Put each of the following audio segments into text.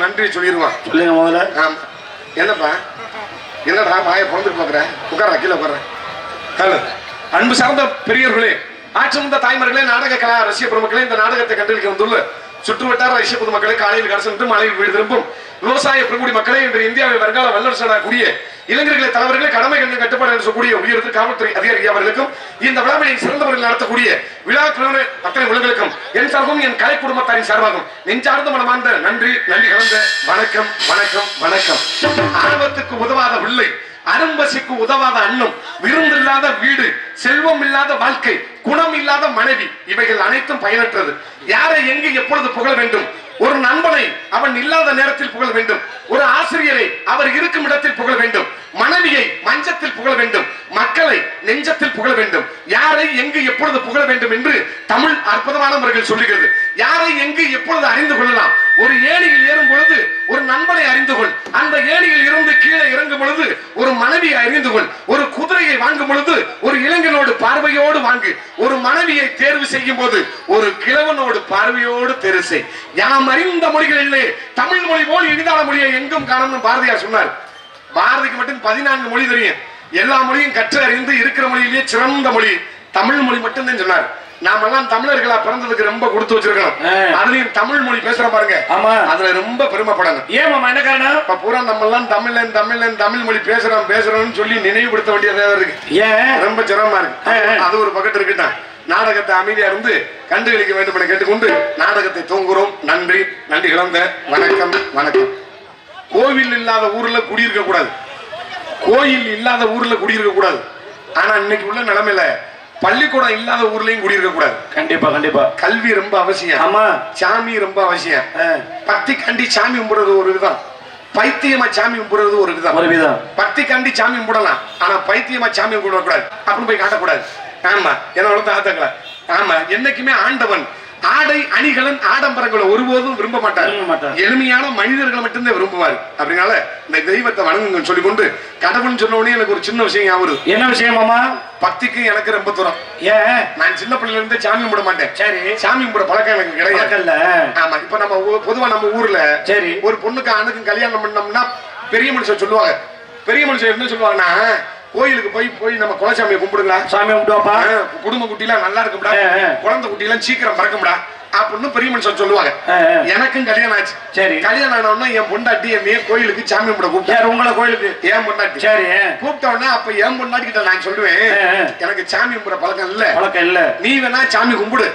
நன்றி சொல்லிடுவான். சொல்லுங்க முதல்ல. என்னப்பா என்னடா மாய பிறந்துட்டு பாக்குறேன்? உட்கார கீழே உட்கார. அன்பு சார்ந்த பெரியவர்களே, ஆட்சிமுந்த தாய்மார்களே, நாடக கலா ரசிக பெருமக்களே, இந்த நாடகத்தை கண்டளிக்க வந்துள்ள சுற்றுவட்டார ரசிக பொதுமக்களே, காலையில் கரசு மலையில் வீடு திரும்பும் விவசாய பெருங்குடி மக்களே, இன்று இந்தியாவை வருங்கால வல்லரசான கூடிய இளைஞர்களை தலைவர்களே, கடமை கட்டுப்பாடு என்று சொல்லக்கூடிய உயர்த்து காவல்துறை அதிகாரி அவர்களுக்கும் இந்த விழாவை சிறந்தவர்கள் நடத்தக்கூடிய விழா அத்தனை உலகளுக்கும் என் சார்பும் என் கலை குடும்பத்தாரின் சார்பாகும் நெஞ்சார்ந்த மனமார்ந்த நன்றி கலந்த வணக்கம் வணக்கம் வணக்கம். ஆர்வத்துக்கு உதவாத பிள்ளை, அரும்பசிக்கு உதவாத அன்னம், விருந்தில்லாத வீடு, செல்வம் இல்லாத வாழ்க்கை, குணம் இல்லாத மனைவி, இவைகள் அனைத்தும் பயனற்றது. யாரை எங்கு எப்பொழுது புகழ வேண்டும்? ஒரு நண்பனை அவன் இல்லாத நேரத்தில் புகழ வேண்டும். ஒரு ஆசிரியரை அவர் இருக்கும் இடத்தில் புகழ வேண்டும். மனைவியை மஞ்சத்தில் புகழ வேண்டும். மக்களை நெஞ்சத்தில் புகழ வேண்டும். யாரை எங்கு எப்பொழுது புகழ வேண்டும் என்று தமிழ் அற்புதமான முறைகள் சொல்லுகிறது. யாரை எங்கு எப்பொழுது அறிந்து கொள்ளலாம்? ஒரு ஏணியில் ஏறும் பொழுது ஒரு நண்பனை அறிந்து கொள். அந்த ஏணியில் இருந்து கீழே இறங்கும் பொழுது ஒரு மனைவியை அறிந்து கொள். ஒரு குதிரையை வாங்கும் பொழுது ஒரு இளைஞனோடு பார்வையோடு வாங்கு. ஒரு மனைவியை தேர்வு செய்யும் போது ஒரு கிழவனோடு பார்வையோடு தேர்வு செய். யாம் அறிந்த மொழிகளிலே தமிழ் மொழி போல் இனிதான மொழியை எங்கும் காணணும் பாரதியார் சொன்னார். பாரதிக்கு மட்டும் 14 மொழி தெரியும். எல்லா மொழியும் கற்று அறிந்து இருக்கிற மொழியிலேயே சிறந்த மொழி தமிழ் மொழி மட்டும்தான் சொன்னார். நாம எல்லாம் தமிழர்களா பிறந்ததுக்கு ரொம்ப கொடுத்து வச்சிருக்கணும். அதுலயும் தமிழ் மொழி பேசுறோம் பாருங்க, அதுல ரொம்ப பெருமைப்படணும். ஏன் மாமா, என்ன காரணம்? இப்ப பூரா நம்ம எல்லாம் தமிழ் மொழி பேசுறோம்னு சொல்லி நினைவுபடுத்த வேண்டியதா இருக்கு. ஏன் ரொம்ப சிரமமா இருக்கு. அது ஒரு பக்கத்து இருக்குதான். நாடகத்தை அமைதியா இருந்து கண்டுகளிக்க வேண்டும் என கேட்டுக்கொண்டு நாடகத்தை தூங்குறோம். நன்றி கலந்த வணக்கம் வணக்கம். கோவில் இல்லாத ஊர்ல குடியிருக்க கூடாது. கோயில் இல்லாத ஊர்ல குடியிருக்க கூடாது. ஆனா இன்னைக்கு உள்ள நிலைமையில பள்ளிக்கூடம் இல்லாத ஊர்லயும் குடியிருக்க கூடாது. கண்டிப்பா கண்டிப்பா. கல்வி ரொம்ப அவசியம். ஆமா, சாமி ரொம்ப அவசியம். பக்தி கண்டி சாமி கும்பிடுறது ஒரு விதம், பைத்தியமா சாமி கும்பிடுறது ஒரு விதம். பக்தி கண்டி சாமி கும்பிடலாம், ஆனா பைத்தியமா சாமி கும்பிட கூடாது. அப்படின்னு போய் காட்டக்கூடாது. ஆமா, என்னோட தாத்தங்கள. ஆமா, என்னைக்குமே ஆண்டவன் ஆடை அணிகலன் ஆடம்பரங்களை ஒருபோதும் விரும்ப மாட்டார். எளிமையான மனிதர்களை மட்டும்தான் விரும்புவார். அப்படினால இந்த தெய்வத்தை வணங்குங்கன்னு சொல்லி கொண்டு கடவுள்னு சொன்ன உடனே எனக்கு ஒரு சின்ன விஷயம் ஞாபகம். என்ன விஷயம் மாமா? பக்திக்கு எனக்கு ரொம்ப தூரம். ஏன்? நான் சின்ன பிள்ளைல இருந்தே சாமி கும்பிட மாட்டேன். சரி, சாமி கும்பிட பழக்கம் எனக்கு கிடையாது. ஆமா, இப்ப நம்ம பொதுவா நம்ம ஊர்ல சரி ஒரு பொண்ணுக்கு ஆணுக்கும் கல்யாணம் பண்ணோம்னா பெரிய மனுஷன் சொல்லுவாங்க. பெரிய மனுஷன் என்ன சொல்லுவாங்கன்னா, கோயிலுக்கு போய் நம்ம குலசாமியை கும்பிடுங்களா, சாமி கும்பிடுவாப்பா, குடும்ப குட்டி எல்லாம் நல்லா இருக்கும்டா, குழந்தை குட்டி எல்லாம் சீக்கிரம் பறக்கும்டா அப்படின்னு பெரிய மனுஷன் சொல்லுவாங்க. எனக்கும் கல்யாணம் ஆச்சு. சரி, கல்யாணம் ஆனோன்னா என் பொண்டாட்டி என்னைய கோயிலுக்கு சாமி கும்பிட கூப்பிட்டு, உங்களை கோயிலுக்கு ஏன் பொண்டாட்டி சரி கூப்பிட்ட உடனே அப்ப என் பொண்டாட்டி கிட்ட நான் சொல்லுவேன், எனக்கு சாமி கும்பிட பழக்கம் இல்ல, நீ வேணா சாமி கும்பிடு,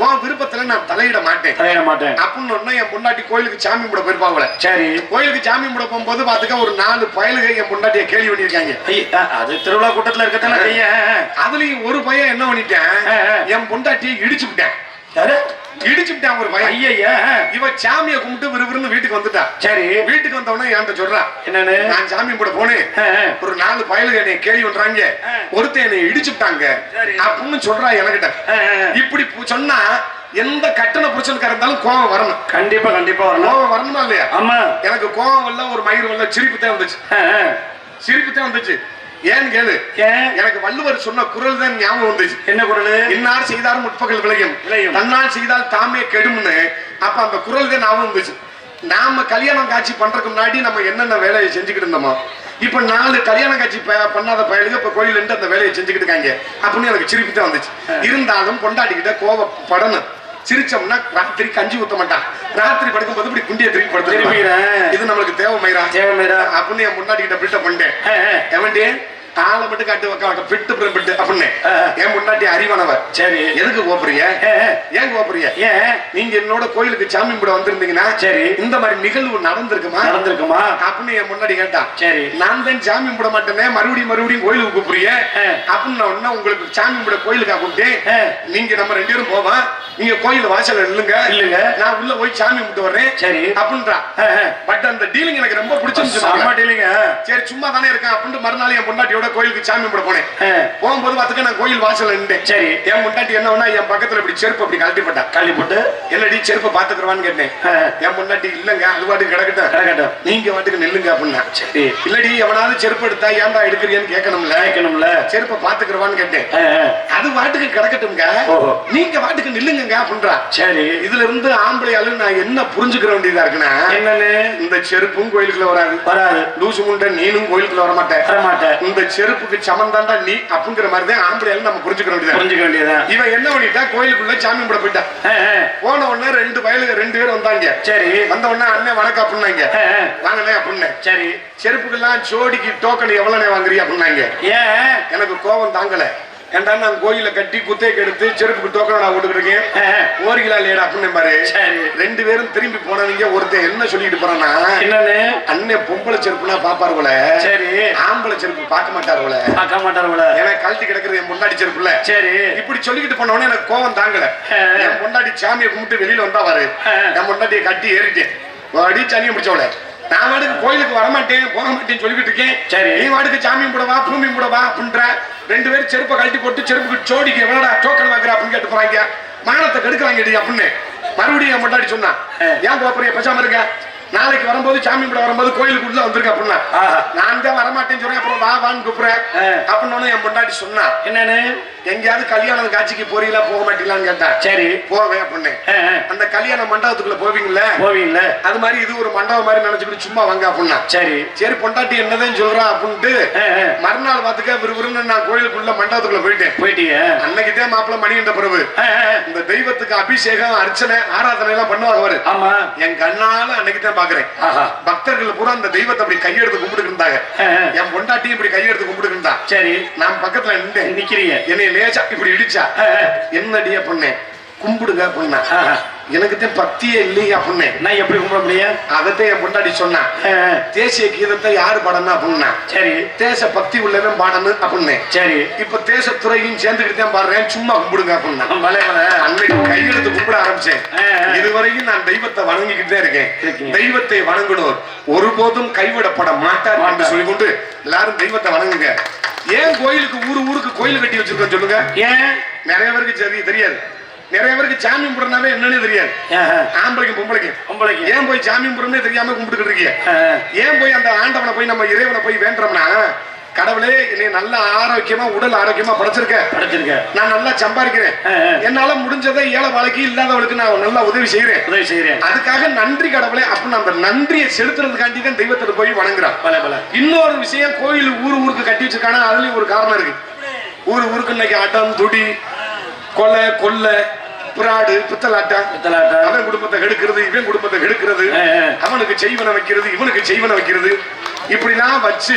உன் விருப்பத்துல நான் தலையிட மாட்டேன் அப்படின்னு என் பொண்டாட்டி கோயிலுக்கு சாமி கும்பிட போயிருப்பாங்க. சரி, கோயிலுக்கு சாமி கும்பிட போகும்போது பாத்துக்க ஒரு 4 பயலுக என் பொண்டாட்டிய கேள்வி பண்ணிருக்காங்க. அது திருவிழா கூட்டத்துல இருக்கத்தான. அதுலயும் ஒரு பையன் என்ன பண்ணிட்டேன், என் பொண்டாட்டியை இடிச்சு விட்டேன். இடிச்சுட்டான் ஒரு பையன். ஐயா, இவ சாமியை கும்பிட்டு விறுவிறுன்னு வீட்டுக்கு வந்துட்டான். சரி, வீட்டுக்கு வந்தவொடனே என்கிட்ட சொல்றான், என்னன்னு, நான் சாமி கும்பிட போனேன், ஒரு 4 பயலுக என்னை கேள்வி பண்றாங்க, ஒருத்தன் என்னை இடிச்சுட்டாங்க அப்படின்னு சொல்றா என்கிட்ட. இப்படி சொன்னா எந்த கட்டண புருஷனுக்கா இருந்தாலும் கோவம் வரணும். கண்டிப்பா கண்டிப்பா கோவம் வரணுமா இல்லையா? ஆமா, எனக்கு கோவம் வரல, ஒரு மயிர் வரல, சிரிப்பு தான் வந்துச்சு. ஏன்னு கேளு, எனக்கு வள்ளுவர் சொன்ன குரல் தான் ஞாபகம் வந்துச்சு. என்ன குரல்? இன்னார் செய்தார் முற்பகல் விளையும், தன்னால் செய்தால் தாமே கெடும்னு. அப்ப அந்த குரல் தான் ஞாபகம் வந்துச்சு. நாம கல்யாணம் காட்சி பண்றதுக்கு முன்னாடி நம்ம என்னென்ன வேலையை செஞ்சுக்கிட்டு இருந்தோமோ இப்ப 4 கல்யாண காட்சி பண்ணாத பயலுக்கு இப்ப கோயில் அந்த வேலையை செஞ்சுக்கிட்டு இருக்காங்க அப்படின்னு எனக்கு சிரிப்பு தான் வந்துச்சு. இருந்தாலும் பொண்டாட்டிக்கிட்ட கோவப்படணும். சிரிச்சோம்னா ராத்திரி கஞ்சி ஊத்த மாட்டான். ராத்திரி படுக்கும் போது இப்படி குண்டியை திருப்பி படுத்து இது நம்மளுக்கு தேவை மயிரா அப்படின்னு என் முன்னாடி பில்டப் பண்ணிட்டேன். எவன்டே ஆளை மட்டும் காட்டு வைக்க பிட்டு பிட்டு அப்படின்னு என் முன்னாடி அறிவானவர். சரி எதுக்கு கோப்புறீங்க? ஏன் கோப்புறீங்க? நீங்க என்னோட கோயிலுக்கு சாமி கும்பிட வந்திருந்தீங்கன்னா சரி இந்த மாதிரி நிகழ்வு நடந்திருக்குமா அப்படின்னு என் முன்னாடி கேட்டான். சரி நான் தான் சாமி கும்பிட மாட்டேனே மறுபடியும் கோயிலுக்கு கூப்பிடுறீங்க அப்படின்னு உங்களுக்கு சாமி கும்பிட கோயிலுக்கா கூப்பிட்டேன். நீங்க நம்ம 2 பேரும் போவோம். நீங்க கோயில் வாசல் இல்லுங்க நான் உள்ள போய் சாமி கும்பிட்டு வர்றேன். சரி அப்படின்றா. பட் அந்த டீலிங் எனக்கு ரொம்ப பிடிச்சிருந்துச்சு. சரி சும்மா தானே இருக்கேன் அப்படின்னு மறுநாள் என் முன்னாடியோட கோயிலுக்கு சாமி கும்பிட போனேன். போகும்போது பார்த்துக்க நான் கோயில் வாசல் நின்றேன். சரி என் முன்னாடி என்ன என் பக்கத்துல இப்படி செருப்பு அப்படி கழட்டி போட்டு என்னடி செருப்பை பாத்துக்கிறவான்னு கேட்டேன். என் முன்னாடி இல்லங்க அது பாட்டுக்கு கிடக்கட்டும் நீங்க பாட்டுக்கு நில்லுங்க அப்படின்னா. சரி இல்லடி எவனாவது செருப்பு எடுத்தா ஏன்டா எடுக்கிறீன்னு கேட்கணும்ல செருப்பை பாத்துக்கிறவான்னு கேட்டேன். அது பாட்டுக்கு கிடக்கட்டும்ங்க நீங்க பாட்டுக்கு நில்லுங்க அப்படின்றா. சரி இதுல இருந்து ஆம்பளையால நான் என்ன புரிஞ்சுக்கிற வேண்டியதா இருக்குன்னா என்னன்னு இந்த செருப்பும் கோயிலுக்குள்ள வராது லூசு முண்டை நீனும் கோயிலுக்குள்ள வரமாட்டேன். இந்த செருப்புக்கு சமந்தாண்டா நீ அப்படிங்கிற மாதிரி தான் ஆம்பளையால நம்ம புரிஞ்சுக்க வேண்டியதா. இவன் என்ன பண்ணிட்டா கோயிலுக்குள்ள சாமி கும்பிட போயிட்டா. போன உடனே 2 பேர் வந்தாங்க. சரி வந்த உடனே அண்ணன் வணக்கம் அப்படின்னாங்க. வாங்கண்ணே அப்படின்னு. சரி செருப்புக்கெல்லாம் ஜோடிக்கு டோக்கன் எவ்வளவு வாங்குறீங்க அப்படின்னாங்க. ஏன் எனக்கு கோபம் தாங்கல. ஏன்டா நான் கோயில கட்டி குத்தைக்கு எடுத்து செருப்புக்கு டோக்கனோட ஓட்டுக்கிட்டு இருக்கேன். ஓரிகளா இல்லையா அப்படின்னு பாரு. 2 பேரும் திரும்பி போனவங்க ஒருத்தன் என்ன சொல்லிட்டு போறான்னா என்னன்னு அண்ணன் பொம்பளை செருப்புனா பாப்பாரு போல. சரி ஆம்பளை செருப்பு பார்க்க மாட்டாரு போல. ஏன்னா கழட்டி கிடக்குறது என் பொண்டாட்டி செருப்புல. சரி இப்படி சொல்லிக்கிட்டு போனவொடனே எனக்கு கோவம் தாங்கல. என் பொண்டாட்டி சாமியை கும்பிட்டு வெளியில வந்தா பாரு. என் பொண்டாட்டியை கட்டி ஏறிட்டேன். அடி சனியை முடிச்சவள நான் வாடுக்கு கோயிலுக்கு வரமாட்டேன் போக மாட்டேன்னு சொல்லிக்கிட்டு இருக்கேன். சரி நீ வாடுக்கு சாமி கும்பிடவா பூமி கும்பிடவா அப்படின்ற 2 பேரும் செருப்பை கழட்டி போட்டு செருப்புக்கு ஜோடிக்கு எவ்வளோடா டோக்கன் வாங்குற அப்படின்னு கேட்டு போறாங்க. மானத்தை கெடுக்கிறாங்க அப்படின்னு மறுபடியும் என் முன்னாடி சொன்னான். ஏன் கோப்பரைய பேசாம இருக்க? நாளைக்கு வரும்போது சாமி கும்பிட வரும்போது கோயிலுக்கு உள்ள வந்திருக்க அப்படின்னா நான் தான் வரமாட்டேன்னு சொல்றேன். அப்புறம் வான்னு கூப்பிடுறேன் அப்படின்னு என் முன்னாடி சொன்னா என்னன்னு எங்கேயாவது கல்யாணம் காட்சிக்கு போறீங்களா போக மாட்டீங்களான்னு கேட்டா. சரி போவேன் அப்படின்னு. அந்த கல்யாண மண்டபத்துக்குள்ள போவீங்கல்ல அது மாதிரி இது ஒரு மண்டபம் மாதிரி நினைச்சுக்கிட்டு சும்மா வாங்க அப்படின்னா. சரி பொண்டாட்டி என்னதான் சொல்றா அப்படின்ட்டு மறுநாள் பார்த்துக்க விறுவிறுன்னு நான் கோயிலுக்குள்ள மண்டபத்துக்குள்ள போயிட்டீங்க. அன்னைக்குதான் மாப்பிள்ள மணிகண்ட பிறகு இந்த தெய்வத்துக்கு அபிஷேகம் அர்ச்சனை ஆராதனை எல்லாம் பண்ணுவாங்க. ஆமா என் கண்ணால அன்னைக்கு தான் பாக்குறேன். பக்தர்கள் பூரா அந்த தெய்வத்தை அப்படி கையெடுத்து கும்பிட்டு இருந்தாங்க. என் பொண்டாட்டியும் இப்படி கையெடுத்து கும்பிட்டு இருந்தா. சரி நான் பக்கத்துல நிக்கிறீங்க என்னை லேசா இப்படி இடிச்சா என்னடியா பண்ணேன் கும்பிடுங்க அப்படின்னா. எனக்கு தான் பக்தியே இல்லையா அப்படின்னு நான் எப்படி கும்பிட முடியும்? அதத்தான் என் பொண்டாடி சொன்னா. தேசிய கீதத்தை யாரு பாடணும் அப்படின்னா. சரி தேச பக்தி உள்ளவன் பாடணும் அப்படின்னு. சரி இப்ப தேசத்துறையும் சேர்ந்துக்கிட்டு தான் பாடுறேன் சும்மா கும்பிடுங்க அப்படின்னா. அன்னைக்கு கையெழுத்து கும்பிட ஆரம்பிச்சேன். இதுவரையும் நான் தெய்வத்தை வணங்கிக்கிட்டே இருக்கேன். தெய்வத்தை வணங்கணும் ஒருபோதும் கைவிடப்பட மாட்டார் என்று சொல்லிக்கொண்டு எல்லாரும் தெய்வத்தை வணங்குங்க. ஏன் கோயிலுக்கு ஊருக்கு கோயில் கட்டி வச்சிருக்கோம் சொல்லுங்க. ஏன் நிறைய பேருக்கு தெரியாது. நிறைய பேருக்கு சாமி கும்பிடுறனாவே என்னன்னு தெரியாது. ஆம்பளைக்கும் பொம்பளைக்கும் ஏன் போய் சாமி கும்பிடுறே தெரியாம கும்பிட்டு இருக்கீங்க? ஏன் போய் அந்த ஆண்டவனை போய் நம்ம இறைவனை போய் வேண்டோம்னா கடவுளே என்னை நல்ல ஆரோக்கியமா உடல் ஆரோக்கியமா படைச்சிருக்க நான் நல்லா சம்பாதிக்கிறேன் என்னால முடிஞ்சதை ஏழை வாழ்க்கை இல்லாதவளுக்கு நான் நல்லா உதவி செய்யறேன் அதுக்காக நன்றி கடவுளே அப்படின்னு அந்த நன்றியை செலுத்துறதுக்காண்டி தான் தெய்வத்தை போய் வணங்குறான். இன்னொரு விஷயம் கோயில் ஊருக்கு கட்டி வச்சிருக்கானா அதுலயும் ஒரு காரணம் இருக்கு. ஊருக்கு இன்னைக்கு ஆட்டம் துடி கொலை கொள்ளை பிராடு பித்தலாட்டம் அவன் குடும்பத்தை கெடுக்கிறது இவன் குடும்பத்தை கெடுக்கிறது அவனுக்கு செய்வன வைக்கிறது இவனுக்கு செய்வன வைக்கிறது இப்படிலாம் வச்சு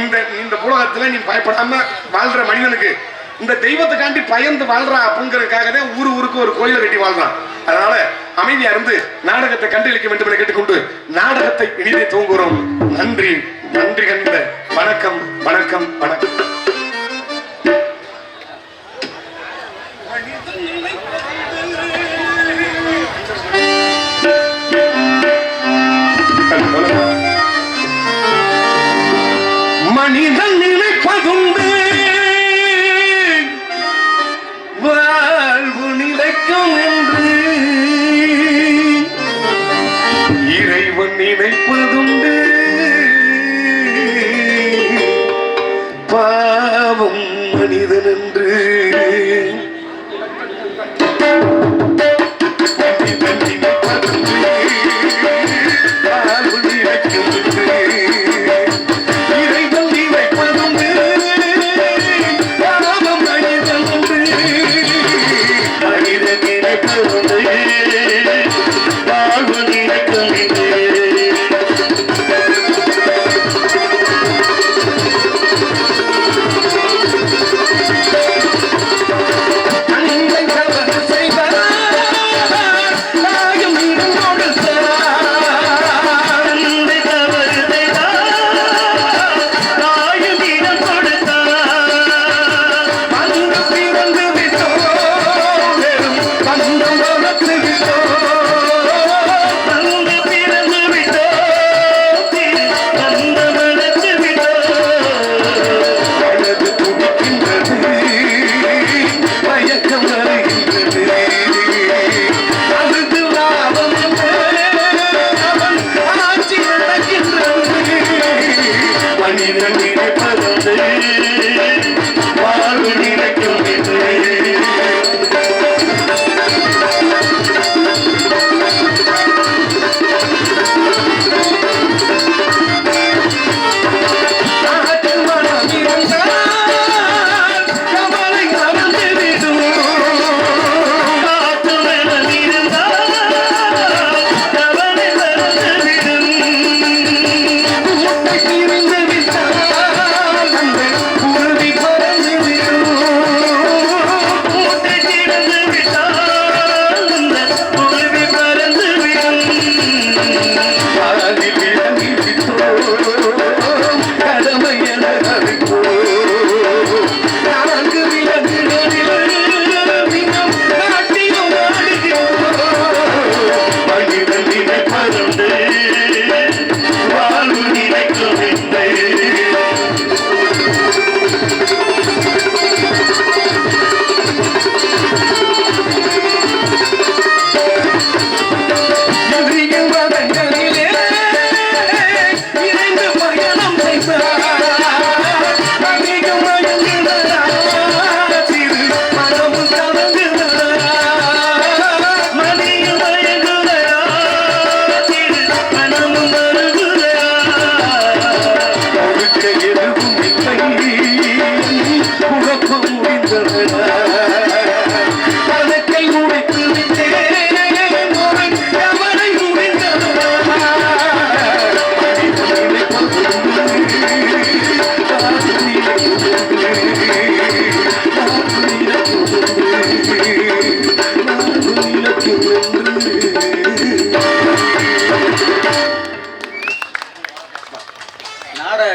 இந்த உலகத்துல நீ பயப்படாம வாழ்ற மனிதனுக்கு இந்த தெய்வத்துக்காண்டி பயந்து வாழ்றான் அப்படிங்கறதுக்காக தான் ஊருக்கு ஒரு கோயிலை கட்டி வாழ்றான். அதனால அமைதியா இருந்து நாடகத்தை கண்டளிக்க வேண்டும் என கேட்டுக்கொண்டு நாடகத்தை இனிதே தூங்குகிறோம். நன்றி நன்றி கண்ட வணக்கம் வணக்கம் வணக்கம். மனிதன் நினைப்பதுண்டு வாழ்வு நிலைக்கும் என்று இறைவன் நினைப்பதுண்டு பாவம் மனிதன் என்று வாழ்வு நிலைக்கும் என்று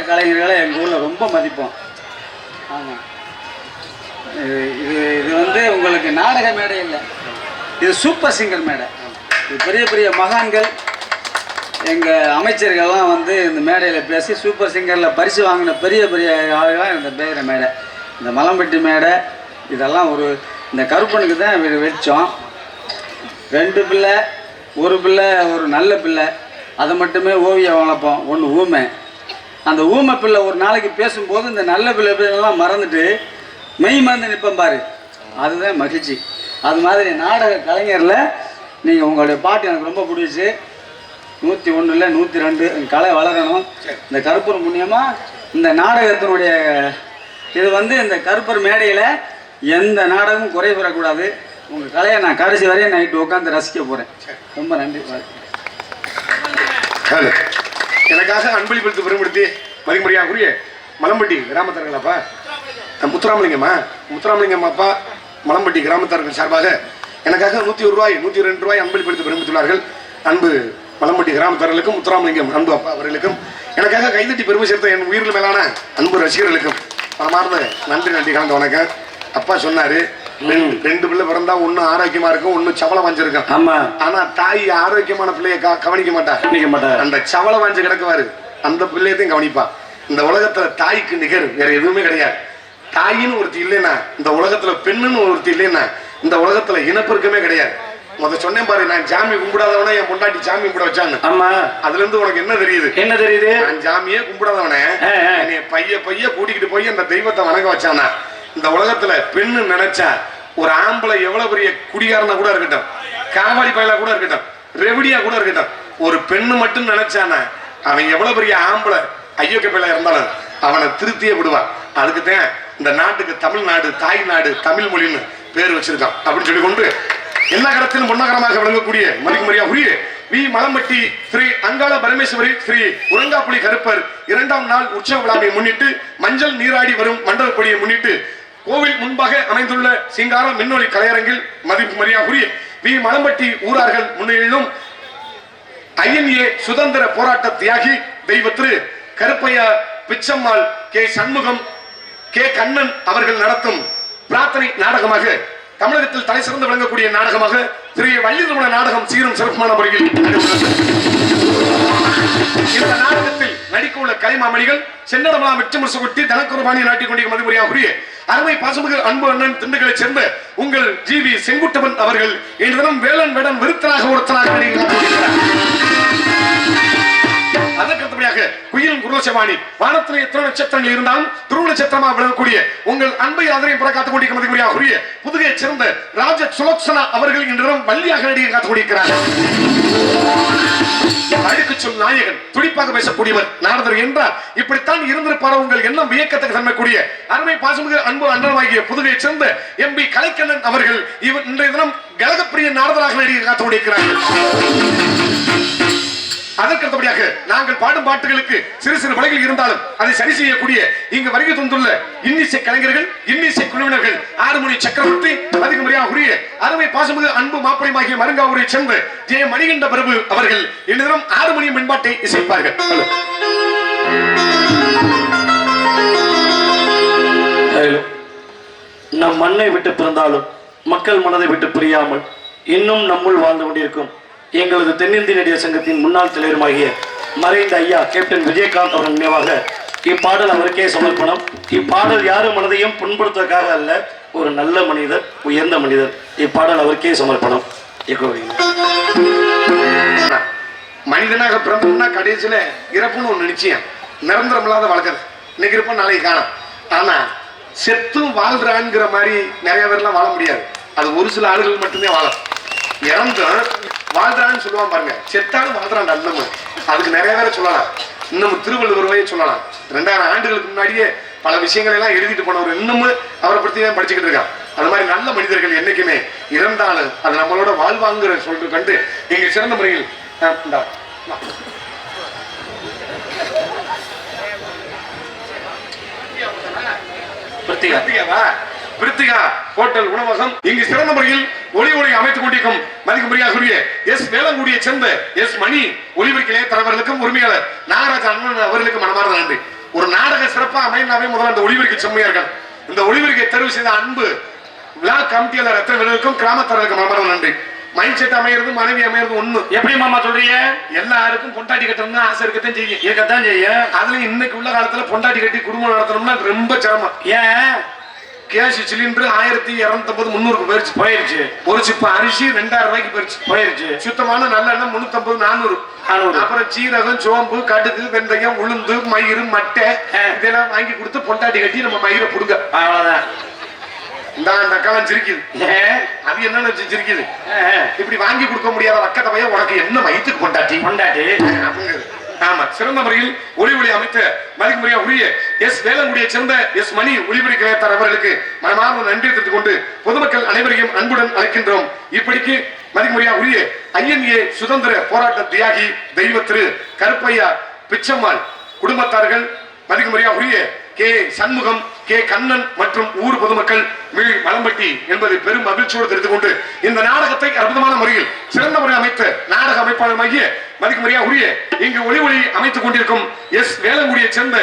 கலைஞர்களை எங்கள் ஊரில் ரொம்ப மதிப்போம். ஆமாம், இது வந்து உங்களுக்கு நாடக மேடை இல்லை, இது சூப்பர் சிங்கர் மேடை. இது பெரிய பெரிய மகான்கள் எங்கள் அமைச்சர்கள்லாம் வந்து இந்த மேடையில் பேசி சூப்பர் சிங்கரில் பரிசு வாங்கின பெரிய பெரிய ஆளுகளாக இந்த பேர மேடை, இந்த மலம்பட்டி மேடை இதெல்லாம் இந்த கருப்பனுக்கு தான் வச்சோம். 2 பிள்ளை, ஒரு பிள்ளை ஒரு நல்ல பிள்ளை, அதை மட்டுமே ஓவியம் வளர்ப்போம். ஒன்று ஊமை. அந்த ஊமை பிள்ளை ஒரு நாளைக்கு பேசும்போது இந்த நல்ல பிள்ளைலாம் மறந்துட்டு மெய் மறந்து நிற்பேன் பாரு, அதுதான் மகிழ்ச்சி. அது மாதிரி நாடக கலைஞரில் நீங்கள் உங்களுடைய பாட்டு எனக்கு ரொம்ப பிடிச்சி. 101 இல்லை 102 கலை வளரணும். இந்த கருப்பர் புண்ணியமாக இந்த நாடகத்தினுடைய இது வந்து இந்த கருப்பர் மேடையில் எந்த நாடகமும் குறை பெறக்கூடாது. உங்கள் கலையை நான் கடைசி வரையும் நைட்டு உட்காந்து ரசிக்க போகிறேன். ரொம்ப நன்றி. எனக்காக அன்பளிப்படுத்தி பெருமைப்படுத்தி மதிமுறையாகுரிய மலம்பட்டி கிராமத்தார்களாப்பா, முத்துராமலிங்கம் அப்பா மலம்பட்டி கிராமத்தார்கள் சார்பாக எனக்காக 101 ரூபாய் 102 ரூபாய் அன்பளிப்படுத்தி பெருமைத்துள்ளார்கள். அன்பு மலம்பட்டி கிராமத்தார்களுக்கும் முத்துராமலிங்கம் அன்பு அப்பா அவர்களுக்கும் எனக்காக கைதட்டி பெருமை சேர்த்த என் உயிரில் மேலான அன்பு ரசிகர்களுக்கும் மனமார்ந்த நன்றி கலந்த வணக்கம். அப்பா சொன்னாரு 2 பிள்ளை பிறந்தா ஒண்ணு ஆரோக்கியமா இருக்கும், ஒண்ணு சவளை வாஞ்சிருக்கும். ஆமா, ஆனா தாய் ஆரோக்கியமான பிள்ளைய கவனிக்க மாட்டா. அந்த சவளை வாஞ்சு கிடக்குவாரு, அந்த பிள்ளையத்தையும் கவனிப்பா. இந்த உலகத்துல தாய்க்கு நிகர் வேற எதுவுமே கிடையாது. தாயின்னு ஒருத்தி இல்லைன்னா இந்த உலகத்துல, பெண்ணுன்னு ஒருத்தி இல்லைன்னா இந்த உலகத்துல இனப்பெருக்கமே கிடையாது. சொன்னேன் பாரு, நான் சாமி கும்பிடாதவன என் பொண்டாட்டி சாமி கும்பிட வச்சாங்க. ஆமா, அதுல இருந்து உனக்கு என்ன தெரியுது? நான் சாமியே கும்பிடாதவன பைய கூட்டிக்கிட்டு போய் அந்த தெய்வத்தை வணங்க வச்சானா. இந்த உலகத்துல பெண்ணு நினைச்சா ஒரு ஆம்பளை எவ்வளவு பெரிய குடிகாரனா கூட இருக்கட்டும், காவாலி பயலா கூட இருக்கட்டும், ரெவடியா கூட இருக்கட்டும், ஒரு பெண்ணு மட்டும் நினைச்சானா அவன் எவ்வளவு பெரிய ஆம்பளை ஐயோக்க பயலா இருந்தாலும் அவனை திருத்தியே விடுவான். அதுக்குத்தான் இந்த நாட்டுக்கு தமிழ்நாடு தாய் நாடு தமிழ் மொழின்னு பேர் வச்சிருக்கான். அப்படின்னு சொல்லி கொண்டு எல்லா கடத்திலும் பொன்னகரமாக விளங்கக்கூடிய மதிக்குமரியாகுரிய வி மலம்பட்டி ஸ்ரீ அங்காள பரமேஸ்வரி ஸ்ரீ உரங்காப்புலி கருப்பர் 2ஆம் நாள் உற்சவ விழாவை முன்னிட்டு மஞ்சள் நீராடி வரும் மண்டலப்படியை முன்னிட்டு கோவில் முன்பாக அமைந்துள்ள சிங்கார மின்னொலி கலையரங்கில் மதிப்புமரியாகுரிய வி மலம்பட்டி ஊரார்கள் முன்னிலையிலும் INA சுதந்திர போராட்ட தியாகி தெய்வ திரு கருப்பையா பிச்சம்மாள் கே சண்முகம் கே கண்ணன் அவர்கள் நடத்தும் பிரார்த்தனை நாடகமாக தமிழகத்தில் தலை சிறந்து விளங்கக்கூடிய நாடகமாக திரு வள்ளிரமண நாடகம் சீரும் சிறப்பான முறையில் இந்த நாடகத்தில் நடிக்க உள்ள கலைமாமணிகள் சென்னடமலா வெற்றமுரசுகுட்டி தனக்குருபாணி நாட்டிக் கொண்டிருக்கும் மதிமுறையாகுரிய அருமை பாசமிகு அன்பு அண்ணன் திண்டுகளை சேர்ந்த உங்கள் GV செங்குட்டவன் அவர்கள் இன்று தினம் வேலன் வேடன் விருத்தனாக ஒருத்தனாக அதற்கடுத்தபடியாக குயில் குருலசவாணி வானத்தில் எத்தனை நட்சத்திரங்கள் இருந்தாலும் துருவ நட்சத்திரமாக விளங்கக்கூடிய உங்கள் அன்பை ஆதரையும் புற காத்துக் கொண்டிருக்கிற புதுகையை சேர்ந்த ராஜ சுலோக்சனா அவர்கள் இன்றும் வள்ளியாக நடிகை காத்துக் கொண்டிருக்கிறார்கள். அழுக்கு சொல் நாயகன், துடிப்பாக பேசக்கூடியவர் நாரதர் என்றார். இப்படித்தான் இருந்திருப்பார். உங்கள் எண்ணம் வியக்கத்தக்க தன்மைக்கூடிய அருமை பாசமிகு அன்பு அண்ணனாகிய புதுகையை சேர்ந்த எம்பி கலைக்கண்ணன் அவர்கள் இன்றைய தினம் கலகப்பிரிய நாரதராக நடிகை காத்துக் கொண்டிருக்கிறார்கள். அதற்கடுத்தபடியாக நாங்கள் பாடும் பாட்டுகளுக்கு சிறு சிறு வழிகள் இருந்தாலும் அதை சரி செய்யக்கூடிய இங்கு வருகை தந்துள்ள இன்னிசை கலைஞர்கள், இன்னிசை குழுவினர்கள், ஆறுமணி சக்கரவர்த்தி, அதிகமரியாதைக்குரிய அருமை பாசமிகு அன்பு மாப்பிளையமாகிய மருங்காவூரை சேர்ந்த ஜெய மணிகண்ட பிரபு அவர்கள் இன்று தினம் 6 மணி மென்பாட்டை இசைப்பார்கள். நம் மண்ணை விட்டு பிறந்தாலும் மக்கள் மனதை விட்டு பிரியாமல் இன்னும் நம்முள் வாழ்ந்து கொண்டிருக்கும் எங்களது தென்னிந்திய நடிகர் சங்கத்தின் முன்னாள் தலைவருமாகிய மறைந்த ஐயா கேப்டன் விஜயகாந்த் அவர்கள் நினைவாக இப்பாடல் அவருக்கே சமர்ப்பணம். இப்பாடல் யாரும் மனதையும் புண்படுத்துவதற்காக அல்ல, ஒரு நல்ல மனிதர், உயர்ந்த மனிதர். இப்பாடல் அவருக்கே சமர்ப்பணம். மனிதனாக பிறந்தோம்னா கடைசியில இறப்புன்னு ஒண்ணு நிச்சயம், நிரந்தரம் இல்லாத வாழ்க்கை. இன்னைக்கு இருப்போம், நாளைக்கு காணும். ஆனா செத்தும் வாழ்றான்ங்கிற மாதிரி நிறைய பேர்லாம் வாழ முடியாது. அது ஒரு சில ஆளுகள் மட்டுமே வாழும். இறந்தும் வாழ்றான்னு சொல்லுவான் பாருங்க, செத்தாலும் வாழ்றான். இன்னமும் அதுக்கு நிறைய பேரை சொல்லலாம். இன்னும் திருவள்ளுவரையே சொல்லலாம். 2000 ஆண்டுகளுக்கு முன்னாடியே பல விஷயங்களை எல்லாம் எழுதிட்டு போனவர் இன்னமும் அவரை பற்றி தான் படிச்சுக்கிட்டு இருக்கான். அது மாதிரி நல்ல மனிதர்கள் என்னைக்குமே இறந்தாலும் அது நம்மளோட வாழ்வாங்கிற சொல்லிட்டு கண்டு எங்க சிறந்த முறையில் பிரித்திகா ஹோட்டல் உணவகம் இங்கு சிறந்த முறையில் ஒளி அமைத்துக் கொண்டிருக்கும் மதிப்புரிய எஸ் வேளங்குடியை சேர்ந்த எஸ் மணி ஒளிபரப்பிலே தலைவர்களுக்கும் உரிமையாளர் நாகராஜ அண்ணன் அவர்களுக்கு மனமார்ந்த நன்றி. ஒரு நாடக சிறப்பாக அமைந்தாவே முதல்ல அந்த ஒளிபரப்பு செம்மையார்கள். இந்த ஒளிபரப்பை தெரிவு செய்த அன்பு விழா கமிட்டியாளர் ரத்தன விருதுக்கும் கிராமத்தாரர்களுக்கு மனமார்ந்த நன்றி. மைண்ட் செட் அமையிறது, மனைவி அமையிறது ஒண்ணு. எப்படி மாமா சொல்றீங்க? எல்லாருக்கும் பொண்டாட்டி கட்டணும்னு ஆசை இருக்கத்தான் செய்யும், இருக்கத்தான் செய்யும். அதுல இன்னைக்கு உள்ள காலத்துல பொண்டாட்டி கட்டி குடும்பம் நடத்தணும்னா ரொம்ப சிரமம். ஏன்? கேஸ் சிலிண்டர் 1250 300 போயிருச்சு. ஒரு சிப்ப அரிசி 2000 ரூபாய்க்கு போயிருச்சு. சுத்தமான நல்லெண்ணெய் 350 400. அப்புறம் சீரகம், சோம்பு, கடுகு, வெந்தயம், உளுந்து, மயிறு, மட்டை இதெல்லாம் வாங்கி கொடுத்து பொண்டாட்டி கட்டி நம்ம மயிரை புடுங்க. அவ்வளவுதான். இந்த காலம் சிரிக்குது. அது என்னன்னு சிரிக்குது? இப்படி வாங்கி கொடுக்க முடியாத வக்கத்த பையன் உனக்கு என்ன வயிற்றுக்கு பொண்டாட்டி அப்படிங்கிறது. ஆமா, சிறந்த முறையில் ஒளி அமைத்த மதிப்புரிய உரிய எஸ் வேளங்குடியை சேர்ந்த எஸ் மணி ஒளிபரப்பு அவர்களுக்கு மனமார்ந்த நன்றி தெரிவித்துக் கொண்டு பொதுமக்கள் அனைவரையும் அன்புடன் அழைக்கின்றோம். இப்படிக்கு மதிப்புரிய உரிய ஐஎன்ஏ சுதந்திர போராட்ட தியாகி தெய்வ திரு கருப்பையா பிச்சம்மாள் குடும்பத்தார்கள், மதிப்புரிய உரிய கே சண்முகம், கே கண்ணன் மற்றும் ஊர் பொதுமக்கள் மலம்பட்டி என்பதை பெரும் மகிழ்ச்சியோடு தெரிந்து கொண்டு இந்த நாடகத்தை அற்புதமான முறையில் சிறந்த முறை அமைத்த நாடக அமைப்பாளராகிய மதிப்புரிய உரிய இங்கு ஒளி அமைத்துக் கொண்டிருக்கும் எஸ் வேளங்குடியை சேர்ந்த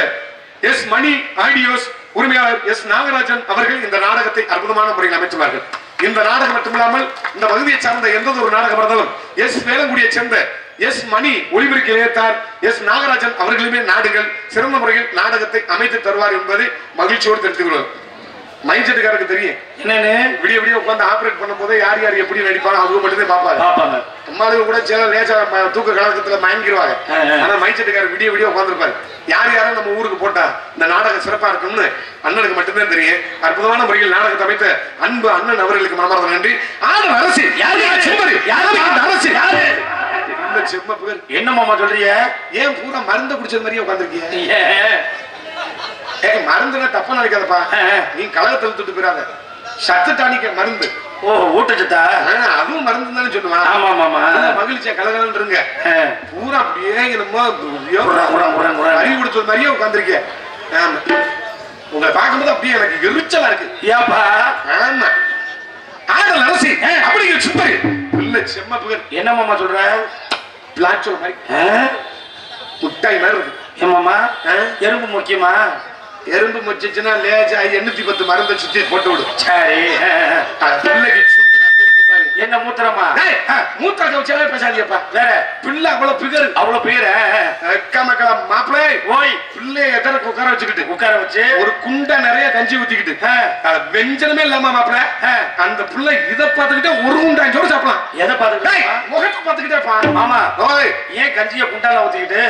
எஸ் மணி ஆடியோஸ் உரிமையாளர் எஸ் நாகராஜன் அவர்கள் இந்த நாடகத்தை அற்புதமான முறையில் அமைத்துள்ளார்கள். இந்த நாடகம் மட்டுமில்லாமல் இந்த பகுதியை சார்ந்த எந்த ஒரு நாடகம் இருந்தாலும் எஸ் வேளங்குடியை சேர்ந்த எஸ் மணி ஒளிபரப்பு நிலையத்தார் எஸ் நாகராஜன் அவர்களுமே நாடுகள் சிறந்த முறையில் நாடகத்தை அமைத்து தருவார் என்பதை மகிழ்ச்சியோடு தெரிவித்துக் கொள்வோம். மைண்ட் செட்டுக்காரருக்கு தெரியும் என்னன்னு, விடிய விடிய உட்காந்து ஆபரேட் பண்ணும் போது யார் யார் எப்படி நடிப்பாங்க அவங்க மட்டும்தான் பார்ப்பாங்க. அம்மாளுக்கு கூட சில லேசா தூக்க கலக்கத்துல மயங்கிடுவாங்க. ஆனா மைண்ட் செட்டுக்காரர் விடிய விடிய உட்காந்துருப்பாரு. யார் யாரும் நம்ம ஊருக்கு போட்டா இந்த நாடகம் சிறப்பா இருக்கும்னு அண்ணனுக்கு மட்டும்தான் தெரியும். அற்புதமான முறையில் நாடகத்தை அமைத்த அன்பு அண்ணன் அவர்களுக்கு மனமார்ந்த நன்றி. ஆனா அரசு அரசு இந்த செம்ம பேர் என்ன மாமா சொல்றீங்க? ஏன் பூரா மருந்து குடிச்சது மாதிரியே உட்காந்துருக்கீங்க? மருந்துனா தப்பா நினைக்காதப்பா. நீ கலகத்தில் தூட்டு போயிடாத. சத்து டானிக்க மருந்து. ஓ, ஊட்டச்சத்தா? அதுவும் மருந்து தானே சொல்லுவான். ஆமா ஆமா, மகிழ்ச்சியா கலகலன்னு இருங்க. பூரா அப்படியே என்னமோ அறிவு குடிச்சது மாதிரியே உட்காந்துருக்கீங்க. ஆமா, உங்களை பார்க்கும்போது அப்படியே எனக்கு எரிச்சலா இருக்கு. ஏப்பா? ஆமா, ஆடல் அரசி அப்படிங்கிற சுப்பரு இல்ல செம்ம புகழ். என்ன மாமா சொல்ற? பிளாட் மாதிரி முட்டாய் மாதிரி இருக்கு. ஏமாமா, எறும்பு முக்கியமா? எறும்பு முச்சிச்சுன்னா லேஜா 810 மருந்தை சுத்தி போட்டு விடும். சரி, பிள்ளைக்கு சுண்டுனா தெரிக்கும் பாரு. என்ன மூத்திரமா? மூத்திர கவச்சாலே பேசாதியப்பா. வேற பிள்ளை அவ்வளவு பிகர், அவ்வளவு பேரு மக்களா மாப்பிள்ளை. ஓய், பிள்ளைய எத்தனை உட்கார வச்சு ஒரு குண்டை நிறைய கஞ்சி ஊத்திக்கிட்டு வெஞ்சனமே இல்லாம மாப்பிள்ள அந்த பிள்ளை இதை பார்த்துக்கிட்டே ஒரு குண்டாய் சோறு சாப்பிடலாம். எதை பார்த்துக்கிட்டே? முகத்தை பார்த்துக்கிட்டே. மாமா, ஓய், ஏன் கஞ்சிய குண்டால ஊத்திக்கிட்டு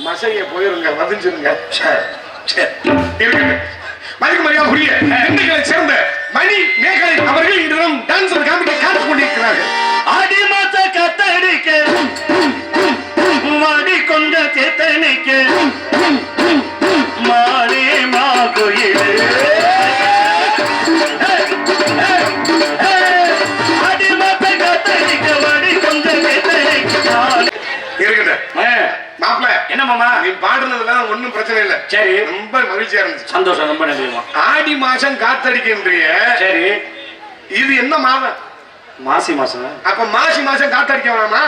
மசைய போயிருங்க வதிஞ்சிருங்க சரி சரி இருக்கட்டும். மதிக்க மரியாதைக்குரிய திண்டுக்கலை சேர்ந்த மணி மேகலை அவர்கள் இன்றும் டான்ஸ் காமிக்க காத்துக் கொண்டிருக்கிறார்கள். ஆடி மாச கத்தடிக்க மாடி கொண்ட சேத்தனைக்க மாறே மா கோயிலே ஆடி மாச கத்தடிக்க மாடி கொண்ட சேத்தனைக்க இருக்கட்டும். மாப்பிள்ள என்ன மாமா நீ பாடுனதுல ஒண்ணும் பிரச்சனை இல்ல. சரி ரொம்ப மகிழ்ச்சியா இருந்துச்சு. சந்தோஷம் ரொம்ப நன்றிமா. ஆடி மாசம் காத்தடிக்கின்றிய சரி இது என்ன மாதம்? மாசி மாசம். அப்ப மாசி மாசம் காத்தடிக்க வேணாமா?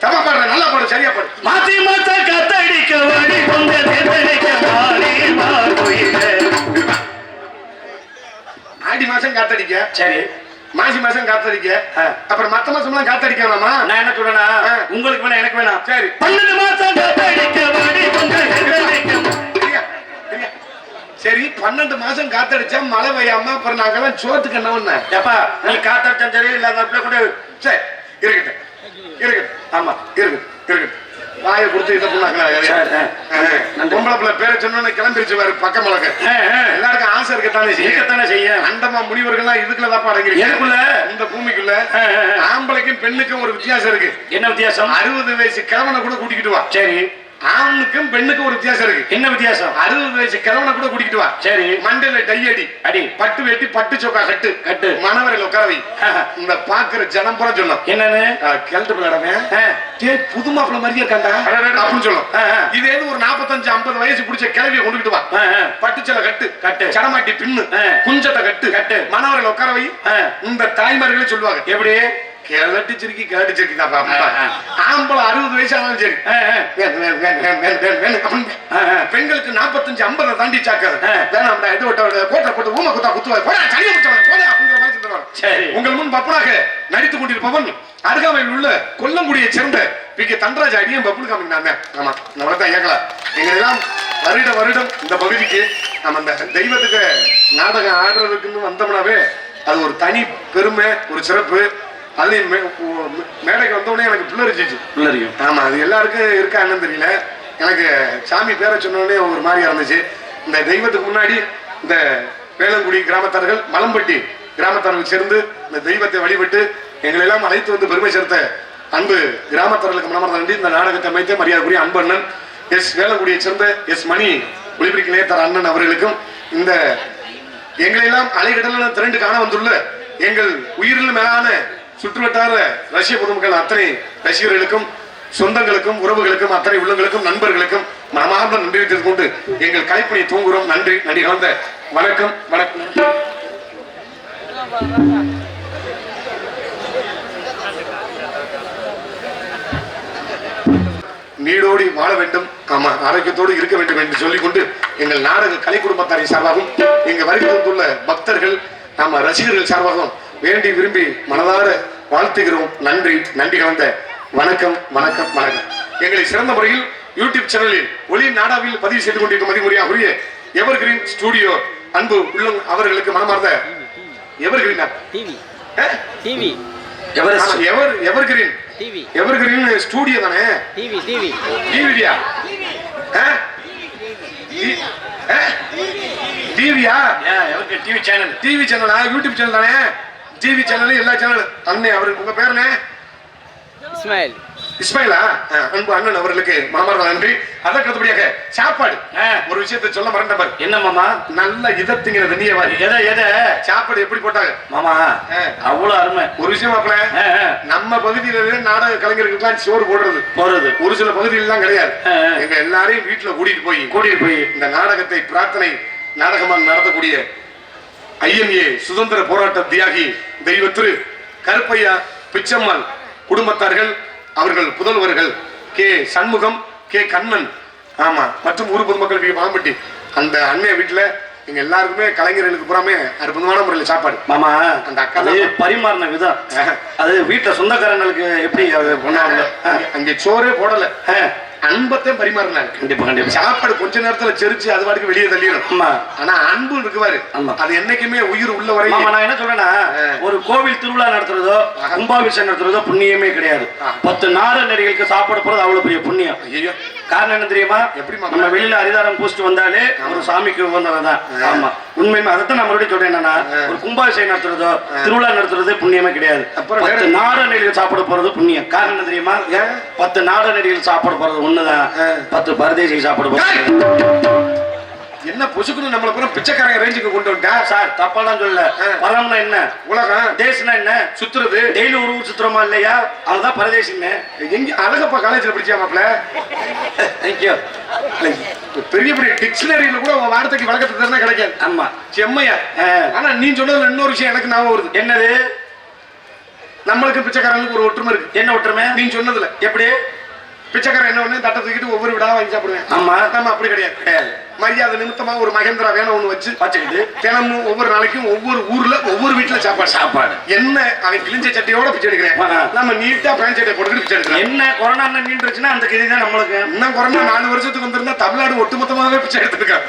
தப்பா பாடுற, நல்லா பாடு, சரியா பாடு. மாசி மாசம் கத்தடிக்க வாடி கொண்ட சேத்தனைக்க மாறே மா கோயிலே. ஆடி மாசம் காத்தடிக்க, சரி மாசி மாசம் காத்தடிக்க, அப்புறம் மத்த மாசம் எல்லாம் காத்தடிக்க வேணாமா? நான் என்ன சொல்றேன்னா உங்களுக்கு வேணா எனக்கு வேணாம். சரி 12 மாசம் காத்தடிக்க வாடி கொண்ட சேத்தனைக்க. சரியா? சரியா? சரி 12 மாசம் காத்தடிச்சா மழை பெய்யாம அப்புறம் நாங்கெல்லாம் சோத்துக்கு என்ன பண்ண? ஏப்பா நீ காத்தடிச்சா சரி இல்ல அந்த பிள்ளை கூட சரி இருக்கட்டும் இருக்கட்டும். ஆமா இருக்கட்டும் இருக்கட்டும். வாயை கொடுத்து இதை பண்ணாங்க. பொம்பளை பிள்ளை பேரை சொன்னோன்னு கிளம்பிருச்சு வேற பக்கம் மிளகு. எல்லாருக்கும் ஆசை இருக்கத்தானே இருக்கத்தானே செய்ய. அண்டமா முனிவர்கள்லாம் இதுக்குள்ளதான் அடங்கிருக்கு. எனக்குள்ள இந்த பூமிக்குள்ள ஆம்பளைக்கும் பெண்ணுக்கும் ஒரு வித்தியாசம் இருக்கு. என்ன வித்தியாசம்? 60 வயசு கிழவனை கூட கூட்டிக்கிட்டு வா. சரி ஆணுக்கும் பெண்ணுக்கும் ஒரு வித்தியாசம் இருக்கு. என்ன வித்தியாசம்? 60 வயசு கிழவனை கூட கூட்டிக்கிட்டு வா. சரி மண்டையில டை அடி அடி பட்டு வெட்டி பட்டு சொக்கா கட்டு கட்டு மணவரையில் உட்காரவை. இந்த பாக்குற ஜனம் புறம் சொல்லும் என்னன்னு கிழட்டு பிள்ளைடமே புது மாப்பிள்ள மாதிரியே இருக்காண்டா அப்படின்னு சொல்லும். இது ஏதோ ஒரு 45-50 வயசு பிடிச்ச கிளவியை கொண்டுகிட்டு வா. பட்டுச்சலை கட்டு கட்டு சடமாட்டி பின்னு குஞ்சத்தை கட்டு கட்டு மணவரையில் உட்காரவை. இந்த தாய்மார்களே சொல்லுவாங்க எப்படி கிளட்டிச்சிருக்கி கிளட்டிச்சிருக்கி ஆம்பளை 60 வயசு ஆனாலும் சரி பெண்களுக்கு 45-50 தாண்டி சாக்காது. வேணாம் இது கோட்டை போட்டு ஊமை குத்தா குத்துவாரு போட தனியா முடிச்சவன் போட அப்படிங்கிற மாதிரி சொல்லுவாங்க. உங்கள் முன் பப்பனாக நடித்துக் கொண்டிருப்பவன் அருகாமையில் உள்ள கொல்லங்குடியை சேர்ந்த பி.கே. தண்டராஜ் அடியும் பப்புனு காமிக்கிறாங்க. ஆமா நம்ம தான் ஏகலாம் எங்களெல்லாம் வருடம் இந்த பகுதிக்கு நம்ம அந்த தெய்வத்துக்கு நாடகம் ஆடுறதுக்குன்னு வந்தோம்னாவே அது ஒரு தனி பெருமை ஒரு சிறப்பு. அது மேடைக்கு வந்தோடனே எனக்கு பிள்ளரிச்சிச்சு. பிள்ளரியும் ஆமா அது எல்லாருக்கும் இருக்கா என்னன்னு தெரியல. எனக்கு சாமி பேரை சொன்னோடனே ஒரு மாதிரியா இருந்துச்சு. இந்த தெய்வத்துக்கு முன்னாடி இந்த வேளங்குடி கிராமத்தார்கள் மலம்பட்டி கிராமத்தார்கள் சேர்ந்து இந்த தெய்வத்தை வழிபட்டு எங்களை எல்லாம் அழைத்து வந்து பெருமை சேர்த்த அன்பு கிராமத்தார்களுக்கு மனமார்ந்த நன்றி. இந்த நாடகத்தை அமைத்த மரியாதைக்குரிய அன்பு அண்ணன் எஸ் வேளங்குடியை சேர்ந்த எஸ் மணி ஒளிபரிக்க நேத்தர் அண்ணன் அவர்களுக்கும் இந்த எங்களை எல்லாம் அலைகடலான திரண்டு காண வந்துள்ள எங்கள் உயிரில் மேலான சுற்றுவட்டார ரஷ்ய பொதுமக்கள் அத்தனை ரசிகர்களுக்கும் சொந்தங்களுக்கும் உறவுகளுக்கும் அத்தனை உள்ளங்களுக்கும் நண்பர்களுக்கும் மனமார்ந்த நன்றி தெரிவித்துக் கொண்டு எங்கள் கலைப்பணியை தூங்குகிறோம். நன்றி நன்றி கலந்த வணக்கம் வணக்கம். நீடோடி வாழ வேண்டும், ஆமா ஆரோக்கியத்தோடு இருக்க வேண்டும் என்று சொல்லிக்கொண்டு எங்கள் நாடக கலை குடும்பத்தாரின் சார்பாகவும் எங்க வருகை வந்துள்ள பக்தர்கள் ஆமா ரசிகர்கள் சார்பாகவும் வேண்டி விரும்பி மனதார வாழ்த்துகிறோம். நன்றி நன்றி கலந்த வணக்கம் வணக்கம் வணக்கம். எங்களை சிறந்த முறையில் யூடியூப் சேனலில் ஒளி நாடாவில் பதிவு செய்து கொண்டிருக்கும் மதிமுறையாகுரிய எவர்கிரீன் ஸ்டுடியோ அன்பு உள்ளம் அவர்களுக்கு மனமார்ந்த எவர்கிரீன் எவர்கிரீன் எவர்கிரீன் ஸ்டுடியோ தானே டிவியா டிவியா டிவி சேனல் டிவி சேனலா யூடியூப் சேனல் தானே டிவி சேனல் எல்லா சேனல் அண்ணே அவருக்கு உங்க பேர் என்ன? இஸ்மாயில். இஸ்மாயிலா அன்பு அண்ணன் அவர்களுக்கு மனமார்ந்த நன்றி. அதற்கு அடுத்தபடியாக சாப்பாடு ஒரு விஷயத்தை சொல்ல மறந்தவர். என்ன மாமா நல்ல இதத்துங்கிற தண்ணிய வாரி எதை சாப்பாடு எப்படி போட்டாங்க மாமா அவ்வளவு அருமை. ஒரு விஷயம் மாப்பிள நம்ம பகுதியில நாடக கலைஞர்களுக்கு சோறு போடுறது ஒரு சில பகுதியிலாம் கிடையாது. எங்க எல்லாரையும் வீட்டுல கூட்டிட்டு போய் இந்த நாடகத்தை பிரார்த்தனை நாடகமாக நடத்தக்கூடிய ஐஎன்ஏ சுதந்திர போராட்ட தியாகி தெய்வ திரு கருப்பையா பிச்சம்மாள் குடும்பத்தார்கள் அவர்கள் புதல்வர்கள் கே சண்முகம் கே கண்ணன் ஆமா மற்றும் ஊர் பொதுமக்கள் மாம்பட்டி அந்த அண்ணன் வீட்டுல எங்க எல்லாருக்குமே கலைஞர்களுக்கு புறாமே அற்புதமான முறையில் சாப்பாடு மாமா. அந்த அக்கா பரிமாறின விதம் அது வீட்டுல சொந்தக்காரங்களுக்கு எப்படி பண்ணாங்க. அங்கே சோறே போடல அன்பத்தை பரிமாறினாங்க. கண்டிப்பா கண்டிப்பா. சாப்பாடு கொஞ்ச நேரத்துல செரிச்சு அது வாட்டுக்கு வெளியே தள்ளிடும். ஆமா. ஆனா அன்பு இருக்குவாரு, ஆமா. அது என்னைக்குமே உயிர் உள்ள வரை. ஆமா, நான் என்ன சொல்றேன்னா, ஒரு கோவில் திருவிழா நடத்துறதோ கும்பாபிஷேகம் நடத்துறதோ புண்ணியமே கிடையாது. 10 நாடு நடிகளுக்கு சாப்பாடு போறது அவ்வளவு பெரிய புண்ணியம். ஐயோ, காரணம் என்ன தெரியுமா? நம்ம வெளியில அரிதாரம் பூசிட்டு வந்தாலே ஒரு சாமிக்கு உகந்ததான். ஆமா, உண்மையுமே அதைத்தான் நான் மறுபடியும் சொல்றேன். என்னன்னா, ஒரு கும்பாபிஷேகம் நடத்துறதோ திருவிழா நடத்துறது புண்ணியமே கிடையாது. 10 நாடு நடிகள் சாப்பிட போறது புண்ணியம். காரணம் என்ன தெரியுமா? 10 நாடு நடிகள் சாப்பிட போறது ஒண்ணுதான், 10 பரதேசி சாப்பிட போறது. என்ன பொசுக்குன்னு நம்மள பூரா பிச்சைக்காரங்க ரேஞ்சுக்கு கொண்டு வந்துட்டா சார். தப்பாலாம் சொல்லல. பரம்னா என்ன? உலகம். தேசம்னா என்ன? சுத்துறது. டெய்லி ஒரு ஊர் சுத்துறோமா இல்லையா? அதுதான் பரதேசின்னு. எங்க அழகப்பா காலேஜ்ல படிச்சா மாப்ள? தேங்க்யூ. பெரிய பெரிய டிக்ஷனரியில கூட உங்க வார்த்தைக்கு வழக்கத்துக்கு தான் கிடைக்காது. ஆமா, செம்மையா. ஆனா நீ சொன்னதுல இன்னொரு விஷயம் எனக்கு ஞாபகம் வருது. என்னது? நம்மளுக்கு பிச்சைக்காரங்களுக்கு ஒரு ஒற்றுமை இருக்கு. என்ன ஒற்றுமை? நீ சொன்னதுல எப்படி பிச்சைக்காரன் என்ன ஒண்ணு தட்டை தூக்கிட்டு ஒவ்வொரு விடா வாங்கி சாப்பிடுவேன். ஆமா, நம்ம அப்படி கிடையாது. கிடையாது. மரியாதை நிமித்தமா ஒரு மகேந்திரா வேணும் ஒண்ணு வச்சுக்கிட்டு தினமும் ஒவ்வொரு நாளைக்கும் ஒவ்வொரு ஊர்ல ஒவ்வொரு வீட்டுல சாப்பாடு என்ன அவன் கிழிஞ்ச சட்டையோட பிச்சை எடுக்கிறேன். நம்ம நீட்டா பேண்ட் சட்டை போட்டுக்கிட்டு பிச்சை எடுக்கிறேன். என்ன கொரோனா நீண்டுச்சுன்னா அந்த கிழிதான் நம்மளுக்கு. இன்னும் கொரோனா 4 வருஷத்துக்கு வந்திருந்தா தமிழ்நாடு ஒட்டுமொத்தமாவே பிச்சை எடுத்துருக்கேன்.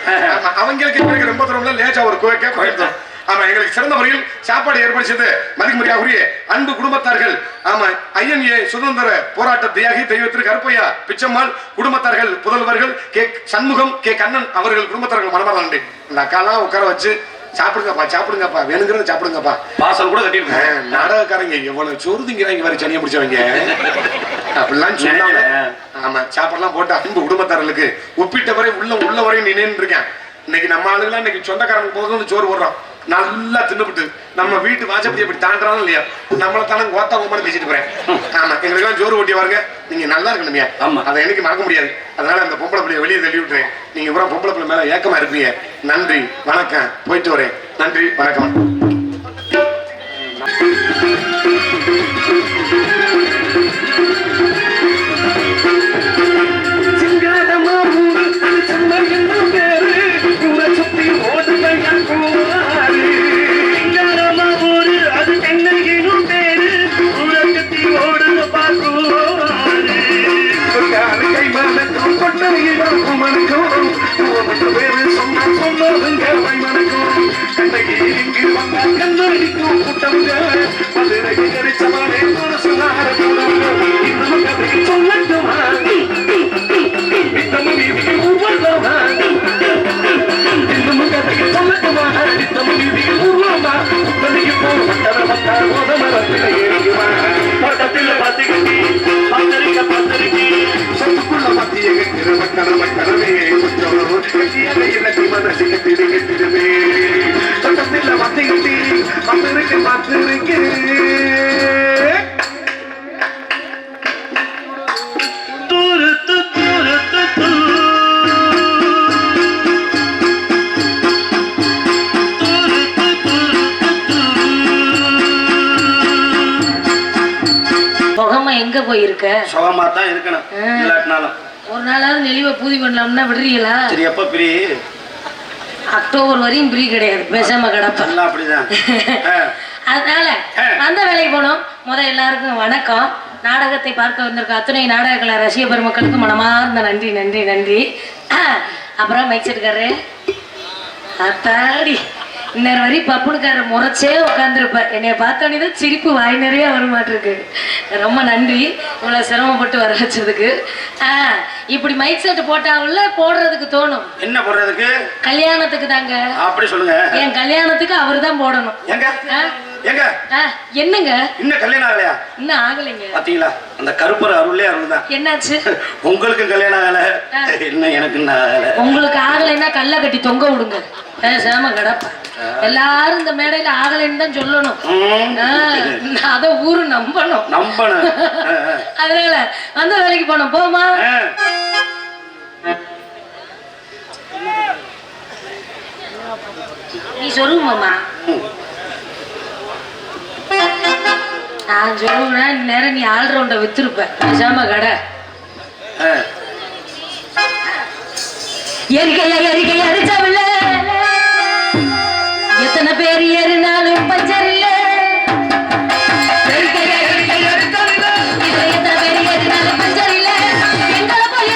அவங்களுக்கு ரொம்ப தூரம்ல லேச்சா ஒரு கோயக்கா போயிருந்தோம். ஆமா, எங்களுக்கு சிறந்த முறையில் சாப்பாடு ஏற்படுத்தது மதிக்குமரியாகுரிய அன்பு குடும்பத்தார்கள். ஆமா, ஐஎன்ஏ சுதந்திர போராட்ட தியாகி தெய்வத்திற்கு கருப்பையா பிச்சம்மாள் குடும்பத்தார்கள், புதல்வர்கள் கே சண்முகம், கே கண்ணன் அவர்கள் குடும்பத்தார்கள் மனமார்ந்த இந்த அக்காலாம் உட்கார வச்சு சாப்பிடுங்கப்பா வேணுங்கிறத சாப்பிடுங்கப்பா. பாசல் கூட கட்டிருக்கேன். நாடகக்காரங்க எவ்வளவு சோறு திங்கிறாங்க வேற சனியை பிடிச்சவங்க அப்படிலாம் சொன்னாங்க. ஆமா, சாப்பாடுலாம் போட்டு அன்பு குடும்பத்தார்களுக்கு ஒப்பிட்ட வரை உள்ள வரை நினைன்னு இருக்கேன். இன்னைக்கு நம்ம ஆளுங்களாம் இன்னைக்கு சொந்தக்காரங்க போதும் சோறு போடுறோம். நல்லா தின்னுபிட்டு நம்ம வீட்டு வாசப்படி அப்படி தாண்டாலும் இல்லையா, நம்மளை தானே கோத்தா கோமான்னு பேசிட்டு போறேன். ஆமா, எங்களுக்கெல்லாம் ஜோறு ஓட்டி வாருங்க. நீங்க நல்லா இருக்கணுமே. ஆமா, அதை எனக்கு மறக்க முடியாது. அதனால அந்த பொம்பளை பிள்ளைய வெளியே தள்ளி விட்டுறேன். நீங்க பூரா பொம்பளை பிள்ளை மேல ஏக்கமா இருப்பீங்க. நன்றி, வணக்கம், போயிட்டு வரேன். நன்றி, வணக்கம். எங்க போயிருக்க? சுகமா தான் இருக்கணும். இல்லாட்டினாலும் ஒரு நாளாவது நெளிவை பூதி பண்ணலாம்னா விடுறீங்களா? சரி, எப்ப பிரி? அக்டோபர் வரையும் பிரி கிடையாது, பேசாம கிடப்பேன். அப்படிதான். அதனால அந்த வேலைக்கு போனோம். எல்லாருக்கும் வணக்கம். நாடகத்தை பார்க்க வந்திருக்க அத்துணை நாடக கலை ரசிக பெருமக்களுக்கு மனமார்ந்த நன்றி நன்றி நன்றி. அப்புறம் மைச்சிருக்காரு அத்தாடி இன்னொரு வரி பப்புனுக்கார முறைச்சே உட்காந்துருப்ப. என்னைய பார்த்தோன்னே தான் சிரிப்பு வாய் நிறைய வர மாட்டிருக்கு. ரொம்ப நன்றி இவ்வளோ சிரமப்பட்டு வர வச்சதுக்கு. இப்படி மைக் செட் போட்டாவுல போடுறதுக்கு தோணும். என்ன போடுறதுக்கு? கல்யாணத்துக்கு தாங்க. அப்படி சொல்லுங்க. என் கல்யாணத்துக்கு அவர் தான் போடணும். என்னங்க இன்னும் கல்யாணம் ஆகலையா? இன்னும் ஆகலைங்க. பாத்தீங்களா, அந்த கருப்பர் அருளே அருள்தான். என்னாச்சு உங்களுக்கு கல்யாணம் ஆகல? என்ன எனக்கு ஆகல. உங்களுக்கு ஆகலைன்னா கல்ல கட்டி தொங்க விடுங்க, பேசாம கிடப்ப. எல்லாரும் இந்த மேடையில ஆகலைன்னு தான் சொல்லணும். அத ஊரு நம்பணும். அதனால அந்த வேலைக்கு போனோம். போமா நீ சொல்லுமாமா? நான் சொல்லுவேன் நேரம் நீ ஆல்ரவுண்ட வித்துருப்ப. பேசாம கடை எரிக்கையா அடிச்சாவில்ல. எத்தனை பேர் ஏறினாலும் பஞ்சர் இல்ல. எத்தனை பேர் ஏறினாலும் பஞ்சர் இல்ல. எங்களை போய்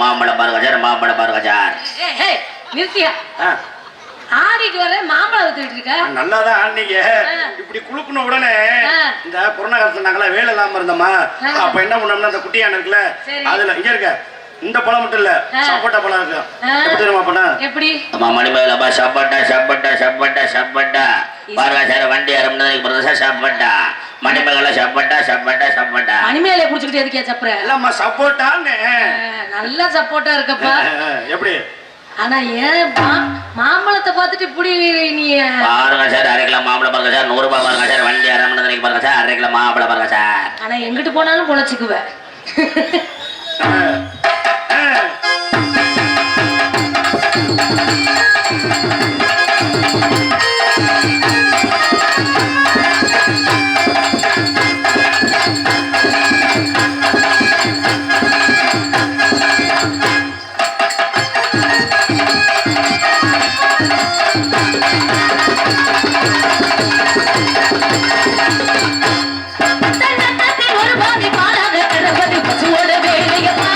மாம்பழம் பாருங்க சார், மாம்பழம் பாருங்க சார். நிறுத்தியா ஆடிட்டு வர மாம்பழம் வித்துட்டு இருக்க. நல்லாதான் ஆனீங்க. இப்படி குளுக்குன உடனே இந்த கொரோனா காலத்துல நாங்களாம் வேலை இல்லாம இருந்தோமா, அப்ப என்ன பண்ணோம்னா அந்த குட்டியான இருக்குல்ல, அதுல இங்க இருக்க இந்த பழம் மட்டும் இல்ல, சப்போட்டா பழம் இருக்கு. எப்படி தெரியுமா பண்ண? எப்படி அம்மா மணிமேகலப்பா சப்பட்டா சப்பட்டா சப்பட்டா சப்பட்டா பாருங்க சார், வண்டி ஆரம்பினதுக்கு பிறகு சார் சப்பட்டா மணிமேகல சப்பட்டா சப்பட்டா சப்பட்டா. மணிமேகலை குடிச்சுக்கிட்டு எதுக்கே சப்புற? இல்லம்மா சப்போட்டான்னு. நல்ல சப்போட்டா இருக்கப்பா. எப்படி? ஆனா ஏன் மாம்பழத்தை பார்த்துட்டு இப்படி நீ பாருங்க சார், 1/2 கிலோ மாம்பழம் பாருங்க சார், 100 ரூபாய் பாருங்க சார், வண்டி ஆரம்பினதுக்கு பாருங்க சார், 1/2 கிலோ மாம்பழம் பாருங்க சார். ஆனா எங்கிட்டு போனாலும் பொழைச்சுக்குவேன். ஒரு பாதி பாலாக கிடப்பது பசுவோட வேலையப்பா.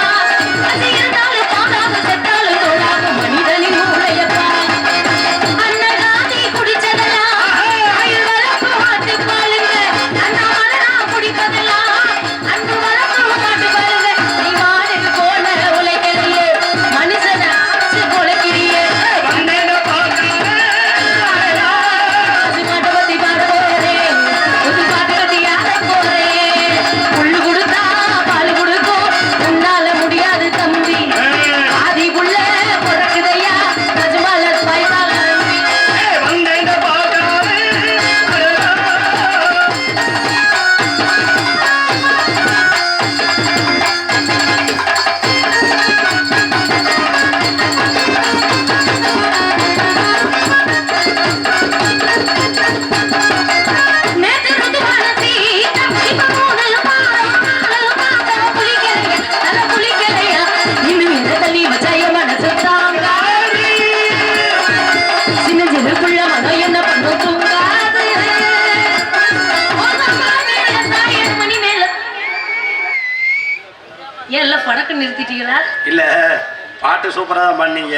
பாட்டு சூப்பரா தான் பண்ணீங்க.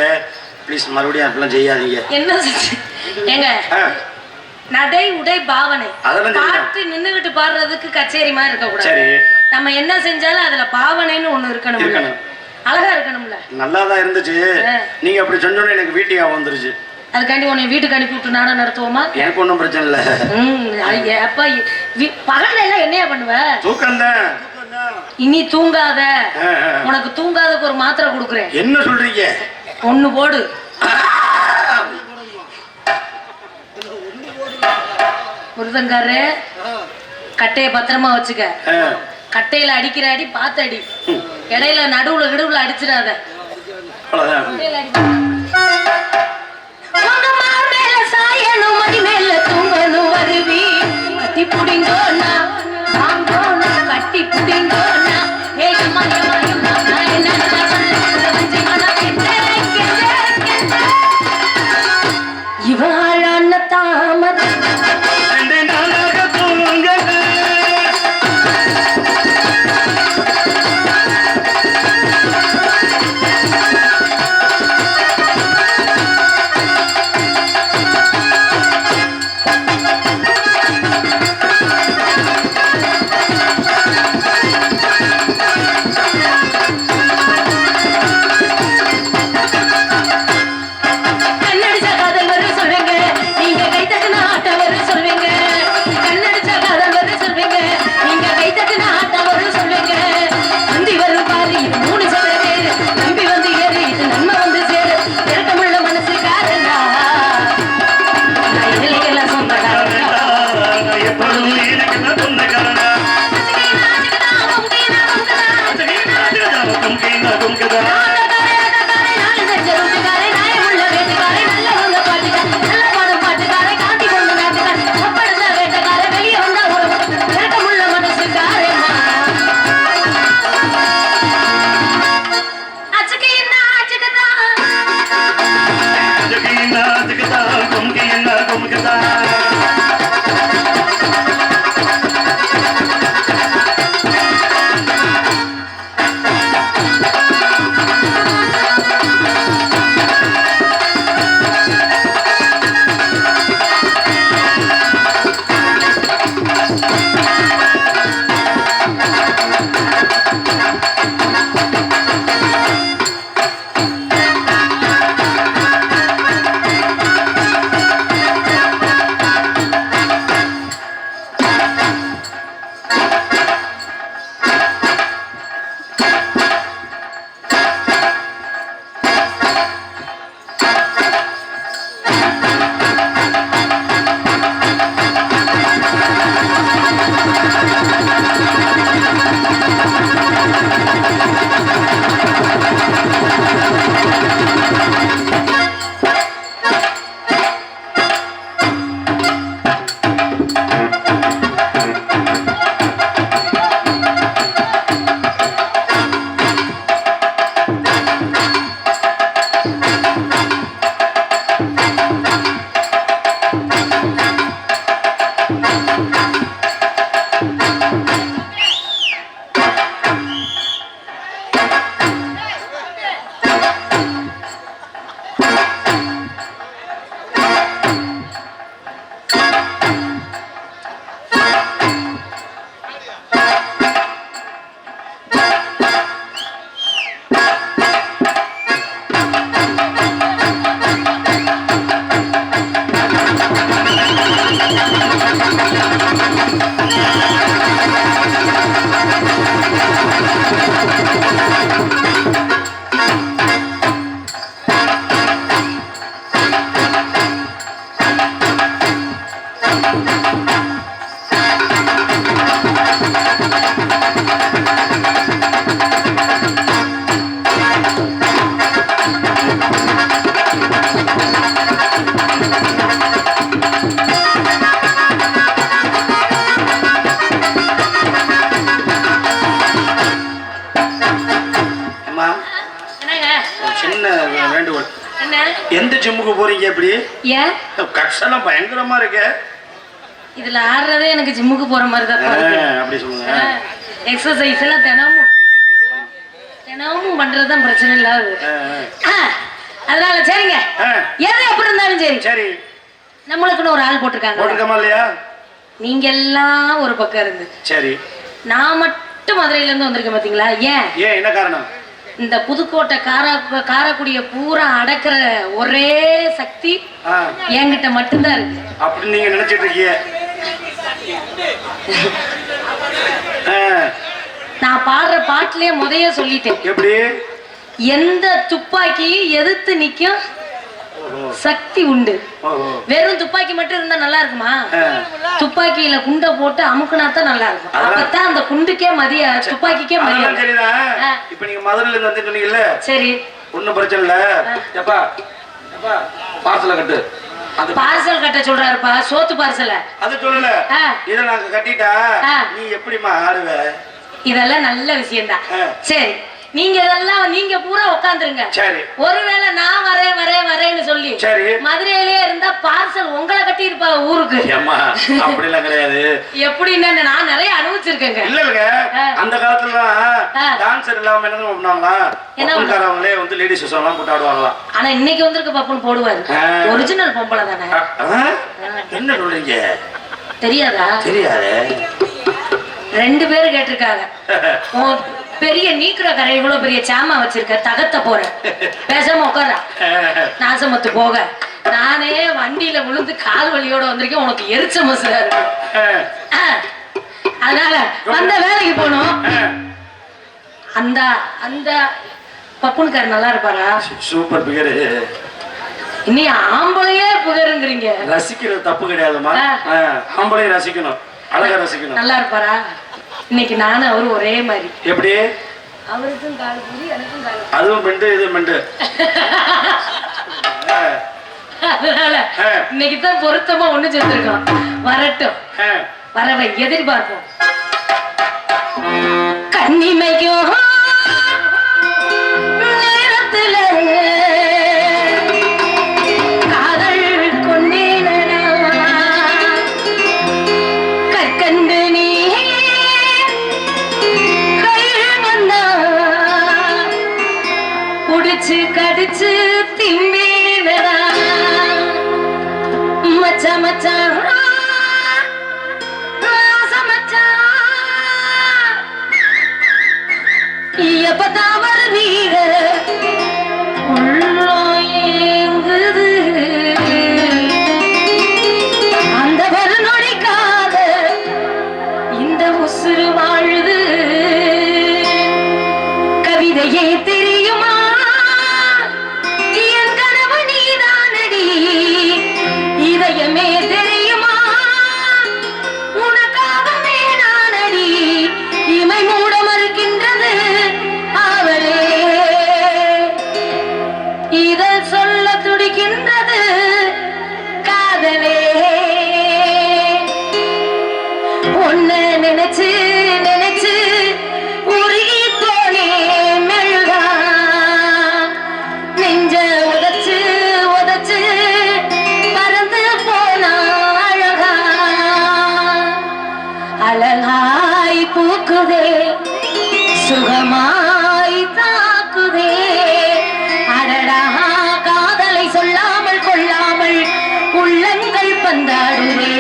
ப்ளீஸ் மறுபடியும் அப்படிலாம் செய்யாதீங்க. என்ன ஏங்க நடை உடை பாவனை பாட்டு நின்னுகிட்டு பாடுறதுக்கு கச்சேரி மாதிரி இருக்க கூடாது. நம்ம என்ன செஞ்சாலும் அதுல பாவனைன்னு ஒண்ணு இருக்கணும். அழகா இருக்கணும்ல. நல்லாதான் இருந்துச்சு. நீங்க அப்படி சொன்னோட எனக்கு வீட்டுக்கு வந்துருச்சு. அதுக்காண்டி உன்னை வீட்டுக்கு அனுப்பி விட்டு நாடகம் நடத்துவோமா? எனக்கு ஒன்றும் பிரச்சனை இல்லை. அப்ப பகல்ல எல்லாம் என்னையா பண்ணுவ? தூக்கம்தான். இனி தூங்காத. உனக்கு தூங்காதக்கு ஒரு மாத்திரை கொடுக்குறேன். என்ன சொல்றீங்க? ஒண்ணு போடு. முருதங்காரு கட்டைய பத்திரமா வச்சுக்க. கட்டையில அடிக்கிற அடி பார்த்து அடி. இடையில நடுவுல அடிச்சிடாத. கட்டி புடிங்கோனா கட்டி புடிங்கோனா இவாழான தாமரை எந்த ஜிம்முக்கு போறீங்க? எப்படி ஏன் கஷ்டம் பயங்கரமா இருக்கு. இதுல ஆடுறதே எனக்கு ஜிம்முக்கு போற மாதிரி தான். அப்படி சொல்லுங்க. எக்ஸசைஸ் எல்லாம் தினமும் தினமும் பண்றதுதான் பிரச்சனை இல்லாத. அதனால சரிங்க, எது எப்படி இருந்தாலும் சரி சரி, நம்மளுக்குன்னு ஒரு ஆள் போட்டிருக்காங்க இல்லையா? நீங்க எல்லாம் ஒரு பக்கம் இருந்து சரி, நான் மட்டும் மதுரையில இருந்து வந்திருக்கேன் பாத்தீங்களா? ஏன் என்ன காரணம்? இந்த புதுக்கோட்டை காரக்குடிய பூரா அடக்குற ஒரே சக்தி என்கிட்ட மட்டும்தான் இருக்கு. அப்படி நீங்க நினைச்சிட்டு இருக்கீங்க. நான் பாடுற பாட்டுலயே முதைய சொல்லிட்டேன். எப்படி? எந்த துப்பாக்கி எதிர்த்து நிக்கும் சக்தி உண்டு. வெறும் துப்பாக்கி மட்டும் இருந்தா நல்லா இருக்குமா? துப்பாக்கியில குண்டை போட்டு அமுக்குனாத்தான் நல்லா இருக்கும். அப்பதான் அந்த குண்டுக்கே மதிய, துப்பாக்கிக்கே மதியம். இப்ப நீங்க மதுரையில இருந்து வந்து சொன்னீங்கல்ல, சரி, ஒண்ணும் பிரச்சனை இல்ல. எப்பா பார்சல கட்டு. அந்த பார்சல் கட்ட சொல்றாருப்பா, சோத்து பார்சல. அது சொல்லல, இத நாங்க கட்டிட்டா நீ எப்படிமா ஆடுவ? இதெல்லாம் நல்ல விஷயம் தான். சரி, நீங்க இதெல்லாம் நீங்க பூரா உட்காந்துருங்க. சரி, ஒருவேளை நான் வரேன்னு சொல்லி மதுரையிலேயே இருந்தா பார்சல் உங்களை கட்டி இருப்பா ஊருக்கு. அப்படி எல்லாம் கிடையாது. எப்படின்னு நான் நிறைய அனுபவிச்சிருக்கேங்க. இல்லங்க, அந்த காலத்துல டான்சர் இல்லாம என்ன பண்ணுவாங்களா, பப்புன்காரங்களே வந்து லேடிஸ் எல்லாம் போட்டு ஆடுவாங்களாம். ஆனா இன்னைக்கு வந்திருக்க பப்புன்னு போடுவாரு. ஒரிஜினல் பொம்பளை தானே. என்ன சொல்றீங்க? தெரியாதா? தெரியாது. 2 பேரும் கேட்டிருக்காங்க. பெரிய நீக்கிற கரை இவ்வளவு பெரிய சாமா வச்சிருக்க, தகத்த போற, பேசாம உட்கார, நாசமத்து போக. நானே வண்டியில விழுந்து கால் வலியோட வந்திருக்கேன், உனக்கு எரிச்ச மசுரா இருக்கு. அதனால அந்த வேலைக்கு போனோம். அந்த அந்த பப்புனுக்கார் நல்லா இருப்பாரா? Super figure. இனி ஆம்பளையே புகருங்கிறீங்க. ரசிக்கிறது தப்பு கிடையாதுமா, ஆம்பளையை ரசிக்கணும், அழகா ரசிக்கணும். நல்லா இருப்பாரா? இன்னைக்கு நானும் அவரு ஒரே மாதிரி. எப்படி? அவருக்கும் கால் புரி, எனக்கும் கால். அதுவும் மெண்டு, இது மெண்டு. அதனால இன்னைக்கு தான் பொருத்தமா ஒண்ணு சேர்ந்திருக்கோம். வரட்டும், வரவை எதிர்பார்ப்போம். கண்ணிமைக்கும் நேரத்துல காதல் கொண்டேனா கற்கண்டு நீ கையில் வந்தா புடிச்சு கடிச்சு திம்பேனடா மச்சா மச்சா எப்பதான் வருவீர உள்ளோ ஏங்குது அந்த ஒரு நொடிக்காக இந்த உசுறு வாழுது. கவிதையே தெரியுமா என் கனவு நீதானடி, இதயமே தெரியுமா உனக்காகவே நானடி, இமை மூட மறுக்கின்றது அவளே, இதழ் சொல்ல துடிக்கின்றது காதலே. உன்னை நினைச்சு நினைச்சு உருகி போனே மெழுகா, நெஞ்ச உதச்சு உதச்சு பறந்து போனா அழகா, அழகாய் பூக்குதே சுகமாய் தாக்குதே, அடடா காதலை சொல்லாமல் கொள்ளாமல் உள்ளங்கள் பந்தாடுதே.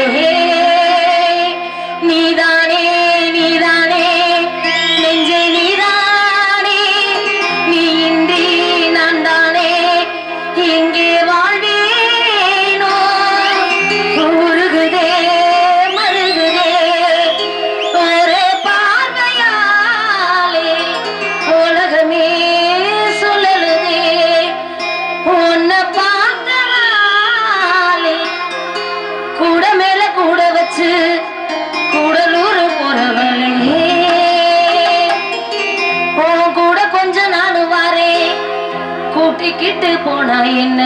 நீதானே நீதானே நெஞ்சே நீதானே, நீ இன்றி நான் தானே இங்கே வாழ்வேனோ, உருகுதே மருகுதே ஒரு பார்வையாலே உலகமே சொல்லலுதே, உன்னை பார்த்தவாலே கூட மேல கூட வச்சு கூடலூர் போறவளே, உன் கூட கொஞ்ச நாள் வாரே கூட்டிக்கிட்டு போனா என்ன,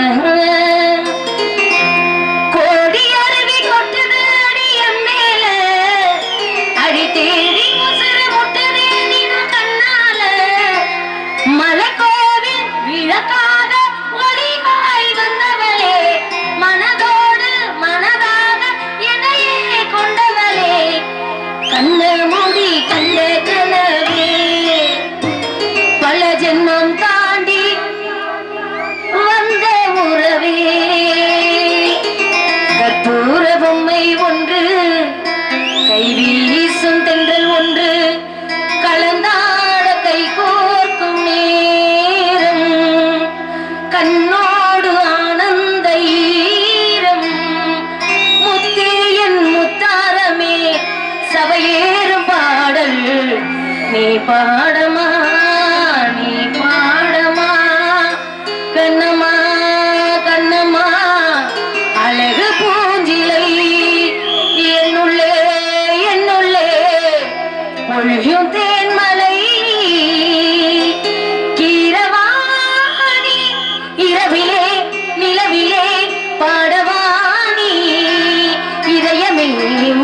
கோடி அருவி கொட்டுது அடி என் மேல, அடி தேடி உசுறு முட்டுதே நீனும் கண்ணால, மலைக்கோவில் விளக்காக ஒளிவாய் வந்தவளே, மனதோடு மனதாக என்னையே கொண்டவளே, கண்ண மூடி கண்ட கனவே பல கண்ணோடு ஆனந்த ஈரம் முத்தே என் முத்தாரமே சபையேறும் பாடல் நீ பாடமா நீ பாடமா கண்ணம்மா கண்ணம்மா அழகு பூஞ்சிலை என்னுள்ளே என்னுள்ளே பொழியும் தேன்மலை கீரவாணி இரவிலே நிலவிலே பாடவாணி இதயமே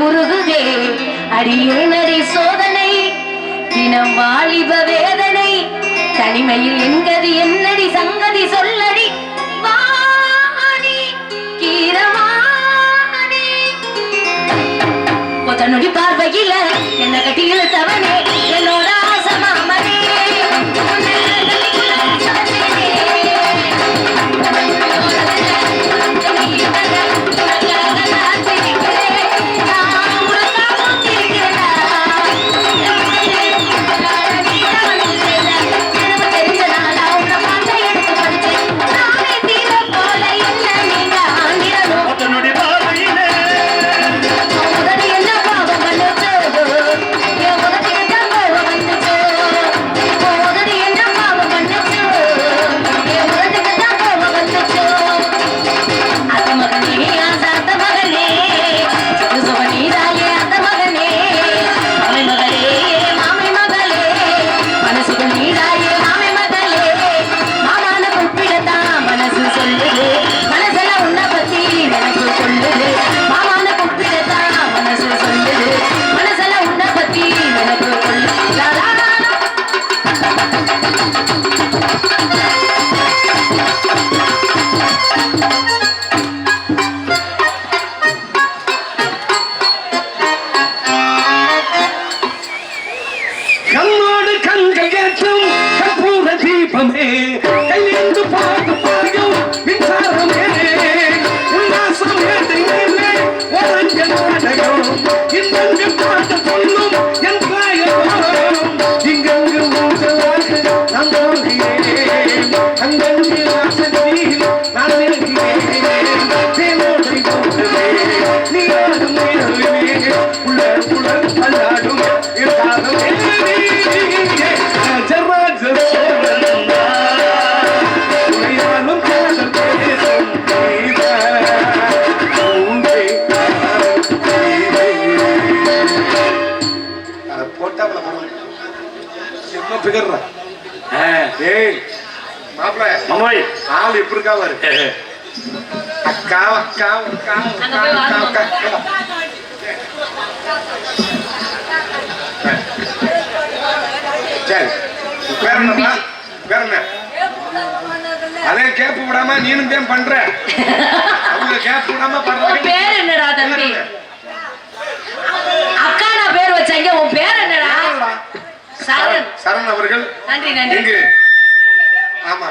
உருகுதே அடியே நடி சோதனை தினம் வாலிப வேதனை தனிமையில் என்கதி என்னடி சங்கதி சொல்லடி வாணி கீரவாணி ஒத்தனுடி பார்வையில என்ன கட்டி இழுத்தவனே என்னோட ஆசமாமனே கண்ணோடு கண்கள் ஏற்றும் கற்பூர தீபமே கையெழுந்து பார்த்து பாயும் மின்சாரமே உல்லாசம் ஏதையிலே உறங்க நாடகம் இந்தங்கு பாட்டு சொல்லும் என் தாயம் இங்கங்கு ஊஞ்சலாக நான் தோன்றினேன் அங்கங்கு ஆசையில் நான் நெருங்கினேன் தேனோடை போன்றதே நீ ஆடும் நேரமே உள்ள உடல் பல்லாடும் இருக்காதும் ஆள் எப்படி இருக்கா பாரு அக்கா அக்கா அக்கா அக்கா சரி வேற என்னப்பா வேற என்ன அதே கேப்பு விடாம நீனும் தான் பண்ற அவங்க கேப்பு விடாம பண்ற பேர் என்னடா தம்பி அக்கா நான் பேர் வச்சாங்க உன் பேர் என்னடா சரண் சரண் அவர்கள் நன்றி நன்றி இங்கு ஆமா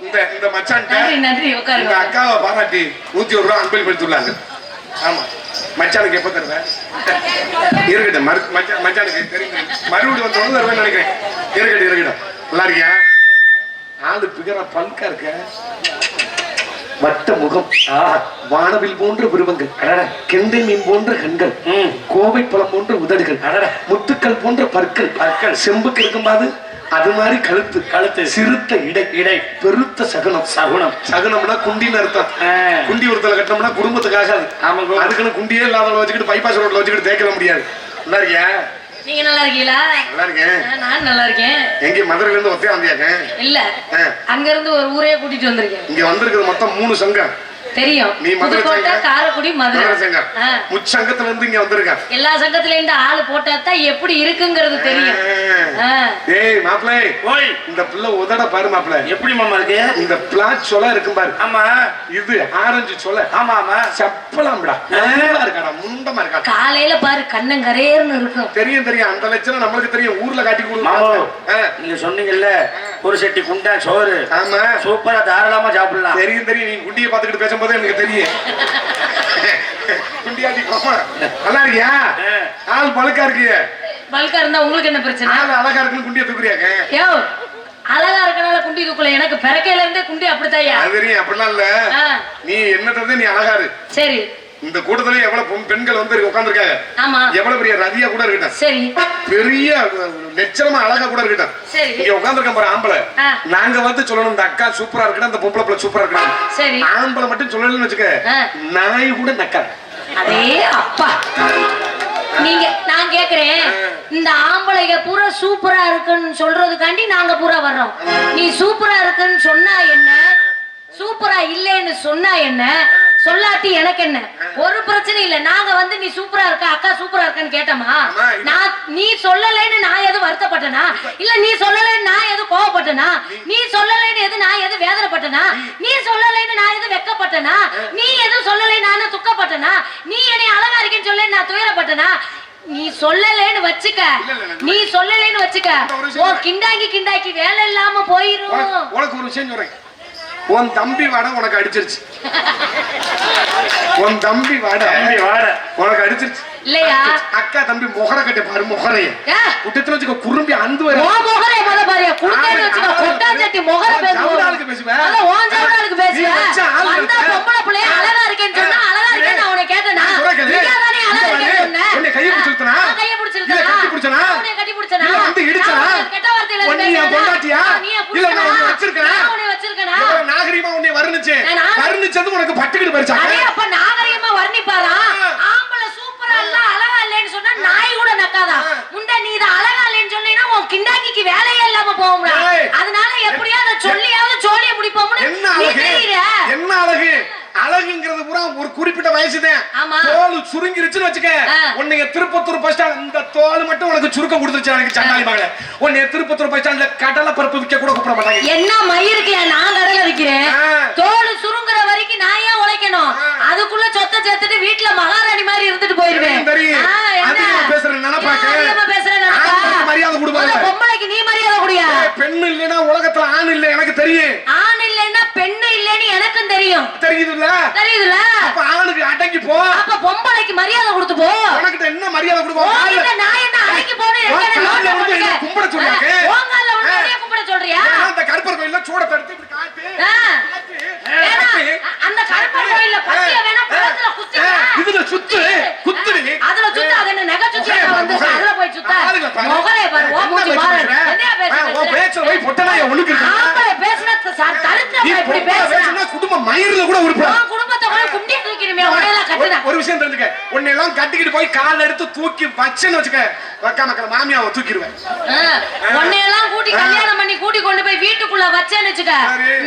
இந்த இந்த மச்சான் நன்றி நன்றி உட்காருங்க இந்த அக்காவை பாராட்டி 101 ரூபாய் அன்பளிப்பு கொடுத்துள்ளாங்க ஆமா மச்சானுக்கு எப்ப தருவேன் இருக்கட்டும் மச்சானுக்கு தெரியும் மறுபடியும் வந்து தருவேன் நினைக்கிறேன் இருக்கட்டும் இருக்கட்டும் நல்லா இருக்கியா ஆளு பிகரா பல்கா இருக்க வட்ட முகம் வானவில் போன்ற புருவங்கள் கெண்டை மீன் போன்ற கண்கள் கோவை பழம் போன்ற உதடுகள் முத்துக்கள் போன்ற பற்கள் செம்புக்கு இருக்கும்போது அது மாதிரி கழுத்து சிறுத்த இடை பெருத்த சகுனம்னா குண்டின்னு அர்த்தம் குண்டி ஒருத்தல கட்டணும்னா குடும்பத்துக்காக அதுக்குன்னு குண்டியே இல்லாத வச்சுக்கிட்டு பைபாஸ் ரோட்ல வச்சுக்கிட்டு தேய்க்க முடியாது நல்லா இருக்கியா நீங்க நல்லா இருக்கீங்களா நல்லா இருக்கேன் நான் நல்லா இருக்கேன் எங்க மதுரையில இருந்து ஒத்தையா வந்தியாக்க இல்ல அங்க இருந்து ஒரு ஊரே கூட்டிட்டு வந்திருக்கேன் இங்க வந்திருக்கிறது மொத்தம் 3 சங்கம் தெரியும் நீ மதுரை காரைக்குடி மதுரை சங்கம் முச்சங்கத்துல இருந்து இங்க வந்திருக்க எல்லா சங்கத்துல இருந்து ஆளு போட்டாதான் எப்படி இருக்குங்கிறது தெரியும் ஏய் மாப்பிளை ஓய் இந்த பிள்ளை உதட பாரு மாப்பிளை எப்படி மாமா இருக்கு இந்த பிளாட் சொல இருக்கும் பாரு ஆமா இது ஆரஞ்சு சொல ஆமா ஆமா சப்பலாம்டா நல்லா இருக்காடா முண்டமா இருக்கா காலையில பாரு கண்ணங்கரேர்னு இருக்கும் தெரியும் தெரியும் அந்த லட்சணம் நம்மளுக்கு தெரியும் ஊர்ல காட்டி கொடுங்க நீங்க சொன்னீங்கல்ல ஒரு செட்டி குண்டா சோறு ஆமா சூப்பரா தாராளமா சாப்பிடலாம் தெரியும் தெரியும் நீ குண்டியை பாத்துக்கிட்டு பேசும்போது எனக்கு தெரியும் குண்டியாட்டி கோமா நல்லா இருக்கியா ஆள் பழுக்கா இருக்கிய பல்கா இருந்தா உங்களுக்கு என்ன பிரச்சனை ஆள் அழகா இருக்குன்னு குண்டியை தூக்குறியாக்க யோ அழகா இருக்கனால குண்டி தூக்கல எனக்கு பிறக்கையில இருந்தே குண்டி அப்படித்தாயா அது தெரியும், அப்படிலாம் இல்ல. நீ என்னது, நீ அழகாரு. சரி. இந்த கூட்டத்துல எவ்வளவு பெண்கள் வந்து உட்கார்ந்துருக்காங்க. ஆமா. எவ்வளவு பெரிய ரதியா கூட இருக்கட்டும். சரி. பெரிய லட்சணமா அழகா கூட இருக்கட்டும். சரி. இங்க உட்கார்ந்துருக்க போற ஆம்பளை நாங்க வந்து சொல்லணும், இந்த அக்கா சூப்பரா இருக்கணும், இந்த பொம்பளை பிள்ளை சூப்பரா இருக்கணும். சரி. ஆம்பளை மட்டும் சொல்லலன்னு வச்சுக்க, நாய் கூட நக்காது. அதே அப்பா, நீங்க நான் கேக்குறேன், இந்த ஆம்பளைங்க பூரா சூப்பரா இருக்குன்னு சொல்றதுக்காண்டி நாங்க பூரா வர்றோம். நீ சூப்பரா இருக்குன்னு சொன்னா என்ன, சூப்பரா இல்லைன்னு சொன்னா என்ன, சொல்லாட்டி எனக்கு என்ன, ஒரு பிரச்சனை இல்ல. நாங்க வந்து நீ சூப்பரா இருக்க, அக்கா சூப்பரா இருக்கன்னு கேட்டோமா? நான் நீ சொல்லலைன்னு நான் எது வருத்தப்பட்டனா, இல்ல நீ சொல்லலைன்னு நான் எது கோவப்பட்டனா, நீ சொல்லலைன்னு எது நான் எது வேதனைப்பட்டனா, நீ சொல்லலைன்னு நான் எது வெக்கப்பட்டனா, நீ எது சொல்லலை நானு துக்கப்பட்டனா, நீ என்னை அழகா இருக்கேன்னு சொல்ல நான் துயரப்பட்டனா? நீ சொல்லலைன்னு வச்சுக்க, நீ சொல்லலைன்னு வச்சுக்க, ஓ கிண்டாக்கி வேலை இல்லாம போயிரும். உனக்கு ஒரு விஷயம் சொல்றேன், உன் தம்பி வாட உனக்கு அடிச்சிருச்சு. உன் தம்பி வாட உனக்கு அடிச்சிருச்சு இல்லையா? அக்கா தம்பி முகர கட்ட பாரு, முகரைய குட்டத்துல வச்சுக்க குறும்பி அந்து வர முகரைய மொத பாரு, குடுக்கேன்னு வச்சுக்க கொட்டா சட்டி முகர ஜவுடாளுக்கு பேசுவேன். அத ஓன் ஜவுடாளுக்கு பேசுவேன். வந்தா பொம்பளை புள்ளைய அழகா இருக்கேன்னு சொன்னா அழகா இருக்கேன்னு நான் உன்னை கேட்டேனா? நீதானே அழகா இருக்கேன்னு சொன்ன. உன்னை கைய பிடிச்சிருத்தனா? கைய பிடிச்சிருத்தனா? கட்டி பிடிச்சனா? உன்னை கட்டி பிடிச்சனா? இல்ல வந்து இடிச்சனா? கெட்ட வார்த்தையில உன்னை நீ பொண்டாட்டியா? இல்ல நான் உன்னை வச்சிருக்கேனா? உன்னை வச்சிருக்கனா? எவ்வளவு நாகரிகமா உன்னை வர்ணிச்சே. வர்ணிச்சது உனக்கு பட்டுக்கிட்டு பறிச்சா? அரே அப்ப நாகரிகமா வர்ணிப்பாரா? ஆம்பளை சூப்பரா இல்ல அழகா இல்லன்னு சொன்னா நாய் கூட நக்காதா? முண்டை நீ இத அழகா இல்லன்னு சொன்னீனா உன் கிண்டாக்கிக்கு வேலையே இல்லாம போகும்டா. அதனால எப்படியா அத சொல்லியாவது சோழிய முடிப்போம்னு நீ தெரியற. என்ன அழகு? அழகுங்கிறது பூரா ஒரு குறிப்பிட்ட வயசுதான். தோல் சுருங்கிருச்சுன்னு வச்சுக்க, உன்னைய திருப்பத்தூர் பஸ் ஸ்டாண்ட் இந்த தோல் மட்டும் உனக்கு சுருக்கம் கொடுத்துருச்சு. எனக்கு சண்டாளி மகளே, உன்னைய திருப்பத்தூர் பஸ் ஸ்டாண்ட்ல கடலை பருப்பு விற்க கூட கூப்பிட மாட்டாங்க. என்ன மயிருக்கு நான் கடலை விக்கிறேன்? தோல் சுருங்குற வரைக்கும் நான் ஏன் உழைக்கணும்? அதுக்குள்ள சொத்தை சேர்த்துட்டு வீட்டுல மகாராணி மாதிரி இருந்துட்டு போயிருவேன். பேசுறேன் நினைப்பாக்க, மரியாதை கொடுப்பாங்க. பொம்பளைக்கு நீ மரியாதை குடியா? பெண்ணு இல்லைன்னா உலகத்துல ஆண் இல்ல, எனக்கு தெரியும். ஆண் இல்லைன்னா பெண்ணு இல்லைன்னு எனக்கும் தெரியும். தெரியுதுல்ல? தெரியுதுல? அப்ப ஆணுக்கு அடங்கி போ. அப்ப பொம்பளைக்கு மரியாதை கொடுத்து போ. உனக்கு என்ன மரியாதை கொடுப்போம்? நான் என்ன அடங்கி போறேன்? கும்பிட சொல்றாங்க. ஓங்கால உடனே கும்பிட சொல்றியா? அந்த கருப்பர் கோயில்ல சூட தடுத்து இப்படி காட்டு. அந்த கருப்பர் கோயில்ல பத்திய வேணா பழத்துல குத்து. இதுல சுத்து குத்துடி. அதுல சுத்து, அது என்ன நகை சுத்து வந்து அதுல போய் சுத்த. முகரே பாரு, ஓ மூஞ்சி பாரு. என்ன பேசுற? ஓ பேச்ச போய் பொட்டனாய ஒண்ணுக்கு இருக்கு. ஆம்பளை பேசுனா தருத்த இப்படி பேசுனா குடும்ப மயிர்ல கூட உருப்பட. குடும்பத்தை கூட குண்டி தூக்கிடுமே உடையெல்லாம் கட்டுடா. ஒரு விஷயம் தெரிஞ்சுக்க, உன்னை எல்லாம் கட்டிக்கிட்டு போய் கால் எடுத்து தூக்கி வச்சேன்னு வச்சுக்க, வக்கா மக்கள் மாமியாவை தூக்கிடுவேன். உன்னை எல்லாம் கூட்டி கல்யாணம் பண்ணி கூட்டி கொண்டு போய் வீட்டுக்குள்ள வச்சேன்னு வச்சுக்க,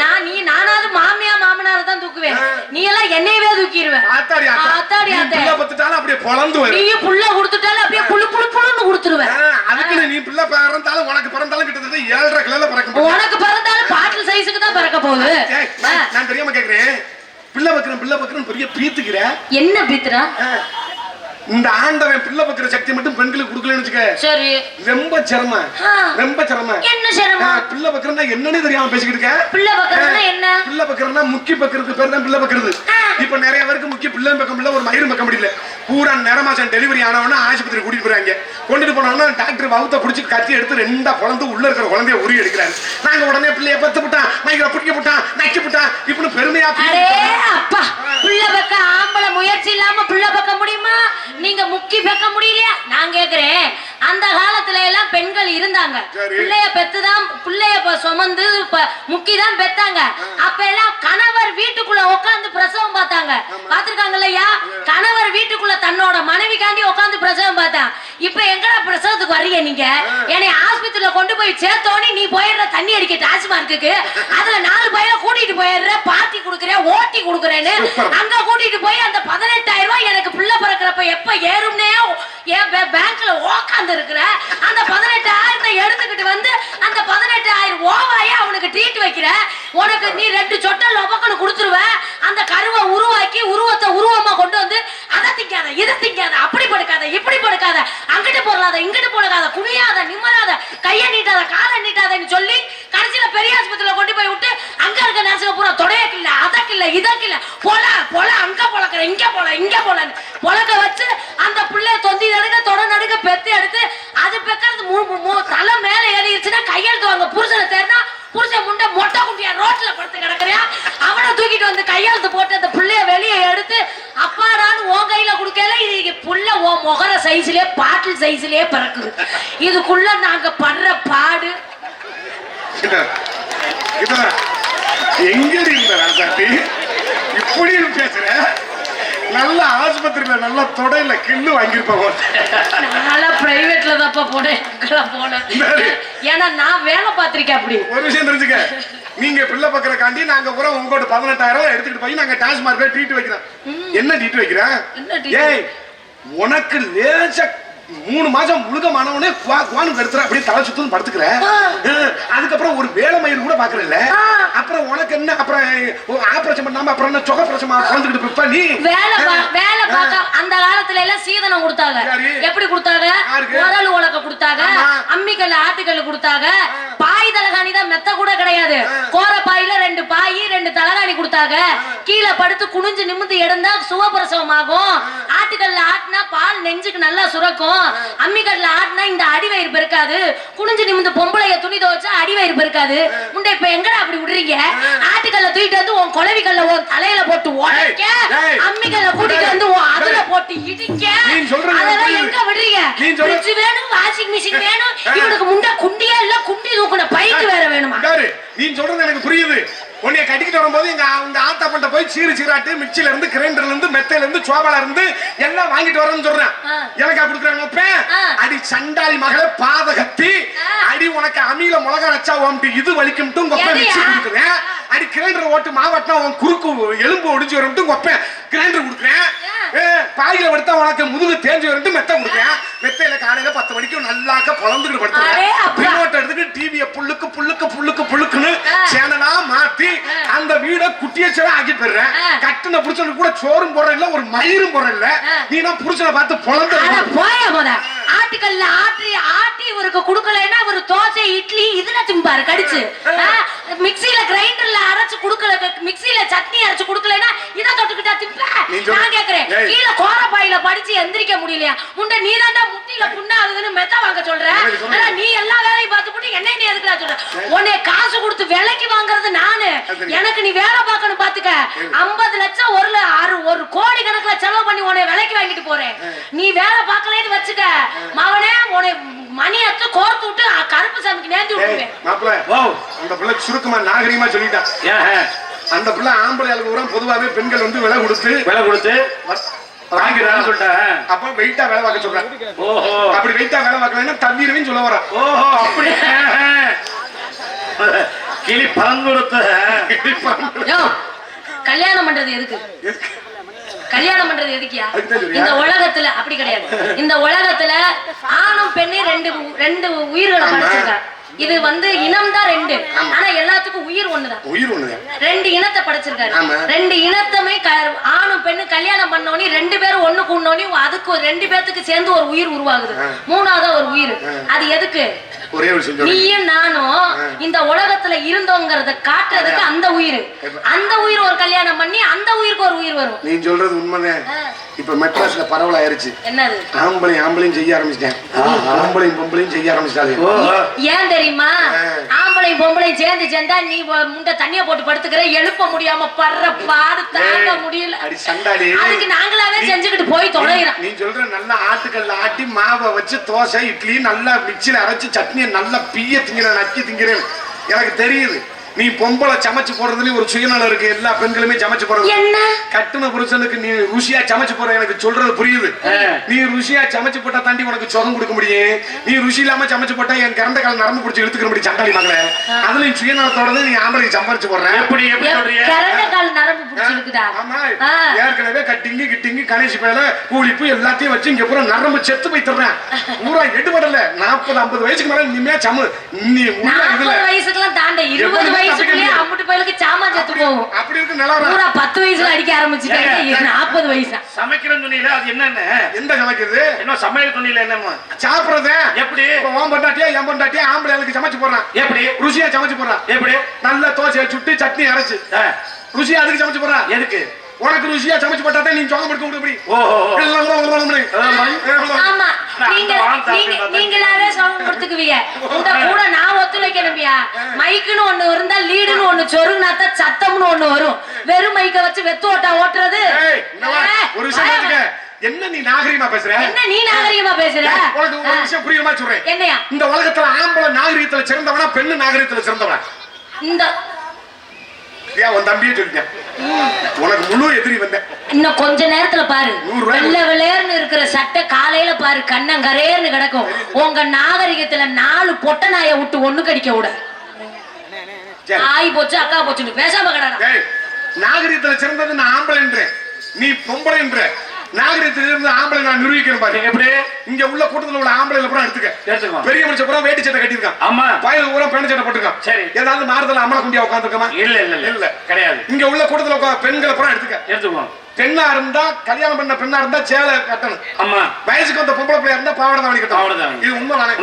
நானாவது மாமியா மாமனார தான் தூக்குவேன். நீ எல்லாம் என்னையவே தூக்கிடுவேன். ஆத்தாடி ஆத்தாடி புள்ள பத்துட்டாலும் அப்படியே பொளந்து வரும். நீ புள்ள கொடுத்துட்டாலும் அப்படியே புளு புளு புளுன்னு கொடுத்துருவேன். அதுக்கு நீ பிள்ளை பிறந்தாலும் உனக்கு பிறந்தாலும் கிட்டத்தட்ட 7.5 கிலோல பிறக்கும். உனக்கு பிறந்தாலும் பாட்டில் சைஸுக்கு தான் பிறக்க போகுது. நான் தெரியாம கேக்குறேன், பிள்ளை பக்கிறேன் பெரிய பீத்துக்கிற என்ன பீத்துறா? இந்த ஆண்டவன் பிள்ளை பக்கிற சக்தி மட்டும் பெண்களுக்கு கொடுக்கலன்னு வச்சுக்க, சரி ரொம்ப சிரமம். என்ன சிரமம்? பிள்ளை பக்கிறா என்னன்னு தெரியாம பேசிக்கிட்டு இருக்க. பிள்ளை பக்கிறதுனா என்ன? பிள்ளை பக்கிறதுனா முக்கி பக்கிறதுக்கு பேர் தான் பிள்ளை பக்கிறது. இப்ப நிறைய பேருக்கு முக்கிய பிள்ளை பக்க முடியல, ஒரு மயிரும் பக்க முடியல. பூரா நிறமாசம் டெலிவரி ஆனவனா ஆஸ்பத்திரி கூட்டிட்டு போறாங்க. கொண்டுட்டு போனவனா டாக்டர் வவுத்த பிடிச்சி கத்தி எடுத்து 2 பொளந்து உள்ள இருக்கிற குழந்தைய உரி எடுக்கிறாரு. நாங்க உடனே பிள்ளைய பத்து விட்டான், மயிரை பிடிக்க விட்டான், நக்கி விட்டான் இப்படி பெருமையா. அப்பா, பிள்ளை பக்க ஆம்பளை முயற்சி இல்லாம பிள்ளை பக்க முடியுமா? நீங்க முக்கி பெக்க முடியலையா? நான் கேக்குறேன், அந்த காலத்துல எல்லாம் பெண்கள் இருந்தாங்க, பிள்ளைய பெத்துதான் பிள்ளைய சுமந்து முக்கிதான் பெத்தாங்க. அப்ப எல்லாம் கணவர் வீட்டுக்குள்ள உட்கார்ந்து பிரசவம் பார்த்தாங்க. பாத்துருக்காங்க இல்லையா? கணவர் வீட்டுக்குள்ள தன்னோட மனைவிக்காண்டி உட்கார்ந்து பிரசவம் பார்த்தான். இப்ப எங்கடா பிரசவத்துக்கு வர்றீங்க நீங்க? என்னை ஆஸ்பத்திரியில கொண்டு போய் சேர்த்தோனே நீ போயிடுற தண்ணி அடிக்க டாஸ்மார்க்கு, அதுல 4 பையனை கூட்டிட்டு போயிடுற, பார்ட்டி கொடுக்குறேன் ஓட்டி கொடுக்குறேன்னு அங்க கூட்டிட்டு போய் அந்த 18,000 ரூபாய் எனக்கு பிள்ளை பிறக்கிறப்ப எப்ப ஏறும்னே என் பேங்க்ல உட்கார்ந்து இருக்கிற அந்த 18,000 எடுத்துக்கிட்டு வந்து அந்த 18,000 ஓவாயே அவனுக்கு ட்ரீட் வைக்கிற. உனக்கு நீ 2 சொட்டை லொபக்கன்னு கொடுத்துருவ. அந்த கருவை உருவாக்கி உருவத்தை உருவமா கொண்டு வந்து அதை திங்காத இதை திங்காத, அப்படி படுக்காத இப்படி படுக்காத, அங்கிட்டு போடலாத இங்கிட்டு போடாத, குனியாத நிம்மராத, கையை நீட்டாத காலை நீட்டாதன்னு சொல்லி கடைசியில பெரிய ஆஸ்பத்திரியில கொண்டு போய் விட்டு அங்க இருக்க நர்சுங்க பூரா தொடையக்கு இல்ல அதற்கு இல்ல இதற்கு இல்ல பொல பொல அங்க பொழக்கிற இங்க போலன்னு பொழக்க வச்சு அந்த பிள்ளைய தொந்தி நடுக்க தொட நடுக்க பெத்து எடுத்து அது பெக்கிறது தலை மேல ஏறிடுச்சுன்னா கையெழுத்து வாங்க புருஷனை தேர்னா புருஷன் முண்டை மொட்டை குண்டியா ரோட்ல படுத்து கிடக்க முகர சைஸ்லயே பாட்டில் சைஸ்லயே பிறக்குது. இதுக்குள்ள நாங்க படுற பாடு. எங்கடி இந்த ராசாட்டி இப்படி பேசுற? நல்ல ஆஸ்பத்திரியில நல்ல தொடையில கிண்ணு வாங்கிருப்போம். நான் பிரைவேட்ல தப்பா போனேன். ஏன்னா நான் வேலை பார்த்திருக்கேன். அப்படி ஒரு விஷயம் தெரிஞ்சுக்க, நீங்க பிள்ளை பக்கறக்காண்டி நாங்க பூரா உங்களோட 18,000 எடுத்துட்டு போய் நாங்க டாஸ்மார்க்ல ட்ரீட் வைக்கிறோம். என்ன ட்ரீட் வைக்கிறேன்? ஏய், உனக்கு லேசா 3 மாசம் முழுக்க மானவனே குவானு கடுத்துற அப்படியே தலை சுத்தம் படுத்துக்கிற. அதுக்கப்புறம் ஒரு வேலை மயிர் கூட பாக்குறல்ல. அப்புறம் உனக்கு என்ன அப்புறம் ஆபரேஷன் பண்ணாம அப்புறம் என்ன சொக பிரசமா குழந்துக்கிட்டு பிப்ப நீ வேலை பார்க்க. அந்த காலத்துல எல்லாம் சீதனம் கொடுத்தாங்க. எப்படி கொடுத்தாங்க? உரல் உலக்க கொடுத்தாங்க, அம்மிக்கல்ல ஆட்டுக்கல்ல கொடுத்தாங்க. பாய் தலகாணி தான் மெத்த கூட கிடையாது. கோர பாயில 2 பாய் 2 தலகாணி கொடுத்தாங்க. கீழே படுத்து குனிஞ்சு நிமிந்து எடுந்தா சுகப்பிரசவம் ஆகும். ஆட்டுக்கல்ல ஆட்டினா பால் நெஞ்சுக்கு நல்லா சுரக்கும். அம்மிக்கல்ல ஆட்டினா இந்த அடிவயிறு பெருக்காது. குனிஞ்சு நிமிந்து பொம்பளைய துணி துவைச்சா அடிவயிறு பெருக்காது. முண்டை இப்ப எங்கடா அப்படி விடுறீங்க? ஆட்டுக்கல்ல தூக்கிட்டு வந்து உன் குளவிக்கல்ல உன் தலையில போட்டு உடைக்க, அம்மிக்கல்ல கூட்டிட்டு வந்து உன் அதுல போட்டு இடிக்க, அதெல்லாம் எங்க விடுறீங்க? ஃப்ரிட்ஜ் வேணும், வாஷிங் மிஷின் வேணும். இவனுக்கு முண்டை குண்டியா இல்ல குண்டி தூக்குன பைக்கு வேற வேணுமா? நீ சொல்றது எனக்கு புரியுது. உன்னைய கட்டிக்கிட்டு வரும்போது எங்க ஆத்தா பண்ண போய் சீராட்டு மிக்சில இருந்து கிரைண்டர்ல இருந்து மெத்தையில இருந்து சோபால இருந்து எல்லாம் வாங்கிட்டு வரேன்னு சொல்றேன். எனக்கா கொடுக்குறாங்க அடி சண்டாளி மகளே பாதகத்தி அடி உனக்கு அமில மிளகா வச்சா உன்ட்டு இது வலிக்கும்ட்டு உங்க அப்பா மிக்சி கொடுக்குறேன். அடி கிரைண்டர் ஓட்டு மாவட்டினா உன் குறுக்கு எலும்பு ஒடிஞ்சு வரும்ட்டு உங்க அப்பா கிரைண்டர் கொடுக்குறேன். பாயில படுத்தா உனக்கு முதுகு தேஞ்சு வரும்ட்டு மெத்த கொடுக்குறேன். மெத்தையில காலையில 10 மணிக்கு நல்லாக்க பொழந்துக்கிட்டு படுத்துறேன். எடுத்துட்டு டிவிய புல்லுக்கு புல்லுக்கு புல்லுக்கு புல்லுக்குன்னு சேனலா மாத்தி அந்த வீட குட்டியச்சவே ஆக்கி போடுறேன். கட்டுன புருஷனுக்கு கூட சோறும் போடுற இல்ல, ஒரு மயிரும் போடுற இல்ல. நீ நான் புருஷனை பார்த்து பொழந்த போய போத ஆட்டுக்கல்ல ஆட்டி ஆட்டி இவருக்கு கொடுக்கலன்னா ஒரு தோசை இட்லி இதுல திம்பாரு கடிச்சு. மிக்சில கிரைண்டர்ல அரைச்சு கொடுக்கல, மிக்சில சட்னி அரைச்சு கொடுக்கலன்னா இத தொட்டுக்கிட்டா திம்ப. நான் கேக்குறேன், கீழே கோரப்பாயில படிச்சு எந்திரிக்க முடியலையா? முண்டை நீ தாண்டா முட்டியில புண்ணா ஆகுதுன்னு மெத்த வாங்க சொல்ற. ஆனா நீ எல்லா வேலையும் பார்த்து போட்டு என்ன நீ எதுக்குடா சொல்ற? உன்னை காசு கொடுத்து விலைக்கு வாங்குறது நானு. எனக்கு நீ வேலை பார்க்கணும் பாத்துக்க. 50 லட்சம் ஒரு கோடி கணக்குல செலவு பண்ணி உன்னை விலைக்கு வாங்கிட்டு போறேன். நீ வேலை பார்க்கலன்னு வச்சுக்க, மவனே உன்னை மணி அத்து கோர்த்து விட்டு கருப்பு சாமிக்கு நேர்த்தி விட்டுருவேன். மாப்பிள்ள அந்த பிள்ளை சுருக்கமா நாகரிகமா சொல்லிட்டான். அந்த பிள்ளை ஆம்பளை அளவு பொதுவாவே பெண்கள் வந்து விலை கொடுத்து வாங்கிறான்னு சொல்லிட்டேன். அப்ப வெயிட்டா வேலை பார்க்க சொல்றேன். ஓஹோ, அப்படி வெயிட்டா வேலை பார்க்கலன்னா தண்ணீரவையும் சொல்ல வர. ஓஹோ, அப்படி கிளி பறந்துடுத்த. கல்யாணம் பண்றது எதுக்கு? கல்யாணம் பண்றது எதுக்கியா? இந்த உலகத்துல அப்படி கிடையாது. இந்த உலகத்துல ஆணும் பெண்ணு ரெண்டு உயிர்களை படைச்சிருக்காங்க. இது வந்து இனம் தான் 2, ஆனா எல்லாத்துக்கும் உயிர் ஒண்ணுதான். 2 இனத்தை படைச்சிருக்காரு. 2 இனத்தமே ஆணும் பெண்ணு கல்யாணம் பண்ணோனி 2 பேரும் ஒண்ணு கூடனோனி அதுக்கு 2 பேத்துக்கு சேர்ந்து ஒரு உயிர் உருவாகுது. 3ஆவது ஒரு உயிர். அது எதுக்கு? நீயும் நானும் இந்த உலகத்துல இருந்தோங்கிறத காட்டுறதுக்கு அந்த உயிர் ஒரு கல்யாணம் பண்ணி அந்த உயிருக்கு ஒரு உயிர் வரும். நீ சொல்றது உண்மைதான். இப்ப மெட்ராஸ்ல பரவல் ஆயிருச்சு. என்னது? ஆம்பளையும் செய்ய ஆரம்பிச்சிட்டேன். பொம்பளையும் செய்ய ஆரம்பிச்சிட்டாங்க. ஏன் தெரியுமா? ஆம்பளையும் பொம்பளையும் சேர்ந்தா நீ முண்டை தண்ணிய போட்டு படுத்துக்கிற, எழுப்ப முடியாம படுற பாடு தாங்க முடியல. அதுக்கு நாங்களாவே செஞ்சுக்கிட்டு போய் தொலைகிறோம். நீ சொல்ற நல்ல ஆட்டுக்கல்ல ஆட்டி மாவை வச்சு தோசை இட்லி நல்லா மிக்சில அரைச்சு சட்னியை நல்லா பிய திங்கிறேன், நக்கி திங்கிறேன். எனக்கு தெரியுது. நீ பொம்பளை சமைச்சு போடுறதுலயும் ஒரு சுயநலம் இருக்கு. எல்லா பெண்களுமே சமைச்சு போறது என்ன? கட்டுன புருஷனுக்கு நீ ருசியா சமைச்சு போற எனக்கு சொல்றது புரியுது. நீ ருசியா சமைச்சு போட்டா தாண்டி உனக்கு சுகம் கொடுக்க முடியும். நீ ருசி இல்லாம சமைச்சு போட்டா என் கரண்ட கால நரம்பு பிடிச்சி இழுத்துக்கிற முடியும் சண்டாளி மகளே. அதுலயும் சுயநலத்தோட நீ ஆம்பளை சம்பாரிச்சு போடுற. எப்படி சொல்றீங்க? கரண்ட கால நரம்பு பிடிச்சி இழுக்குதா? ஆமா, ஏற்கனவே கட்டிங்கு கிட்டிங்கு கணேஷ் பேல கூலிப்பு எல்லாத்தையும் வச்சு இங்க பூரா நரம்பு செத்து போய் தர்றேன். பூரா எடுபடல. 40-50 வயசுக்கு மேல இனிமே சம நீ 40 வயசுக்குலாம் தாண்ட 20 வயசுக்குள்ளே அம்புட்டு பையலுக்கு சாமான் செத்து போகும். அப்படி இருக்கு நிலவரம். பூரா 10 வயசுல அடிக்க ஆரம்பிச்சுட்டாங்க. 40 வயசா சமைக்கிற துணியில அது என்னென்ன? எந்த சமைக்கிறது? என்ன சமையல் துணியில என்னமா சாப்பிடுறது? எப்படி? ஓம் பொண்டாட்டியா என் பொண்டாட்டியா ஆம்பளைகளுக்கு சமைச்சு போடுறான். எப்படி ருசியா சமைச்சு போடுறான்? எப்படி? நல்ல தோசையை சுட்டு சட்னி அரைச்சு ருசியா அதுக்கு சமைச்சு போடுறான். எதுக்கு? உனக்கு ருசியா சமைச்சு போட்டாதான் நீ சொகம் கொடுக்க முடியும். ஆமா, நீங்களாவே சொகம் கொடுத்துக்குவீங்க. உங்க கூட நான் ஒத்துழைக்கணும்பியா. மைக்குன்னு ஒண்ணு இருந்தா லீடுன்னு ஒண்ணு சொருகுனாத்தான் சத்தம்னு ஒண்ணு வரும். வெறும் மைக்க வச்சு வெத்து ஓட்டா ஓட்டுறது. ஒரு விஷயம் என்ன நீ நாகரிகமா பேசுற? என்ன நீ நாகரிகமா பேசுற? உனக்கு ஒரு விஷயம் புரியுமா சொல்றேன். என்னையா? இந்த உலகத்துல ஆம்பளை நாகரிகத்துல சிறந்தவனா பெண்ணு நாகரிகத்துல சிறந்தவனா? இந்த ஏன் உன் தம்பியே சொல்லிட்டேன். உனக்கு முழு எதிரி வந்த. இன்னும் கொஞ்ச நேரத்துல பாரு, வெள்ளை வெள்ளையர்னு இருக்கிற சட்டை காலையில பாரு கண்ணங்கரேர்னு கிடக்கும். உங்க நாகரிகத்துல 4 பொட்ட நாயை விட்டு ஒண்ணு கடிக்க விட ஆயி போச்சு அக்கா போச்சுன்னு பேசாம கிடடா. நாகரிகத்துல சிறந்தது நான் ஆம்பளைன்றேன், நீ பொம்பளைன்ற. நாகரிகத்துல இருந்து ஆம்பளை நான் நிரூபிக்கிறேன் பாரு. எப்படி இங்க உள்ள கூட்டத்துல உள்ள ஆம்பளை பூரா எடுத்துக்க. பெரிய மனுஷன் பூரா வேட்டி சட்டை கட்டிருக்கான். ஆமா. பையன் பூரா பேண்ட் சட்டை போட்டுருக்கான். சரி, ஏதாவது மாறுதல அம்மளை குண்டியா உட்காந்துருக்கமா? இல்ல இல்ல இல்ல கிடையாது. இங்க உள்ள கூட்டத்துல பெண்களை பூரா எடுத்துக்குவோம். பெண்ணா இருந்தா கல்யாணம் பண்ண பெண்ணா இருந்தா சேலை கட்டணும். ஆமா. வயசுக்கு வந்த பொம்பளை பிள்ளையா இருந்தா பாவாடை தாவணி கட்டணும். இது உண்மைதானே?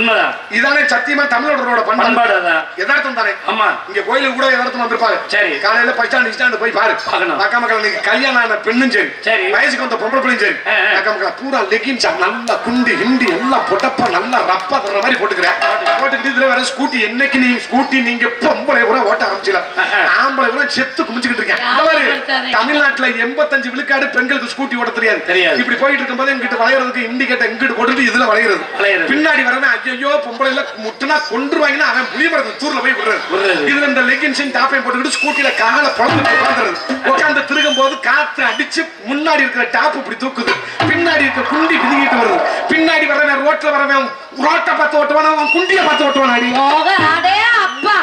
இதானே சத்தியமா தமிழோட பண்பாடு. யதார்த்தம் தானே? ஆமா. இங்க கோயிலுக்கு கூட யதார்த்தம் வந்திருப்பாரு. சரி, காலையில பஸ் ஸ்டாண்ட் போய் பாரு. அக்கா மக்கள் நீங்க கல்யாணம் ஆன பெண்ணும் சரி, வயசுக்கு வந்த பொம்பளை பிள்ளையும் சரி, அக்கா மக்கள் பூரா லெகின்ஸ் நல்லா குண்டி ஹிண்டி எல்லாம் பொட்டப்பா நல்லா ரப்பா தர்ற மாதிரி போட்டுக்கிறேன். போட்டுக்கிட்டு இதுல வேற ஸ்கூட்டி. என்னைக்கு நீ ஸ்கூட்டி நீங்க பொம்பளை கூட ஓட்ட ஆரம்பிச்சிடலாம், ஆம்பளை கூட செத்து குமிச்சுக்கிட்டு இருக்கேன். தமிழ்நாட்டுல 85 விழுக்காடு பெண்களுக்கு ஸ்கூட்டி ஓட்ட தெரியாது. இப்படி போயிட்டு இருக்கும்போது எங்கிட்ட வளையறதுக்கு இண்டிகேட்டர் இங்கிட்டு போட்டுட்டு இதுல வளையறது. பின்னாடி வரவன் ஐயோ பொம்பளைல முட்டுனா கொன்றுவாங்கன்னா அவன் புளிய மரத்து தூர்ல போய் விடுறது. இதுல இந்த லெகின்ஸையும் டாப்பையும் போட்டுக்கிட்டு ஸ்கூட்டில கால பழந்து உட்காந்துறது. உட்காந்து திருகும் போது காத்து அடிச்சு முன்னாடி இருக்கிற டாப் இப்படி தூக்குது, பின்னாடி இருக்க குண்டி பிதுங்கிட்டு வருது. பின்னாடி வரவன் ரோட்ல வரவன் ரோட்டை பார்த்து ஓட்டுவான், அவன் குண்டிய பார்த்து ஓட்டுவான். அடி அப்பா,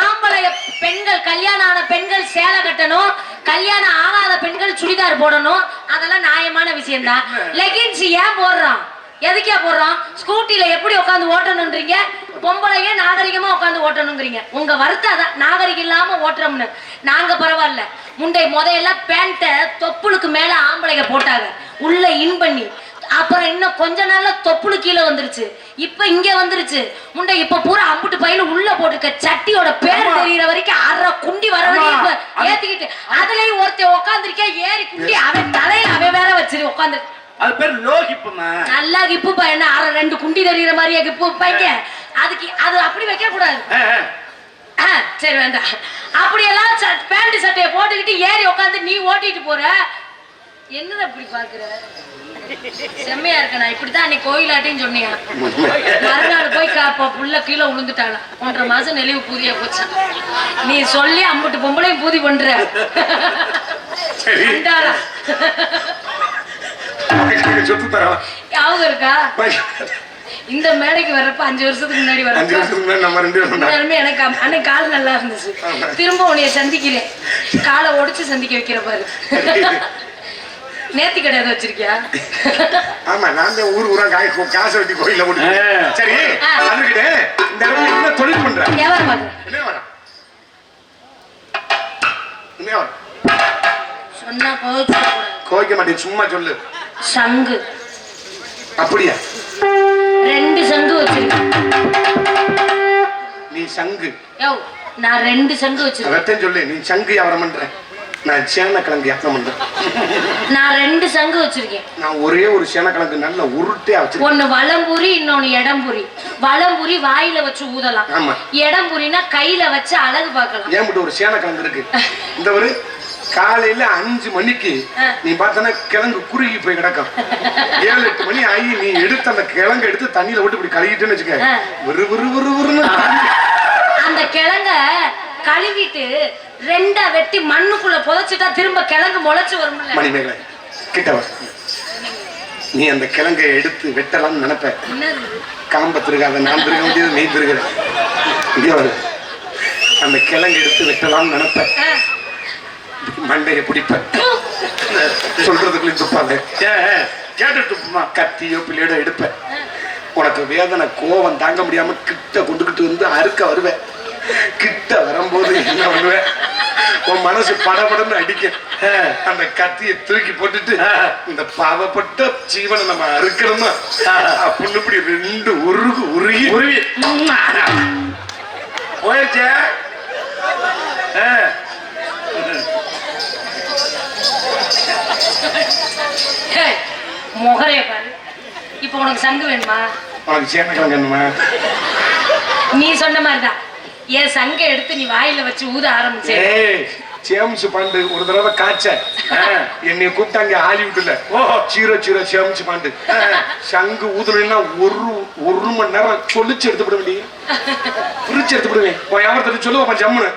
ஆம்பளை பெண்கள் கல்யாணம் ஆன பெண்கள் சேலை கட்டணும், கல்யாணம் ஆகாத பெண்கள் சுடிதார் போடணும். அதெல்லாம் நியாயமான விஷயம் தான். லெகின்ஸ் ஏன் போடுறான்? எதுக்கே போடுறோம்? ஸ்கூட்டில எப்படி உட்காந்து ஓட்டணும்ன்றீங்க, பொம்பளையே நாகரிகமா உட்காந்து ஓட்டணுங்கிறீங்க. உங்க வருத்தம் அதான், நாகரிகம் இல்லாம ஓட்டுறோம்னு. நாங்க பரவாயில்ல, முண்டை முதல்ல பேண்ட தொப்புளுக்கு மேல ஆம்பளைங்க போட்டாங்க உள்ள இன் பண்ணி. அப்புறம் இன்னும் கொஞ்ச நாள்ல தொப்புளு கீழே வந்துருச்சு, இப்ப இங்க வந்துருச்சு முண்டை. இப்ப பூரா அம்புட்டு பையில உள்ள போட்டுக்க சட்டியோட பேர் தெரியற வரைக்கும் அரை குண்டி வரவனே இப்ப ஏத்திக்கிட்டு அதுலயும் ஒருத்தன் உட்காந்துருக்கேன் ஏறி குண்டி அவன் தலையில அவன் வேற வச்சிரு உட்காந்து. அது பேர் லோ ஹிப்புமா. நல்லா கிப்பு பையன் அரை 2 குண்டி தெரியற மாதிரியே கிப்பு பையங்க. அதுக்கு அது அப்படி வைக்க கூடாது. சரி வேண்டாம். அப்படியெல்லாம் பேண்ட் சட்டையை போட்டுக்கிட்டு ஏறி உட்காந்து நீ ஓட்டிட்டு போற. என்னது அப்படி பாக்குற? செம்மையா இருக்க. நான் இப்படிதான் அன்னைக்கு கோயிலாட்டின்னு சொன்னியா, மறுநாள் போய் புள்ள கீழே விழுந்துட்டாளா. 1.5 மாசம் நெளிவு பூதியா போச்சு. நீ சொல்லி அம்புட்டு பொம்பளையும் பூதி பண்ற. ஞாபகம் இருக்கா? இந்த மேடைக்கு வர்றப்ப 5 வருஷத்துக்கு முன்னாடி வரப்ப எனக்கு அன்னைக்கு கால் நல்லா இருந்துச்சு. திரும்ப உன்னைய சந்திக்கிறேன், காலை ஒடிச்சு சந்திக்க வைக்கிற பாரு. நேர்த்தி கிடையாது வச்சிருக்கியா? ஆமா, நான் தான் ஊரா காசு வெட்டி கோயில போட்டு. சரி, அதுக்கிட்ட இந்த இடத்துல என்ன தொழில் பண்ற? வியாபாரம் பாக்குறேன். சொன்னா கோவிக்க மாட்டேன், சும்மா சொல்லு. சங்கு. அப்படியா? 2 சங்கு வச்சிருக்கேன். நீ சங்கு? நான் 2 சங்கு வச்சிருக்கேன். சொல்லு. நீ சங்கு வியாபாரம் பண்ற, நான் சேனக்கிழங்கு வியாபாரம் பண்றேன். நான் 2 சங்கு வச்சிருக்கேன். நான் ஒரே ஒரு சேனக்கிழங்கு நல்ல உருட்டையா வச்சிருக்கேன். ஒன்னு வலம்புரி, இன்னொன்னு இடம்புரி. வலம்புரி வாயில வச்சு ஊதலாம், இடம்புரினா கையில வச்சு அழகு பார்க்கலாம். ஏன் மட்டும் ஒரு சேனக்கிழங்கு இருக்கு. இந்த ஒரு காலையில 5 மணிக்கு நீ பார்த்தனா கிழங்கு குறுகி போய் கிடக்கும். 7-8 மணி ஆகி நீ எடுத்து அந்த கிழங்கு எடுத்து தண்ணியில விட்டு இப்படி கழுவிட்டுன்னு வச்சுக்க, அந்த கிழங்க கழுவிட்டு 2 வெட்டி மண்ணுக்குள்ள புதைச்சிட்டா திரும்ப கிழங்கு முளைச்சு வரும். மணிமேகலை கிட்ட வர, நீ அந்த கிழங்கை எடுத்து வெட்டலாம்னு நினைப்ப. காம்ப திருகாத, நான் திருக முடியாது, நீ திருகிற. இங்கே வரு, அந்த கிழங்கு எடுத்து வெட்டலாம்னு நினைப்ப, மண்டையை பிடிப்ப. சொல்றதுக்குள்ள துப்பாத, கேட்டு துப்புமா. கத்தியோ பிள்ளையோட எடுப்ப. உனக்கு வேதனை கோவம் தாங்க முடியாம கிட்ட கொண்டுகிட்டு வந்து அறுக்க வருவேன். கிட்ட வரும்போது என்ன பண்ணுவேன், உன் மனசு படபடன்னு அடிக்க. அந்த கத்தியை தூக்கி போட்டுட்டு இந்த பாவப்பட்ட ஜீவனை நம்ம அறுக்கணுமா அப்படின்னு இப்படி 2 உருகி போயிடுச்ச. முகரே பாரு. இப்ப உனக்கு சங்கு வேணுமா? உனக்கு சேனக்கிழங்கு வேணுமா? நீ சொன்ன மாதிரிதான் என் சங்க எடுத்து நீ வாயில வச்சு ஊத ஆரம்பிச்சே. ஜேம்ஸ் பாண்டு ஒரு தடவை காய்ச்ச என்னை கூப்பிட்டாங்க ஹாலிவுட்ல ஜீரோ ஜீரோ ஜேம்ஸ் பாண்டு சங்கு ஊதுனா ஒரு மணி நேரம் சொல்லிச்சு எடுத்துவிட வேண்டிய பிரிச்சு எடுத்துவிடுவேன் வியாபாரத்தை சொல்லுவோம் ஜம்முன்னு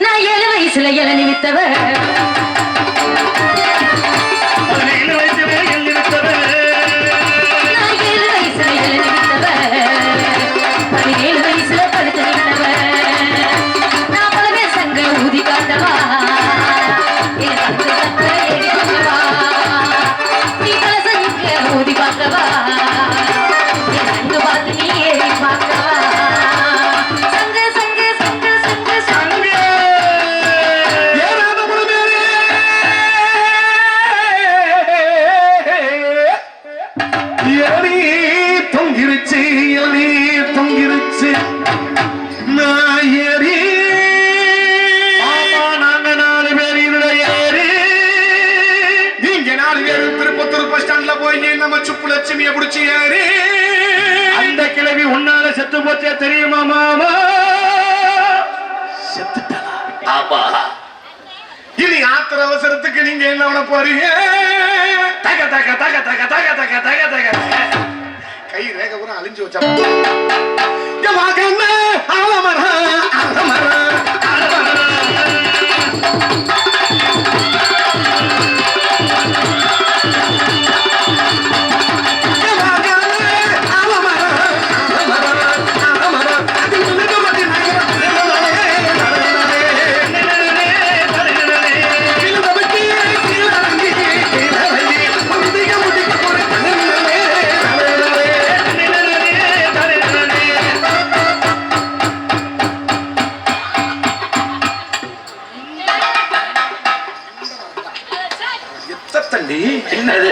நான் 7 வயசுல இளநி வித்தவ சுப்புலட்சுமியை பிடிச்சி ஏறி அந்த கிழவி உன்னால செத்து போச்சே தெரியுமா மாமா? செத்துட்டா? இனி ஆத்திர அவசரத்துக்கு நீங்க என்ன பண்ண போறீங்க? தக தக தக தக தக தக தக தக கை ரேக கூட அழிஞ்சு வச்சா ஆலமரா ஆலமரா என்னது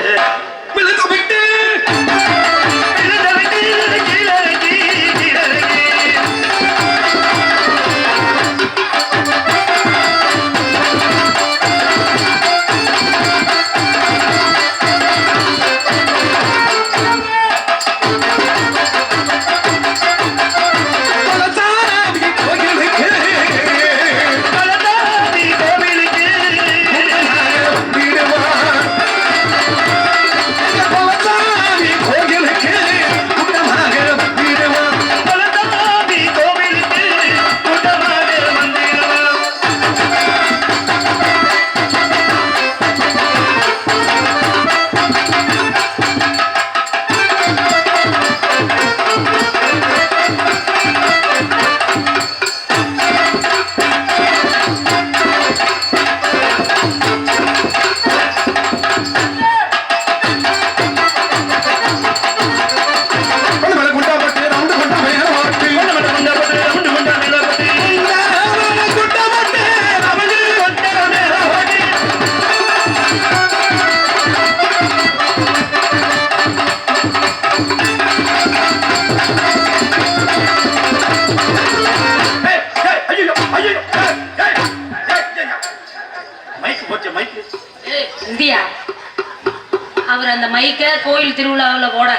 இந்தியா அவர் அந்த மைக்க கோயில் திருவிழாவில் போட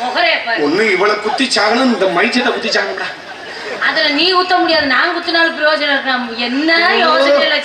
முகரே ஒண்ணு இவ்வளவு குத்தி சாகணும் இந்த மைச்சத்தை குத்தி சாகணும்டா அதுல நீ ஊத்த முடியாது நான் குத்தினாலும் பிரயோஜனம் இருக்கு என்ன யோசனையில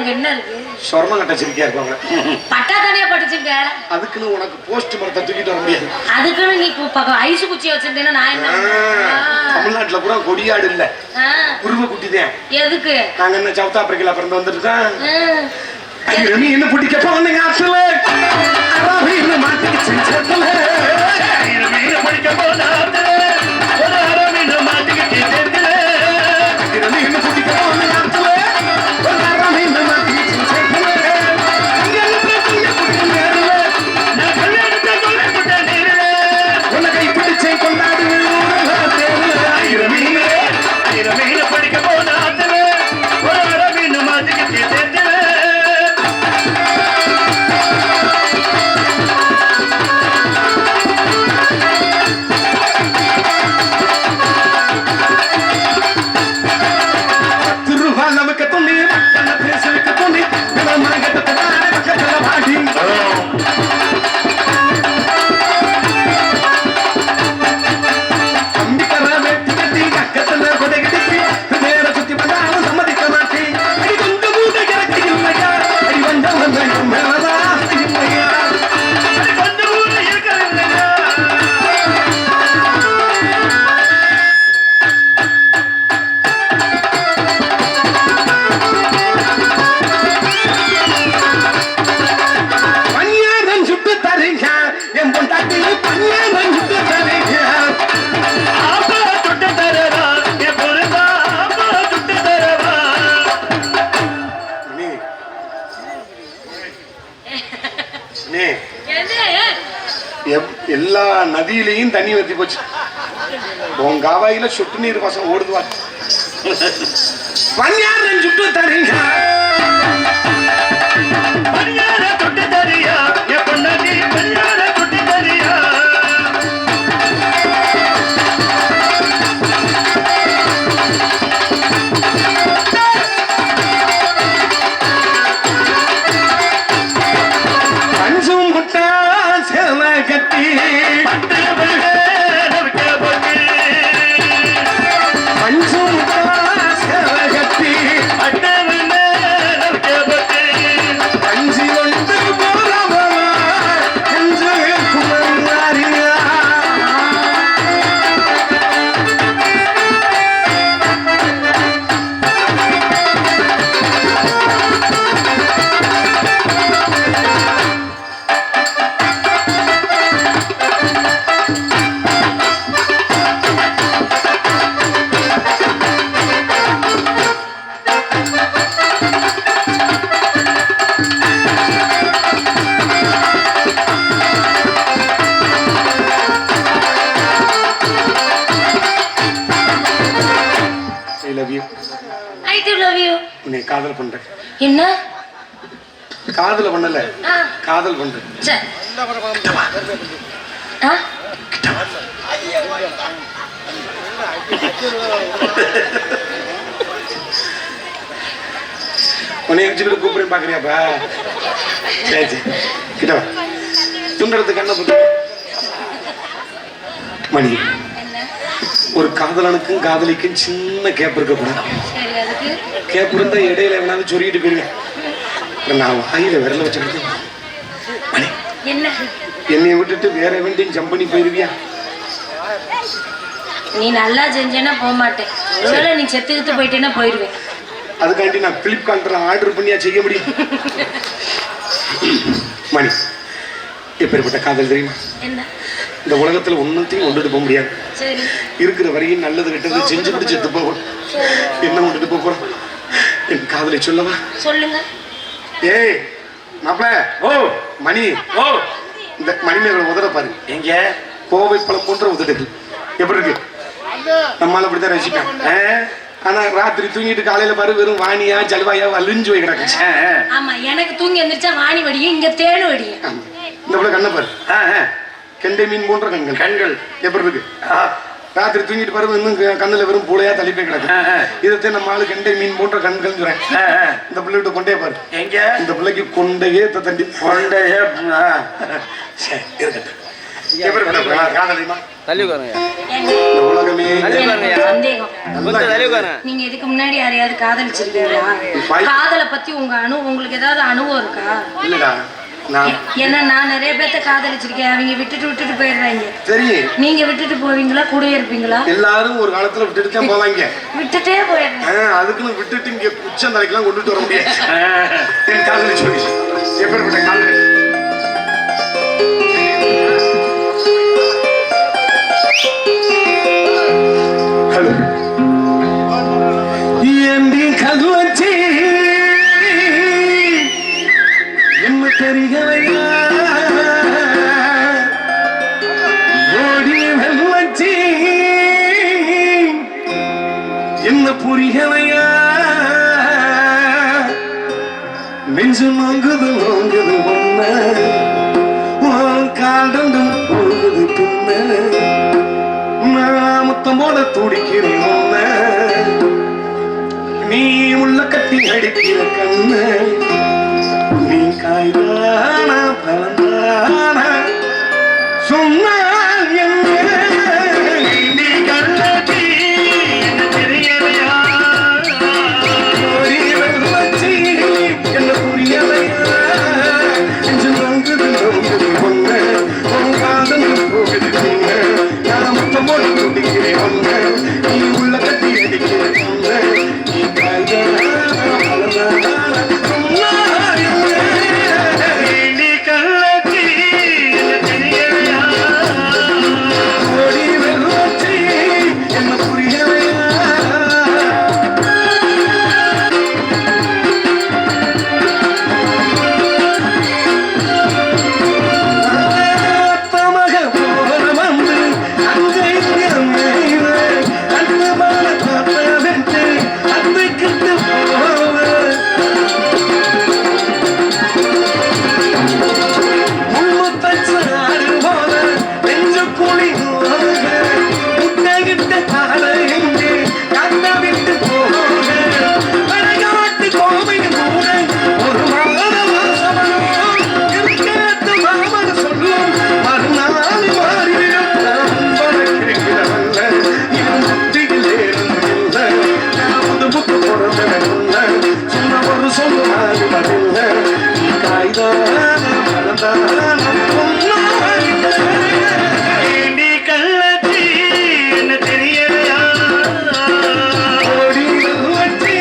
அங்க என்ன இருக்கு? சொர்ணம் கட்ட சிரிக்கையா இருப்பாங்க. பட்டா தானே படிச்சுங்க. அதுக்குன்னு உனக்கு போஸ்ட் மரத்தை தூக்கிட்டு வர முடியாது. அதுக்குன்னு நீ ஐசு குச்சி வச்சிருந்தேன்னா நான் என்ன? தமிழ்நாட்டுல பூரா கொடியாடு இல்ல, உருவ குட்டிதான். எதுக்கு? நாங்க என்ன சவுத் ஆப்பிரிக்கால பிறந்து வந்துருக்கோம். ரமி என்ன பிடிக்க போனீங்க ஆத்துல மாட்டிக்கிச்சு படிக்க போன எல்லா நதியிலையும் தண்ணி வத்தி போச்சு. உன் காவாயில சொட்டு நீர் பசங்க ஓடுதுவா. பஞ்சாரம் சுட்டு தரீங்க தொட்டு தரியா பொண்ணாடி பஞ்சார தொட்டு தரியா பஞ்சும் முட்டா சேல கட்டி காதல் பண்றேன். என்ன காதல் பண்ணல, காதல் பண்றேன். உன்னை வச்சுக்கிட்டு கூப்பிடுறேன் பாக்குறியாப்பா? சரி கிட்ட துண்டறதுக்கு என்ன புது மணி. ஒரு காதலனுக்கும் காதலிக்கும் சின்ன கேப் இருக்கக்கூடாது. கேப் இருந்தா இடையில வேணாலும் சொல்லிட்டு போயிருவேன். நான் வாயில விரல வச்சுக்கிட்டு என்னைய விட்டுட்டு வேற வேண்டியும் ஜம்ப் பண்ணி போயிருவியா? நீ நல்லா செஞ்சேன்னா போக மாட்டேன். ஒருவேளை நீ செத்துக்கிட்டு போயிட்டேன்னா போயிருவேன். அதுக்காண்டி நான் பிளிப்கார்ட்ல ஆர்டர் பண்ணியா செய்ய முடியும்? மணி எப்பேற்பட்ட காதல் தெரியுமா? இந்த உலகத்துல ஒன்னத்தையும் கொண்டுட்டு போக முடியாது. இருக்கிற வரையும் நல்லது கிட்டது செஞ்சு பிடிச்சு செத்து போவோம். என்ன கொண்டுட்டு போறோம்? என் காதலை சொல்லவா? சொல்லுங்க. ஏய் மாப்பிள, ஓ மணி, ஓ இந்த மணிமேகலை உதட பாரு. எங்க கோவை பழம் போன்ற உதடுகள் எப்படி இருக்கு? நம்மளால அப்படித்தான் ரசிப்பேன். ஆனா ராத்திரி தூங்கிட்டு காலையில பாரு வெறும் வாணியா ஜல்வாயா அழிஞ்சு போய் கிடக்கு. ஆமா, எனக்கு தூங்கி எந்திரிச்சா வாணி வடியும், இங்க தேனு வடியும். இந்த போல கண்ணை பாரு, கெண்டை மீன் போன்ற கண்கள். கண்கள் எப்படி இருக்கு? ராத்திரி தூங்கிட்டு பாரு இன்னும் கண்ணுல வெறும் பூளையா தள்ளிப்பே கிடக்கு. இதை நம்ம ஆளு கெண்டை மீன் போன்ற கண்கள் சொல்றேன். இந்த பிள்ளைகிட்ட கொண்டே பாரு. எங்க இந்த பிள்ளைக்கு கொண்டையே தண்டி கொண்டையே இருக்கட்டும். காதலிமா தள்ளி உட்காருங்க. ஏங்க, இந்த உலகமே தள்ளி எனக்கு உட்காருங்க. ஒரு சந்தேகம். கொஞ்சம் தள்ளி உட்காருங்க. நீங்க இதுக்கு முன்னாடி யாரையாவது காதலிச்சிருக்கீங்களா? காதலை பத்தி உங்களுக்கு ஏதாவது அனுபவம் இருக்கா? இல்லடா நான் ஏன்னா நான் நிறைய பேர்த்த காதலிச்சிருக்கேன். அவங்க விட்டுட்டு போயிடுறாங்க. சரி நீங்க விட்டுட்டு போவீங்களா? கூடவே இருப்பீங்களா? எல்லாரும் ஒரு காலத்துல விட்டுட்டு தான் போவாங்க. விட்டுட்டே போயிடுறேன். அதுக்குன்னு விட்டுட்டு இங்க உச்சந்தலைக்கெல்லாம் கொண்டுட்டு வர முடியாது. என் காதலி சொல்லி எப்பேற்பட்ட காதலி ஹலோ ஏண்டி கல்வச்சி என்ன தெரியலையா ஓடி வெள்ளச்சி என்ன புரியலையா நெஞ்சு வாங்குது ஒன்ன காண்டண்டும் போகுது பின்ன நான் முத்தம் போல துடிக்கிறேன் ஒன்ன நீ உள்ள கட்டி அடிக்கிற கண்ண நீ காய்தானா பழந்தானா சொன்னால் என்ன நீ கள்ளச்சி என்ன தெரியலையா ஓடி வெள்ளச்சி என்ன புரியலையா நெஞ்சு வாங்குது ஒன்ன உன் காதல் போகுது பின்ன நான் முத்தம் போல துடிக்கிறேன் ஒன்ன நீ உள்ள கட்டி அடிக்கிற கண்ண நீ காய்தானா பழந்தானா சொன்னால் என்ன நீ கள்ளச்சி என்ன தெரியலையா ஓடி வெள்ளச்சி என்ன புரியலையா தமக போல வந்து அங்கே இங்கே மேய்வே அண்ணு மல காத்தவென்று அன்றைக்கிட்டு போவே முழுத்தச்சாறு போல நெஞ்சு குழி போக முட்டைகிட்ட கால எங்கே கண்ண விட்டு போக வடகாட்டு கோவையின் கூட ஒரு மாத வாசமனோ இருக்கேத்து மாமன் சொல்லும் மறுநாள் மாறிவிடும் இருக்கிறவல்ல இது முத்தியில் ஏறுவதில்லை நான் புது புக்கு பொறுத்தவல்ல சொன்ன ஒரு சொல்லு மாறுவதில்லை நீ காய்தான பழந்தான நீ கள்ளச்சி என்ன தெரியலையா ஓடி வெள்ளச்சி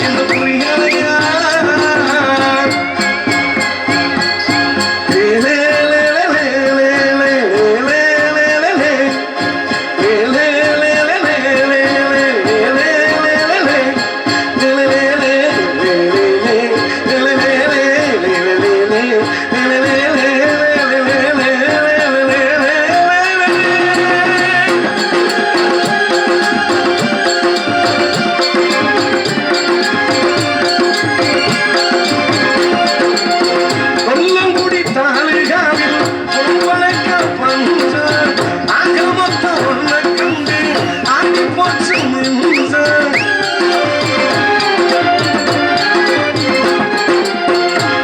என்ன புரியலையா கொல்லங்குடி தாலுகாவில் பொம்பளைக்க பஞ்ச ஆக மொத்தம் ஒன்ன கண்டு ஆகி போச்சு மிஞ்ச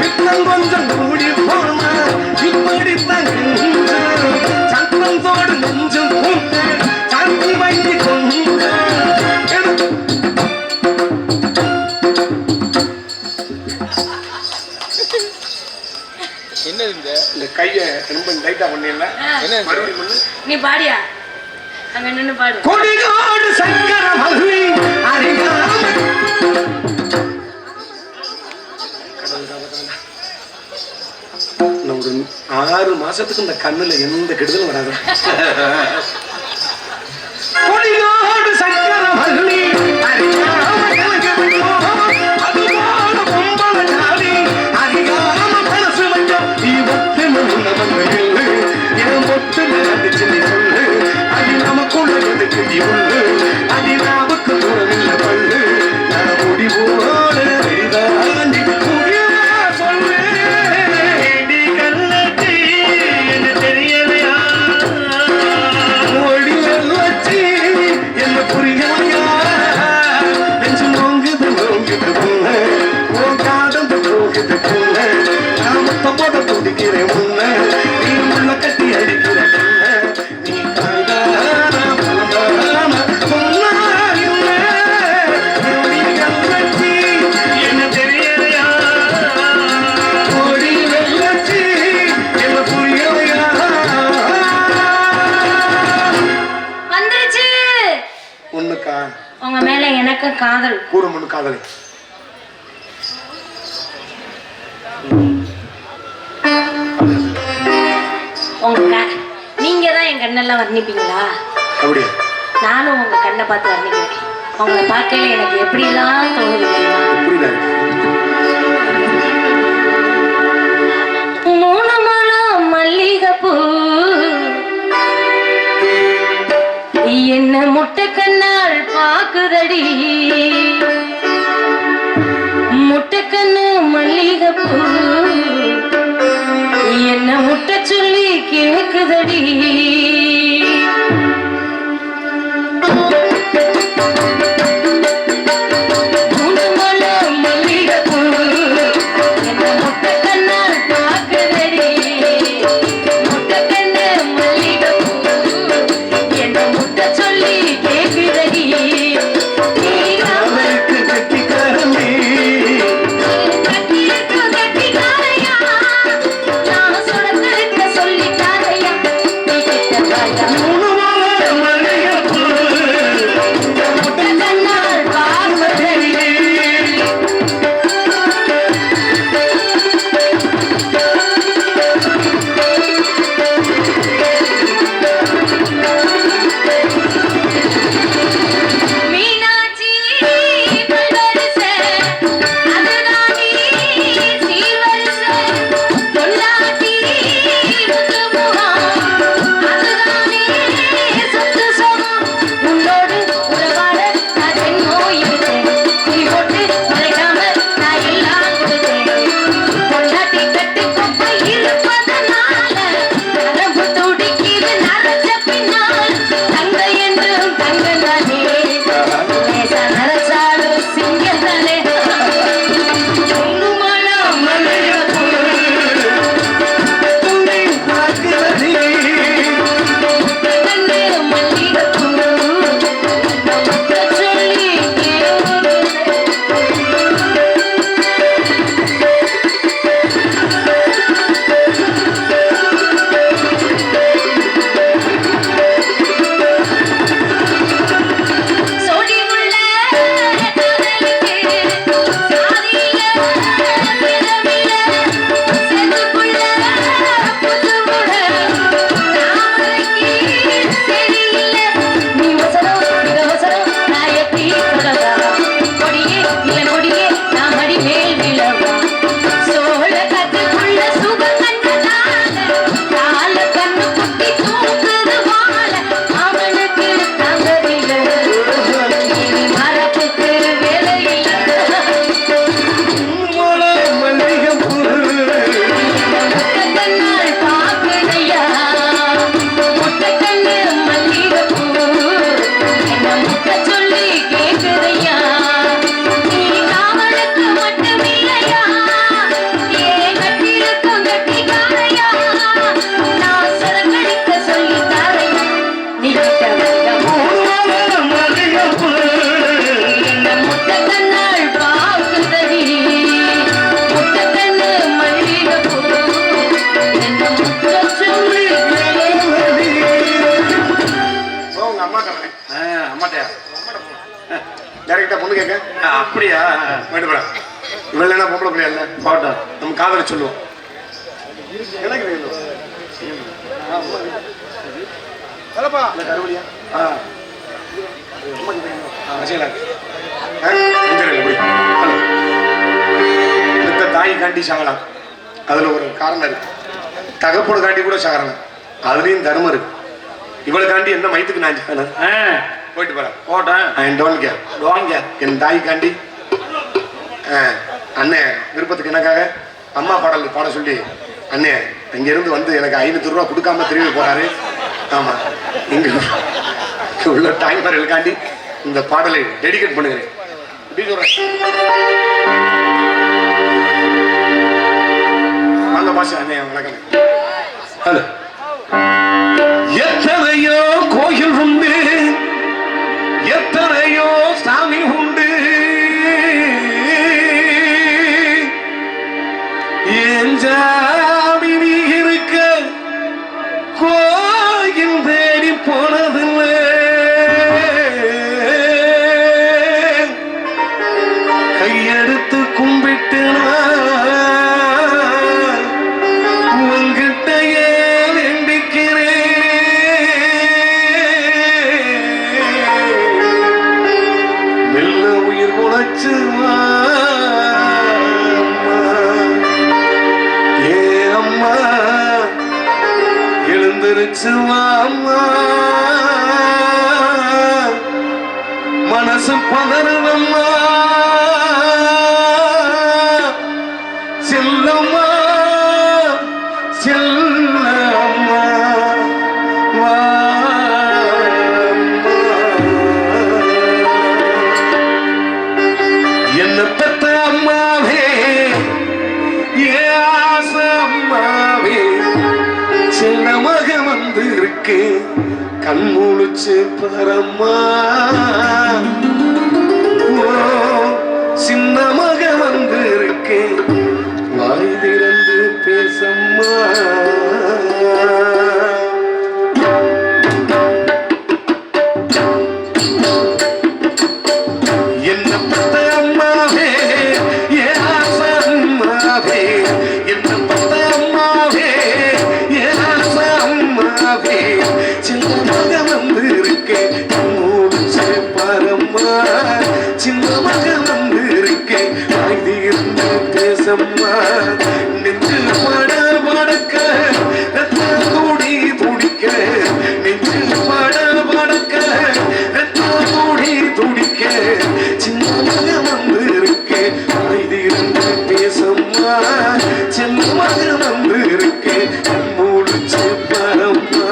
பித்தம் கொஞ்சம் கூடி போனா இப்படித்தான் கெஞ்ச சத்தத்தோடு நெஞ்சும் கூட்டு சாத்தி வைத்து கொண்டு என்ன இந்த இந்த கையை ரொம்ப லைட்டா பண்ணிடல மறுபடியும் பண்ணு. நீ பாடியா? அங்க நின்னு பாடு. கொடிகாடு சங்கர மல்லி அறியாம இன்னும் ஒரு 6 மாசத்துக்கு இந்த கண்ணுல எந்த கெடுதலும் வராது. கொடிகாடு சங்கர மல்லி அறியாம கலகவிட்டோ, அதுபோல பொம்பளை ஜாதி அறியாம மனசு வைக்கும். நீ ஒட்டு முன்னவங்க இல்லை, என் ஒட்டு நடந்துச்சு நீ சொல்லு. அது நமக்குள்ள எதுக்கு நீ உள்ளு, அது நாவுக்கு தூரமில்ல பல்லு. நான் முடிவோட வெளிதாண்டி முடிவா சொல்லு. நீ கள்ளச்சி என்ன தெரியலையா ஓடி வெள்ளச்சி வணக்கம் காதல் கூறுமுன்னு காதலி. நீங்க தான் என் கண்ணெல்லாம் வர்ணிப்பீங்களா? அப்படியா? நானும் உங்க கண்ணை பார்த்து வர்ணிக்கிறேன். உங்களை பார்க்கல எனக்கு எப்படிலாம் தோணுது தெரியுமா? மூணு மணம் மல்லிகைப்பூ என்ன முட்டை கண்ணால் பாக்குதடி, முட்டை கண்ணு மல்லிகைப்பூ என்ன முட்டை சொல்லி கேக்குதடி. அப்படியா? இவள் என்ன பொம்பளை பிள்ளையா இல்ல பாட்டா நம்ம காதலை சொல்லுவோம். தாய் காண்டி சாகலாம், அதுல ஒரு காரணம் இருக்கு. தகப்போடு காண்டி கூட சாகலாம், அதுலயும் தர்மம் இருக்கு. இவளுக்காண்டி என்ன மயத்துக்கு நான் சாகணும்? போயிட்டு போறேன் போட்டேன். என் தாய் காண்டி அண்ணன் விருப்பத்துக்கு எனக்காக அம்மா பாடல் பாட சொல்லி அண்ணன் இங்க இருந்து வந்து எனக்கு 500 ரூபா கொடுக்காம திரும்பி போறாரு. ஆமா, இங்க உள்ள தாய்மார்களுக்காண்டி இந்த பாடலை டெடிகேட் பண்ணுகிறேன். வாங்க பாஷா அண்ணன் வணக்கம். ஹலோ. எத்தனையோ கோயில் உண்டு, எத்தனையோ சாமி உண்டு, என் சாமி நீ இருக்க கோயில் தேடி போனதில்லை. நினைச்சு வாமா மனசு பதறவம்மா செல்லம்மா செல்லம்மா வா என்ன பெத்த அம்மாவே ஏ ஆசை அம்மாவே சின்ன மக வந்து இருக்கு கண் முழிச்சு பரம்மா சின்ன மக வந்து இருக்கு வாய் திறந்து பேசம்மா என்ன பத்த அம்மாவே ஏ ஆசை அம்மாவே என்ன பத்த அம்மாவே ஏ ஆசை அம்மாவே சின்ன மக வந்து இருக்கு மூச்சு பாரம்மா சின்ன மக வந்து இருக்கு வாய் திறந்து பேசம்மா நெஞ்சு பட படக்க ரத்தம் துடி துடிக்க நெஞ்சு பட படக்க ரத்தம் துடி துடிக்க சின்ன மக வந்து இருக்கு வாய் திறந்து பேசம்மா சின்ன மக வந்து இருக்கு மூச்சு பாரம்மா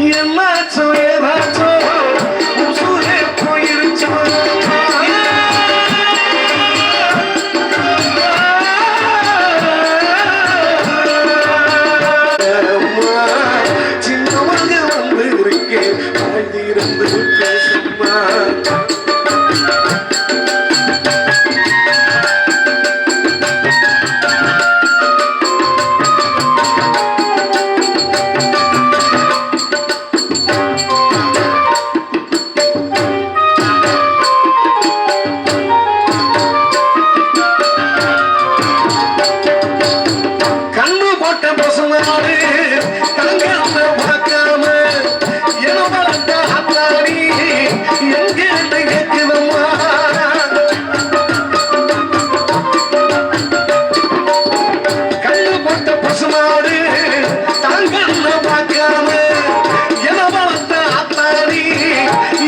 என்னாச்சோ ஏதாச்சோ உசுரே போயிருச்சோ சின்ன மக வந்து இருக்கேன் வாய் திறந்து பேசம்மா கண்ணு போட்ட பசுமாடு கலங்காம பார்க்காம என வளர்த்த அத்தாடி எங்க கேட்குதம்மா கண்ணு போட்ட பசுமாடு தாங்கன்னு பார்க்காம என வளர்த்த அத்தாடி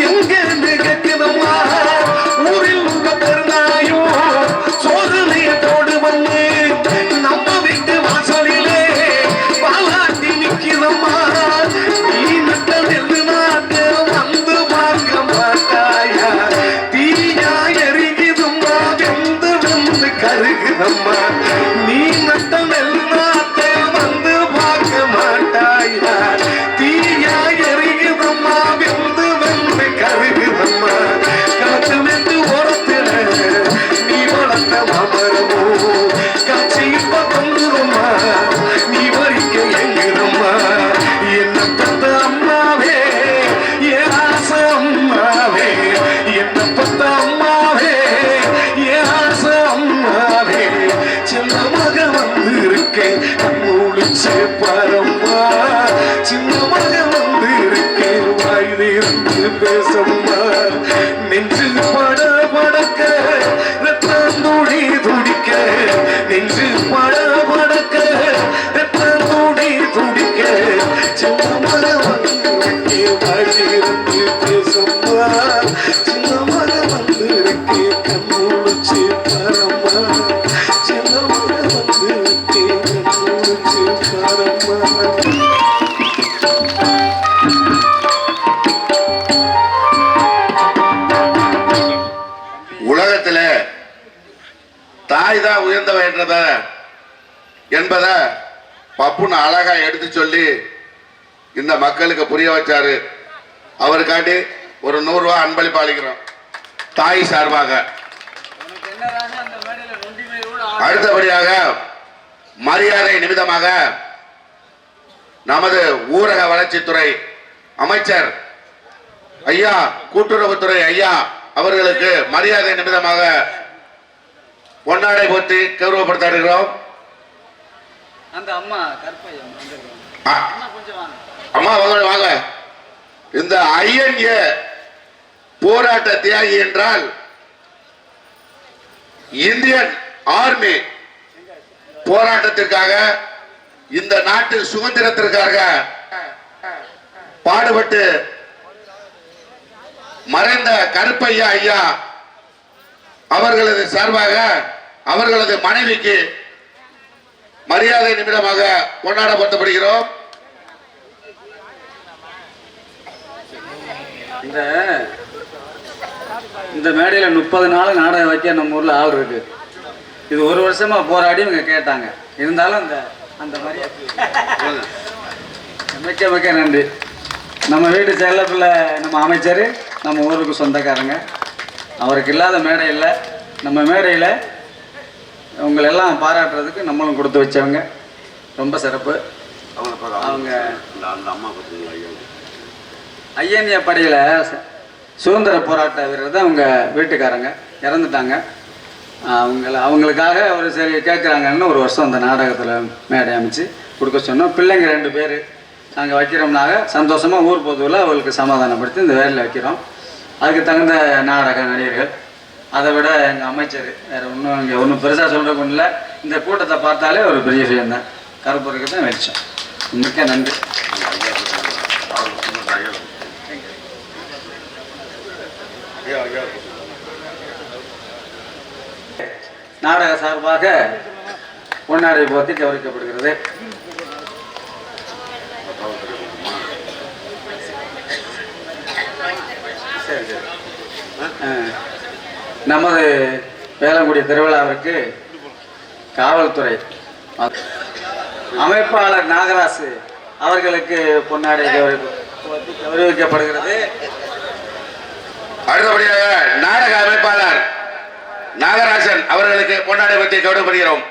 எங்க கேட்குதம்மா ஊரில் உங்க பெருநாயும் சோறு போடு வந்து நம்ம வீட்டு வாசலிலே பாலாட்டி நிக்கிறம்மா நீ நட்ட நெல்லு நாட்டு வந்து பார்க்க மாட்டாயா தீயா எரிக்குதும்மா வெந்து வெந்து கருகுதம்மா நீ நட்ட நெல்லு நாட்டை வந்து பார்க்க மாட்டாயா தீயா எரிக்குதம்மா வெந்து வெந்து கருகுதம்மா காத்து வெந்து ஓரத்துல நீ வளர்த்த மாமரமோ காட்சி இப்ப தொங்குதம்மா நீ வரிக்க எங்குதம்மா என்ன பத்த அம்மாவே ஏ ஆசை அம்மாவே என்ன பத்த அம்மாவே ஏ ஆசை அம்மாவே சின்ன மக வந்து இருக்கேன் மூழிச்சு பாரம்மா சின்ன மக வந்து இருக்கேன் வாய் திறந்து பேசம்மா நெஞ்சு பட படக்க ரத்தம் துடி துடிக்க நெஞ்சு பட படக்க ரத்தம் துடி துடிக்க சின்ன மக வந்து இருக்கேன் வாய் திறந்து பேசம்மா சின்ன மக வந்து இருக்கேன் கண்மூழிச்சு பாரம்மா சின்ன மக வந்து இருக்கேன் கண்மூழிச்சு பாரம்மா உலகத்துல தாய் தான் உயர்ந்தவ என்பதை பப்புன்னு அழகா எடுத்து சொல்லி இந்த மக்களுக்கு புரிய வச்சாரு. அவருக்காண்டி ஒரு 100 ரூபாய் அன்பளிப்பு அளிக்கிறோம் தாய் சார்பாக. அடுத்தபடியாக மரியாதை நிமித்தமாக நமது ஊரக வளர்ச்சித்துறை அமைச்சர் ஐயா, கூட்டுறவுத்துறை ஐயா அவர்களுக்கு மரியாதை நிமித்தமாக பொன்னாடை போற்றி கௌரவப்படுத்த இருக்கிறோம். அந்த அம்மா கற்பையம் கொஞ்சம் வாங்க. அம்மா வாங்க வாங்க. இந்த ஐயன்ய போராட்ட தியாகி என்றால் இந்தியன் ஆர்மி போராட்டத்திற்காக, இந்த நாட்டு சுதந்திரத்திற்காக பாடுபட்டு மறைந்த கருப்பையா ஐயா அவர்களது சார்பாக அவர்களது மனைவிக்கு மரியாதை நிமிடமாக கொண்டாடப்படுகிறோம். இந்த மேடையில் 30 நாள் நாடகம் வைக்க நம்ம ஊரில் ஆள் இருக்கு. இது 1 வருஷமா போராடி இவங்க கேட்டாங்க. இருந்தாலும் அந்த மரியாதை மிக்க நன்றி. நம்ம வீட்டு செல்ல பிள்ளை நம்ம அமைச்சர், நம்ம ஊருக்கு சொந்தக்காரங்க. அவருக்கு இல்லாத மேடை இல்லை. நம்ம மேடையில் உங்களெல்லாம் பாராட்டுறதுக்கு நம்மளும் கொடுத்து வச்சவங்க. ரொம்ப சிறப்பு. அவங்க ஐயன்ய படையில் சுதந்திர போராட்ட வீரர் தான் அவங்க வீட்டுக்காரங்க, இறந்துட்டாங்க. அவங்களுக்காக ஒரு சரி கேட்குறாங்கன்னு 1 வருஷம் அந்த நாடகத்தில் மேடை அமைச்சு கொடுக்க சொன்னோம். பிள்ளைங்க 2 பேர் நாங்கள் வைக்கிறோம்னாக சந்தோஷமாக ஊர் பொதுவில் அவங்களுக்கு சமாதானப்படுத்தி இந்த வேலையில் வைக்கிறோம். அதுக்கு தகுந்த நாடக நடிகர்கள். அதை விட எங்கள் அமைச்சர் வேறு ஒன்றும் இங்கே ஒன்றும் பெருசாக சொல்கிறக்கு ஒன்றும் இல்லை. இந்த கூட்டத்தை பார்த்தாலே ஒரு பெரிய விஷயம் தான். கருப்பருக்கு தான் வெளிச்சம். மிக்க நன்றி. நாடக சார்பாக பொன்னாடை போர்த்தி கௌரவிக்கப்படுகிறது. நமது வேளங்குடி திருவிழாவிற்கு காவல்துறை அமைப்பாளர் நாகராசு அவர்களுக்கு பொன்னாடை கௌரவிக்கப்படுகிறது. அடுத்தபடியாக நாடக அமைப்பாளர் நாகராசன் அவர்களுக்கு பொன்னாடை பற்றி கௌரவப்படுகிறோம்.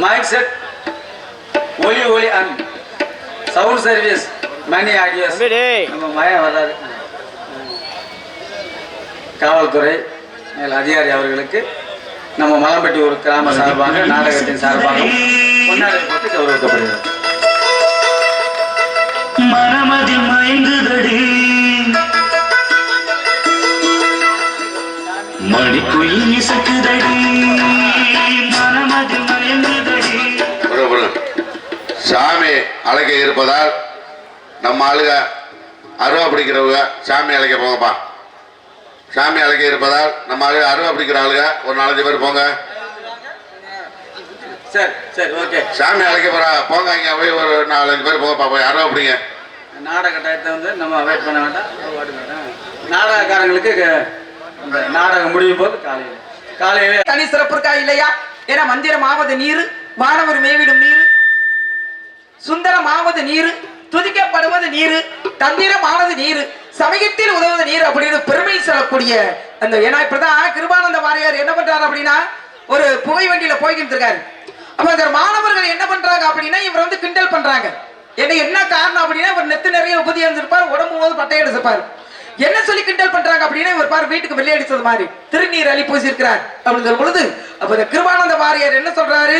மைக் செட், ஒலி and sound service, Mani audios நம்ம மயம் வர்றாரு. காவல்துறை மேல் அதிகாரி அவர்களுக்கு நம்ம மலம்பட்டி ஒரு கிராம சார்பாக நாடகத்தின் சார்பாக பொன்னாடை போட்டு கௌரவிக்கப்படுகிறது. மனமதி மயங்குதடி மணிக்குயில் இசைக்குதடி மனமதி மயங்குதடி. சாமி அழைக்க இருப்பதால் நம்ம ஆளுக அருவா பிடிக்கிறவங்க சாமி அழைக்க போங்கப்பா. சாமி அழைக்க இருப்பதால் நம்ம ஆளுக அருவா பிடிக்கிற ஆளுக ஒரு 4-5 பேர் போங்க. சரி சரி ஓகே. சாமி அழைக்க போங்க. இங்கே போய் ஒரு 4-5 பேர் போங்கப்பா. போய் அருவா பிடிங்க. நாடக டயத்தை வந்து நம்ம வெயிட் பண்ண வேண்டாம். நாடகக்காரங்களுக்கு இந்த நாடகம் முடியும் போது காலையில தனி சிறப்பு இருக்கா இல்லையா? ஏன்னா மந்திரமாவது நீர், வானவர் மேவிடும் நீர், சுந்தரமாவது நீர், துதிக்கப்படுவது நீர், தந்திரமானது நீர், சமயத்தில் உதவுவது நீர் அப்படின்னு பெருமை சொல்லக்கூடிய அந்த. ஏன்னா இப்படிதான் கிருபானந்த வாரியார் என்ன பண்றாரு அப்படின்னா, ஒரு புகை வண்டியில போய்கிட்டு இருக்காரு. அப்ப அந்த மாணவர்கள் என்ன பண்றாங்க அப்படின்னா, இவர் வந்து கிண்டல் பண்றாங்க. என்ன காரணம் அப்படின்னா, இவர் நெத்து நிறைய உபதி இருந்திருப்பார், உடம்பு போது பட்டை எடுத்திருப்பார். என்ன சொல்லி கிண்டல் பண்றாங்க அப்படின்னா, இவர் பாரு வீட்டுக்கு வெள்ளை அடிச்சது மாதிரி திருநீர் அள்ளி பூசிருக்கிறார் அப்படின்னு சொல்லும் பொழுது, அப்ப இந்த கிருபானந்த வாரியார் என்ன சொல்றாரு,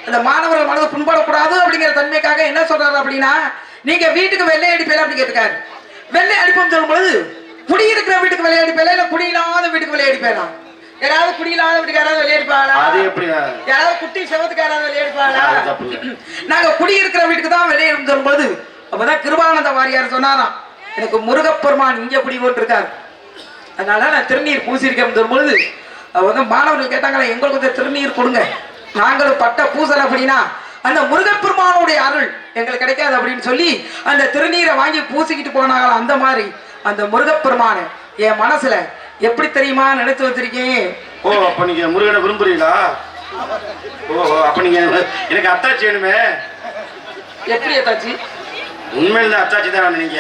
அந்த மாணவர்கள் மனது புண்படக்கூடாது அப்படிங்கிற தன்மைக்காக என்ன சொல்றாரு அப்படின்னா, நீங்க வீட்டுக்கு வெள்ளை அடிப்பேல அப்படி கேட்டுக்காரு. வெள்ளை அடிப்போம் சொல்லும் பொழுது, குடியிருக்கிற வீட்டுக்கு வெள்ளை அடிப்பேல இல்ல குடியில்லாத வீட்டுக்கு வெள்ளை அடிப்பேனா? யாராவது குடியில்லாத வீட்டுக்கு யாராவது வெளியேடுப்பாளா? யாராவது குட்டி செவத்துக்கு யாராவது வெளியேடுப்பாளா? நாங்க குடியிருக்கிற வீட்டுக்கு தான் வெளியேறும் சொல்லும் பொழுது, அப்பதான் கிருபானந்த வாரியார் சொன்னாராம், எனக்கு முருகப்பெருமான் இங்க குடி போட்டிருக்காரு, அதனால நான் திருநீர் பூசிருக்கேன் சொல்லும் பொழுது, அவங்க மாணவர்கள் கேட்டாங்களே, எங்களுக்கு வந்து திருநீர் கொடுங்க, நாங்களும் பட்ட பூசல் அப்படின்னா அந்த முருகப்பெருமானுடைய அருள் எங்களுக்கு கிடைக்காது அப்படின்னு சொல்லி அந்த திருநீரை வாங்கி பூசிக்கிட்டு போனாங்களா. அந்த மாதிரி அந்த முருகப்பெருமான என் மனசுல எப்படி தெரியுமா நினைச்சு வச்சிருக்கேன். ஓ, அப்ப நீங்க முருகனை விரும்புறீங்களா? ஓ, அப்ப நீங்க எனக்கு அத்தாச்சி வேணுமே. எப்படி அத்தாச்சி? உண்மையில அத்தாச்சி தான் வேணும். நீங்க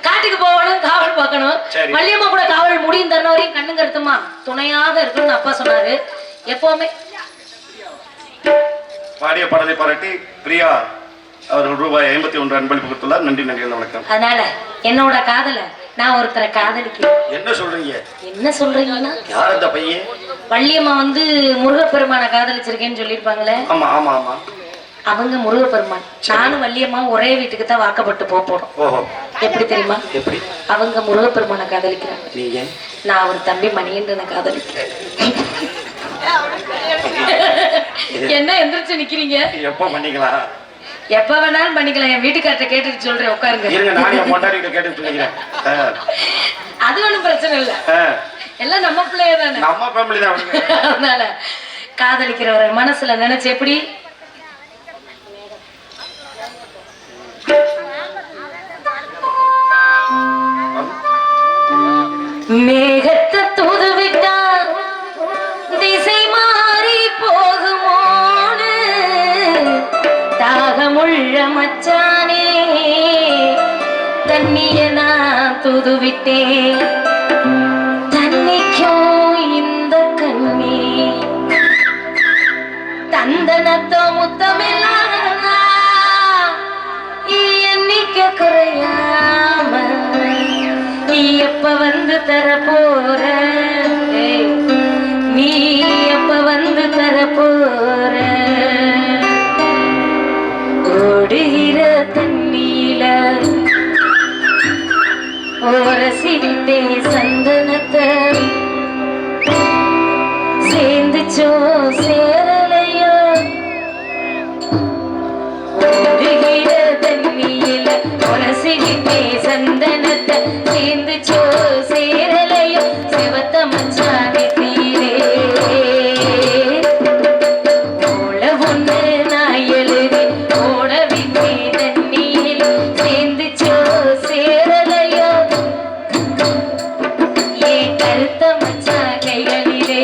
காட்டுக்கு போகணும், காவல் பார்க்கணும். வள்ளியம்மா கூட காவல் முடியும் தருண வரையும் கண்ணு கருத்துமா துணையாக இருக்கணும்னு அப்பா சொன்னாரு. எப்பவுமே பாடிய பாடலை பாராட்டி பிரியா அவர்கள் ரூபாய் 51 அன்பளிப்பு கொடுத்துள்ளார். நன்றி. வணக்கம். அதனால என்னோட காதல நான் ஒருத்தரை காதலிக்கிறேன். என்ன சொல்றீங்க? என்ன சொல்றீங்கன்னா யார் அந்த பையன்? வள்ளியம்மா வந்து முருகப்பெருமான காதலிச்சிருக்கேன்னு சொல்லியிருப்பாங்களே. ஆமா ஆமா ஆமா. அவங்க முருகப்பெருமான், நானும் வள்ளியம்மா ஒரே வீட்டுக்கு தான் வாக்கப்பட்டு போறோம். ஓஹோ. எப்படி தெரியுமா? எப்படி? அவங்க முருகப்பெருமான காதலிக்கிறாங்க, நீங்க? நான் ஒரு தம்பி மணிகண்டனை காதலிக்கிறேன். என்ன எந்திரிச்சு நிக்கிறீங்க? எப்ப பண்ணிக்கலாம்? எப்ப வேணாலும் பண்ணிக்கலாம். என் வீட்டுக்கார்ட்ட கேட்டுட்டு சொல்றேன், உட்காருங்க. இருங்க, நான் என் பொண்டாட்டிகிட்ட கேட்டு சொல்லிக்கிறேன். அது ஒண்ணும் பிரச்சனை இல்ல, எல்லாம் நம்ம பிள்ளைய தானே, நம்ம ஃபேமிலி தான். அதனால காதலிக்கிறவரை மனசுல நினைச்சு எப்படி மேகத்தை தூது விட்டார் திசை மாறி போகுமோன்னு தாகமுள்ள மச்சானே தண்ணிய நான் தூது விட்டேன். தண்ணிக்கும் இந்த கண்ணி தந்தனத்தோ முத்தமெல்லாம் எண்ணிக்க குறையாம நீ எப்ப வந்து தர போற, நீ எப்ப வந்து தர போற. ஓடுகிற தண்ணீல ஓரசிட்டே சந்தனத்தை சேர்ந்துச்சோ சேரலையோ. ஓடுகிற தண்ணீல ஓரசிட்டே சந்தனத்தை சேர்ந்துச்சோ சேரலையோ. சிவத்த மச்சானே தீரே ஓட ஒண்ணு நான் எழுதி ஓட விட்டே தண்ணீர் சேர்ந்துச்சோ சேரலையோ. ஏ கருத்த மச்சா கைகளிலே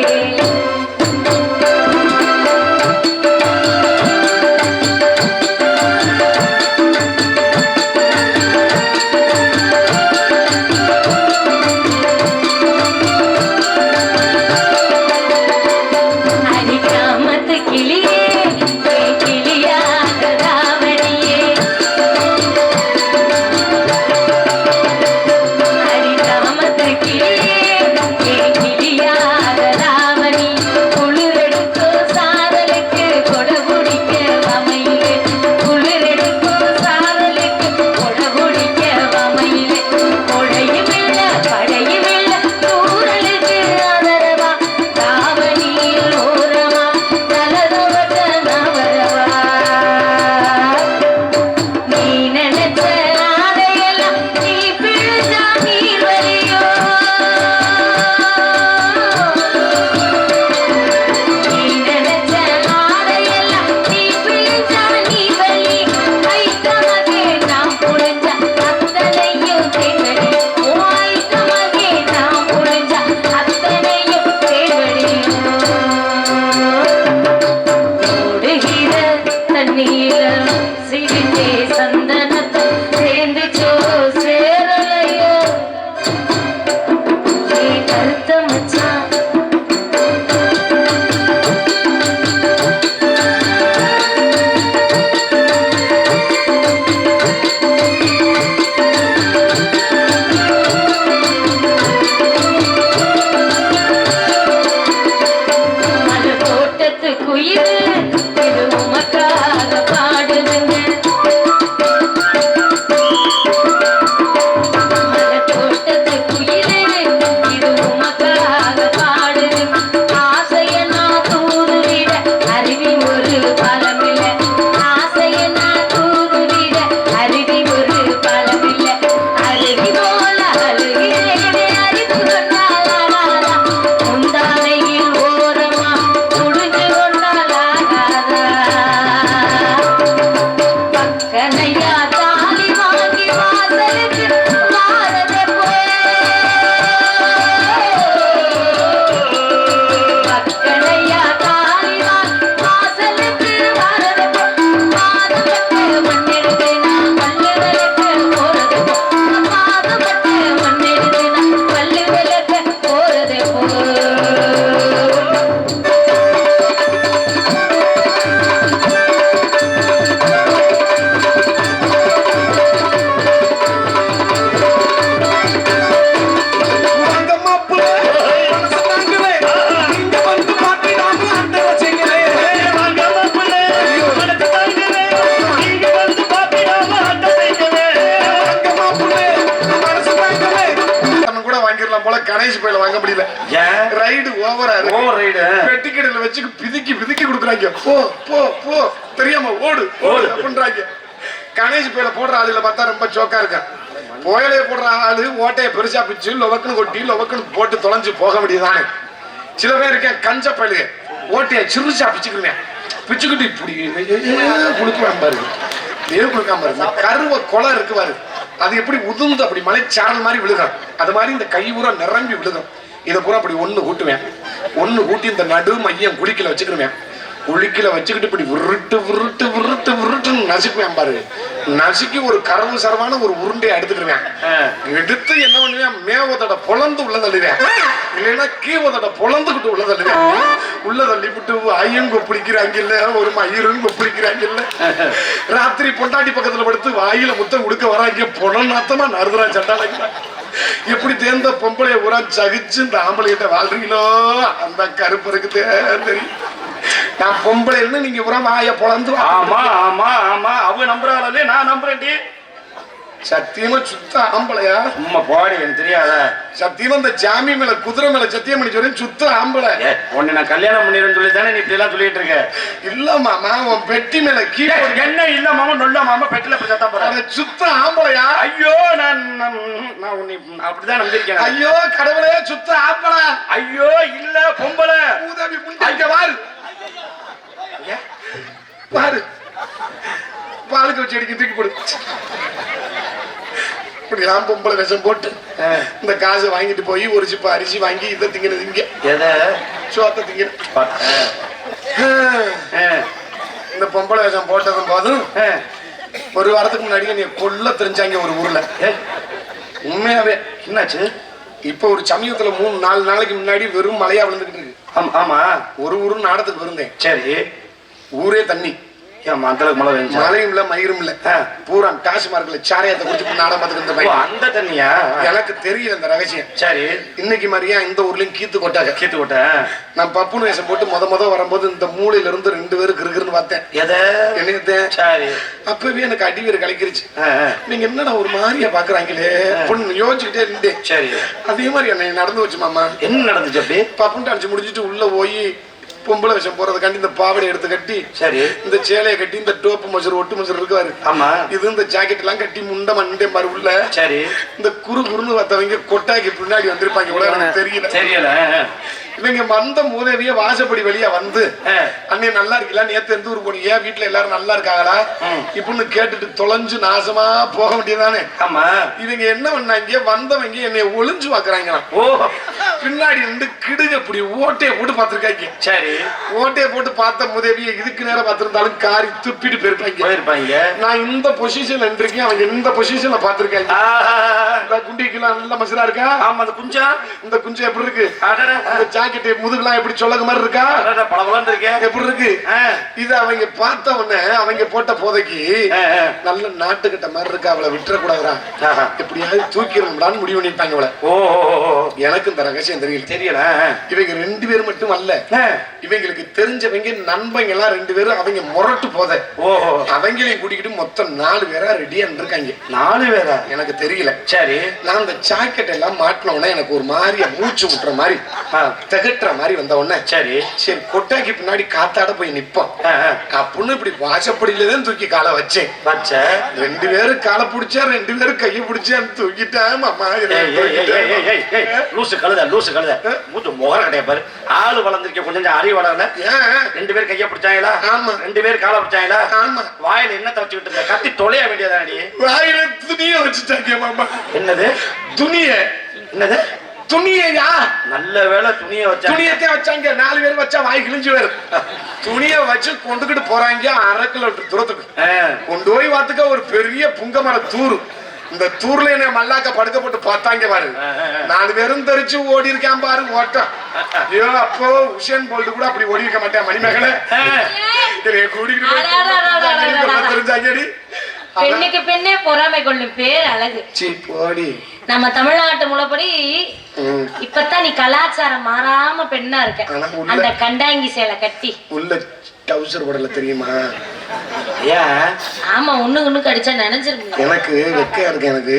உமக்காக முடியல. ரைடு ஓவரா இருக்கு. Over ride. பெட்டிக்கடையில வச்சு பிதுக்கி பிதுக்கி கொடுக்குறாங்க. போ போ போ தெரியாம ஓடு ஓடு அப்படின்றாங்க. கணேஷ் பேல போடுற ஆளுல பார்த்தா ரொம்ப சோக்கா இருக்கா. புயலைய போடுற ஆளு ஓட்டையை பெருசா பிச்சு லொவக்குன்னு கொட்டி லொவக்குன்னு போட்டு தொலைஞ்சு போக முடியுதானே. சில பேர் இருக்க கஞ்ச பழுக ஓட்டையை சிறுசா பிச்சுக்கிறேன். பிச்சுக்கிட்டு இப்படி கொடுக்குறான் பாரு. கொடுக்காம பாரு. கருவ கொலை இருக்கு பாரு. அது எப்படி உதுந்து அப்படி மலைச்சாரல் மாதிரி விழுகும். அது மாதிரி இந்த கை பூரா நிரம்பி விழுகும். இதை பூரா அப்படி ஒண்ணு கூட்டுவேன். ஒண்ணு கூட்டி இந்த நடு மையம் குளிக்கல வச்சுக்கிருவேன். குளிக்கல வச்சுக்கிட்டு இப்படி விருட்டு விருட்டு விருட்டு விருட்டுன்னு நசுக்குவேன் பாரு. நசுக்கி ஒரு கரவு சரவான ஒரு உருண்டையை எடுத்துக்கிருவேன். எடுத்து என்ன பண்ணுவேன், மேவதோட பொழந்து உள்ள தள்ளுவேன். இல்லைன்னா கீவதோட பொழந்துக்கிட்டு உள்ள தள்ளுவேன். உள்ள தள்ளி விட்டு ஐயும் கொப்பளிக்கிறாங்க இல்ல, ஒரு மயிரும் கொப்பளிக்கிறாங்க இல்ல. ராத்திரி பொண்டாட்டி பக்கத்துல படுத்து வாயில முத்தம் கொடுக்க வராங்க. பொணம் நாத்தமா நறுதுரா சட்டாளைங்க. எப்படி தேர்ந்த பொம்பளைய ஊரா சகிச்சு இந்த ஆம்பளைகிட்ட வாழ்றீங்களோ அந்த கருப்பருக்கு தெரியும். நான் பொம்பளைன்னு நீங்க பூரா வாய பொழந்து. ஆமா ஆமா ஆமா அவங்க நம்புறாங்களே, நான் நம்புறேன்டி. சத்தியமா சுத்த ஆம்பளையா? சும்மா போடி, எனக்கு தெரியாத. சத்தியமா இந்த ஜாமி மேல குதிரை மேல சத்தியம் பண்ணி சொல்றேன், சுத்த ஆம்பளை. உன்னை நான் கல்யாணம் பண்ணிடுறேன்னு சொல்லி தானே நீ இப்படி எல்லாம் சொல்லிட்டு இருக்க? இல்ல மாமா, உன் பெட்டி மேல கீழே என்ன இல்ல மாமா, நொல்ல மாமா பெட்டில போய் சத்தா போற. சுத்த ஆம்பளையா? ஐயோ நான் உன்னை அப்படிதான் நம்பிருக்கேன். ஐயோ கடவுளே, சுத்த ஆம்பளை. ஐயோ இல்ல பொம்பளை. உதவி புண்டாங்க பாரு பாரு. பாலுக்கு வச்சு அடிக்க தூக்கி போடு. இப்படிலாம் பொம்பளை விஷம் போட்டு இந்த காசை வாங்கிட்டு போய் ஒரு சிப்ப அரிசி வாங்கி இதை திங்கிறது. இங்க எதை சோத்த திங்கிற இந்த பொம்பளை விஷம் போட்டதும் போதும் ஒரு வாரத்துக்கு முன்னாடி நீ கொல்ல தெரிஞ்சாங்க ஒரு ஊர்ல. உண்மையாவே என்னாச்சு? இப்ப ஒரு சமயத்துல 3-4 நாளைக்கு முன்னாடி வெறும் மழையா விழுந்துகிட்டு இருக்கு. ஆமா, ஒரு ஊரு நாடத்துக்கு விருந்தேன். சரி, ஊரே தண்ணி. மழையும் இல்ல மயிரும் இல்ல, பூரா டாஸ்மார்க்ல சாரையத்தை குடிச்சு நாடம் பார்த்துட்டு அந்த தண்ணியா? எனக்கு தெரியல இந்த ரகசியம். சரி, இன்னைக்கு மாதிரியா இந்த ஊர்லயும் கீத்து கொட்டாங்க. கீத்து கொட்ட நான் பப்புனு வேஷம் போட்டு முத வரும்போது இந்த மூலையில இருந்து 2 பேருக்கு இருக்குன்னு பார்த்தேன். சரி, அப்பவே எனக்கு அடிவேறு கலைக்கிருச்சு. நீங்க என்னடா ஒரு மாதிரியா பாக்குறாங்களே அப்படின்னு யோசிச்சுக்கிட்டே இருந்தேன். சரி, அதே மாதிரி என்ன நடந்து வச்சு மாமா. என்ன நடந்துச்சு? அப்படி பப்புன்னு அடிச்சு முடிச்சுட்டு உள்ள போய் பொம்பளை விஷம் போறதுக்காண்டி இந்த பாவடை எடுத்து கட்டி, சரி, இந்த சேலையை கட்டி, இந்த டோப்பு மசர் ஒட்டு மசர் இருக்காரு. ஆமா, இது இந்த ஜாக்கெட் எல்லாம் கட்டி முண்டை மண்டே பாரு உள்ள. சரி, இந்த குறுன்னு வந்தவங்க கொட்டாக்கி பின்னாடி வந்திருப்பாங்க. இவ்வளவு தெரியல. இவங்க வந்த மூதவிய வாசப்படி வெளியா வந்து, அண்ணே நல்லா இருக்கீங்களா, நேத்து எந்த ஊருக்கு போனீங்க, வீட்டுல எல்லாரும் நல்லா இருக்காங்களா இப்படின்னு கேட்டுட்டு தொலைஞ்சு நாசமா போக வேண்டியதானே. ஆமா, இவங்க என்ன பண்ணாங்க, வந்தவங்க என்னைய ஒளிஞ்சு பாக்குறாங்களாம். பின்னாடி இருந்து கிடுக இப்படி ஓட்டையை போட்டு பாத்துருக்காங்க. சரி, ஓட்டையை போட்டு பார்த்த முதவிய இதுக்கு நேரம் பார்த்திருந்தாலும் காரி துப்பிட்டு போயிருப்பாங்க. நான் இந்த பொசிஷன்ல இருக்கேன், அவங்க இந்த பொசிஷன்ல பாத்துருக்காங்க. குண்டிக்கெல்லாம் நல்ல மசரா இருக்கா? ஆமா, அந்த குஞ்சா, இந்த குஞ்சம் எப்படி இருக்கு? ஜாக்கெட் முதுகுலாம் எப்படி சொல்லக மாதிரி இருக்கா? எப்படி இருக்கு? இது அவங்க பார்த்த உடனே அவங்க போட்ட போதைக்கு நல்ல நாட்டுக்கிட்ட மாதிரி இருக்கா, அவளை விட்டுறக்கூடாதுரா, எப்படியாவது தூக்கிடணும்டான்னு முடிவு பண்ணிட்டாங்க அவளை. எனக்கு இந்த ரகசியம் தெரியல. இவங்க 2 பேரும் மட்டும் அல்ல, இவங்களுக்கு தெரிஞ்சவங்க நண்பங்க எல்லாம் 2 பேரும் அவங்க முரட்டு போதை. அவங்களையும் கூட்டிக்கிட்டு மொத்தம் 4 பேரா ரெடியா இருக்காங்க. 4 பேரா? எனக்கு தெரியல. சரி, நான் இந்த ஜாக்கெட் எல்லாம் மாட்டின உடனே எனக்கு ஒரு மாதிரியா மூச்சு விட்டுற மாதிரி தகட்டுற மாதிரி வந்த உடனே சரி கொட்டாக்கி பின்னாடி காத்தாட போய் நிப்போம் அப்படின்னு இப்படி வாசப்படியிலதான் தூக்கி காலை வச்சேன். 2 பேரும் காலை பிடிச்சா, 2 பேரும் கையை பிடிச்சா தூக்கிட்டேன். முகம் கிடையாது பாரு, ஆளு வளர்ந்துருக்க, கொஞ்சம் அறிவு வளரல. 2 பேர் கையை பிடிச்சாங்களா? ஆமா. 2 பேர் காலை பிடிச்சாங்களா? ஆமா. வாயில என்ன தவச்சுக்கிட்டு இருந்த? கத்தி தொலைய வேண்டியதாடி. வாயில துணிய வச்சுட்டாங்க மாமா. என்னது துணிய? என்னது துணியா? நல்ல வேலை துணியை துணியத்தை வச்சாங்க. 4 பேர் வச்சா வாய் கிழிஞ்சு வேறு. துணிய வச்சு கொண்டுகிட்டு போறாங்க 1/2 கிலோமீட்டர் தூரத்துக்கு. கொண்டு போய் பார்த்துக்க ஒரு பெரிய புங்க மர தூரு. இந்த தூர்ல என்ன மல்லாக்க படுக்க போட்டு பார்த்தாங்க பாரு. 4 பேரும் தெரிச்சு ஓடி இருக்கான் பாரு ஓட்டம். ஐயோ, அப்போ உஷேன் போல்ட் கூட அப்படி ஓடி இருக்க மாட்டேன். மணிமகளே கூட்டிகிட்டு தெரிஞ்சாங்கடி. பெண்ணுக்கு பெண்ணே பொறாமை கொள்ளும் பேர் அழகு. நம்ம தமிழ்நாட்டு முறைப்படி இப்பதான் நீ கலாச்சாரம் மாறாம பெண்ணா இருக்க. அந்த கண்டாங்கி சேலை கட்டி உள்ள டவுசர் போடல தெரியுமா? ஆமா, ஒண்ணு கடிச்சா நினைச்சிருக்கு. எனக்கு வெக்கையா இருக்கு. எனக்கு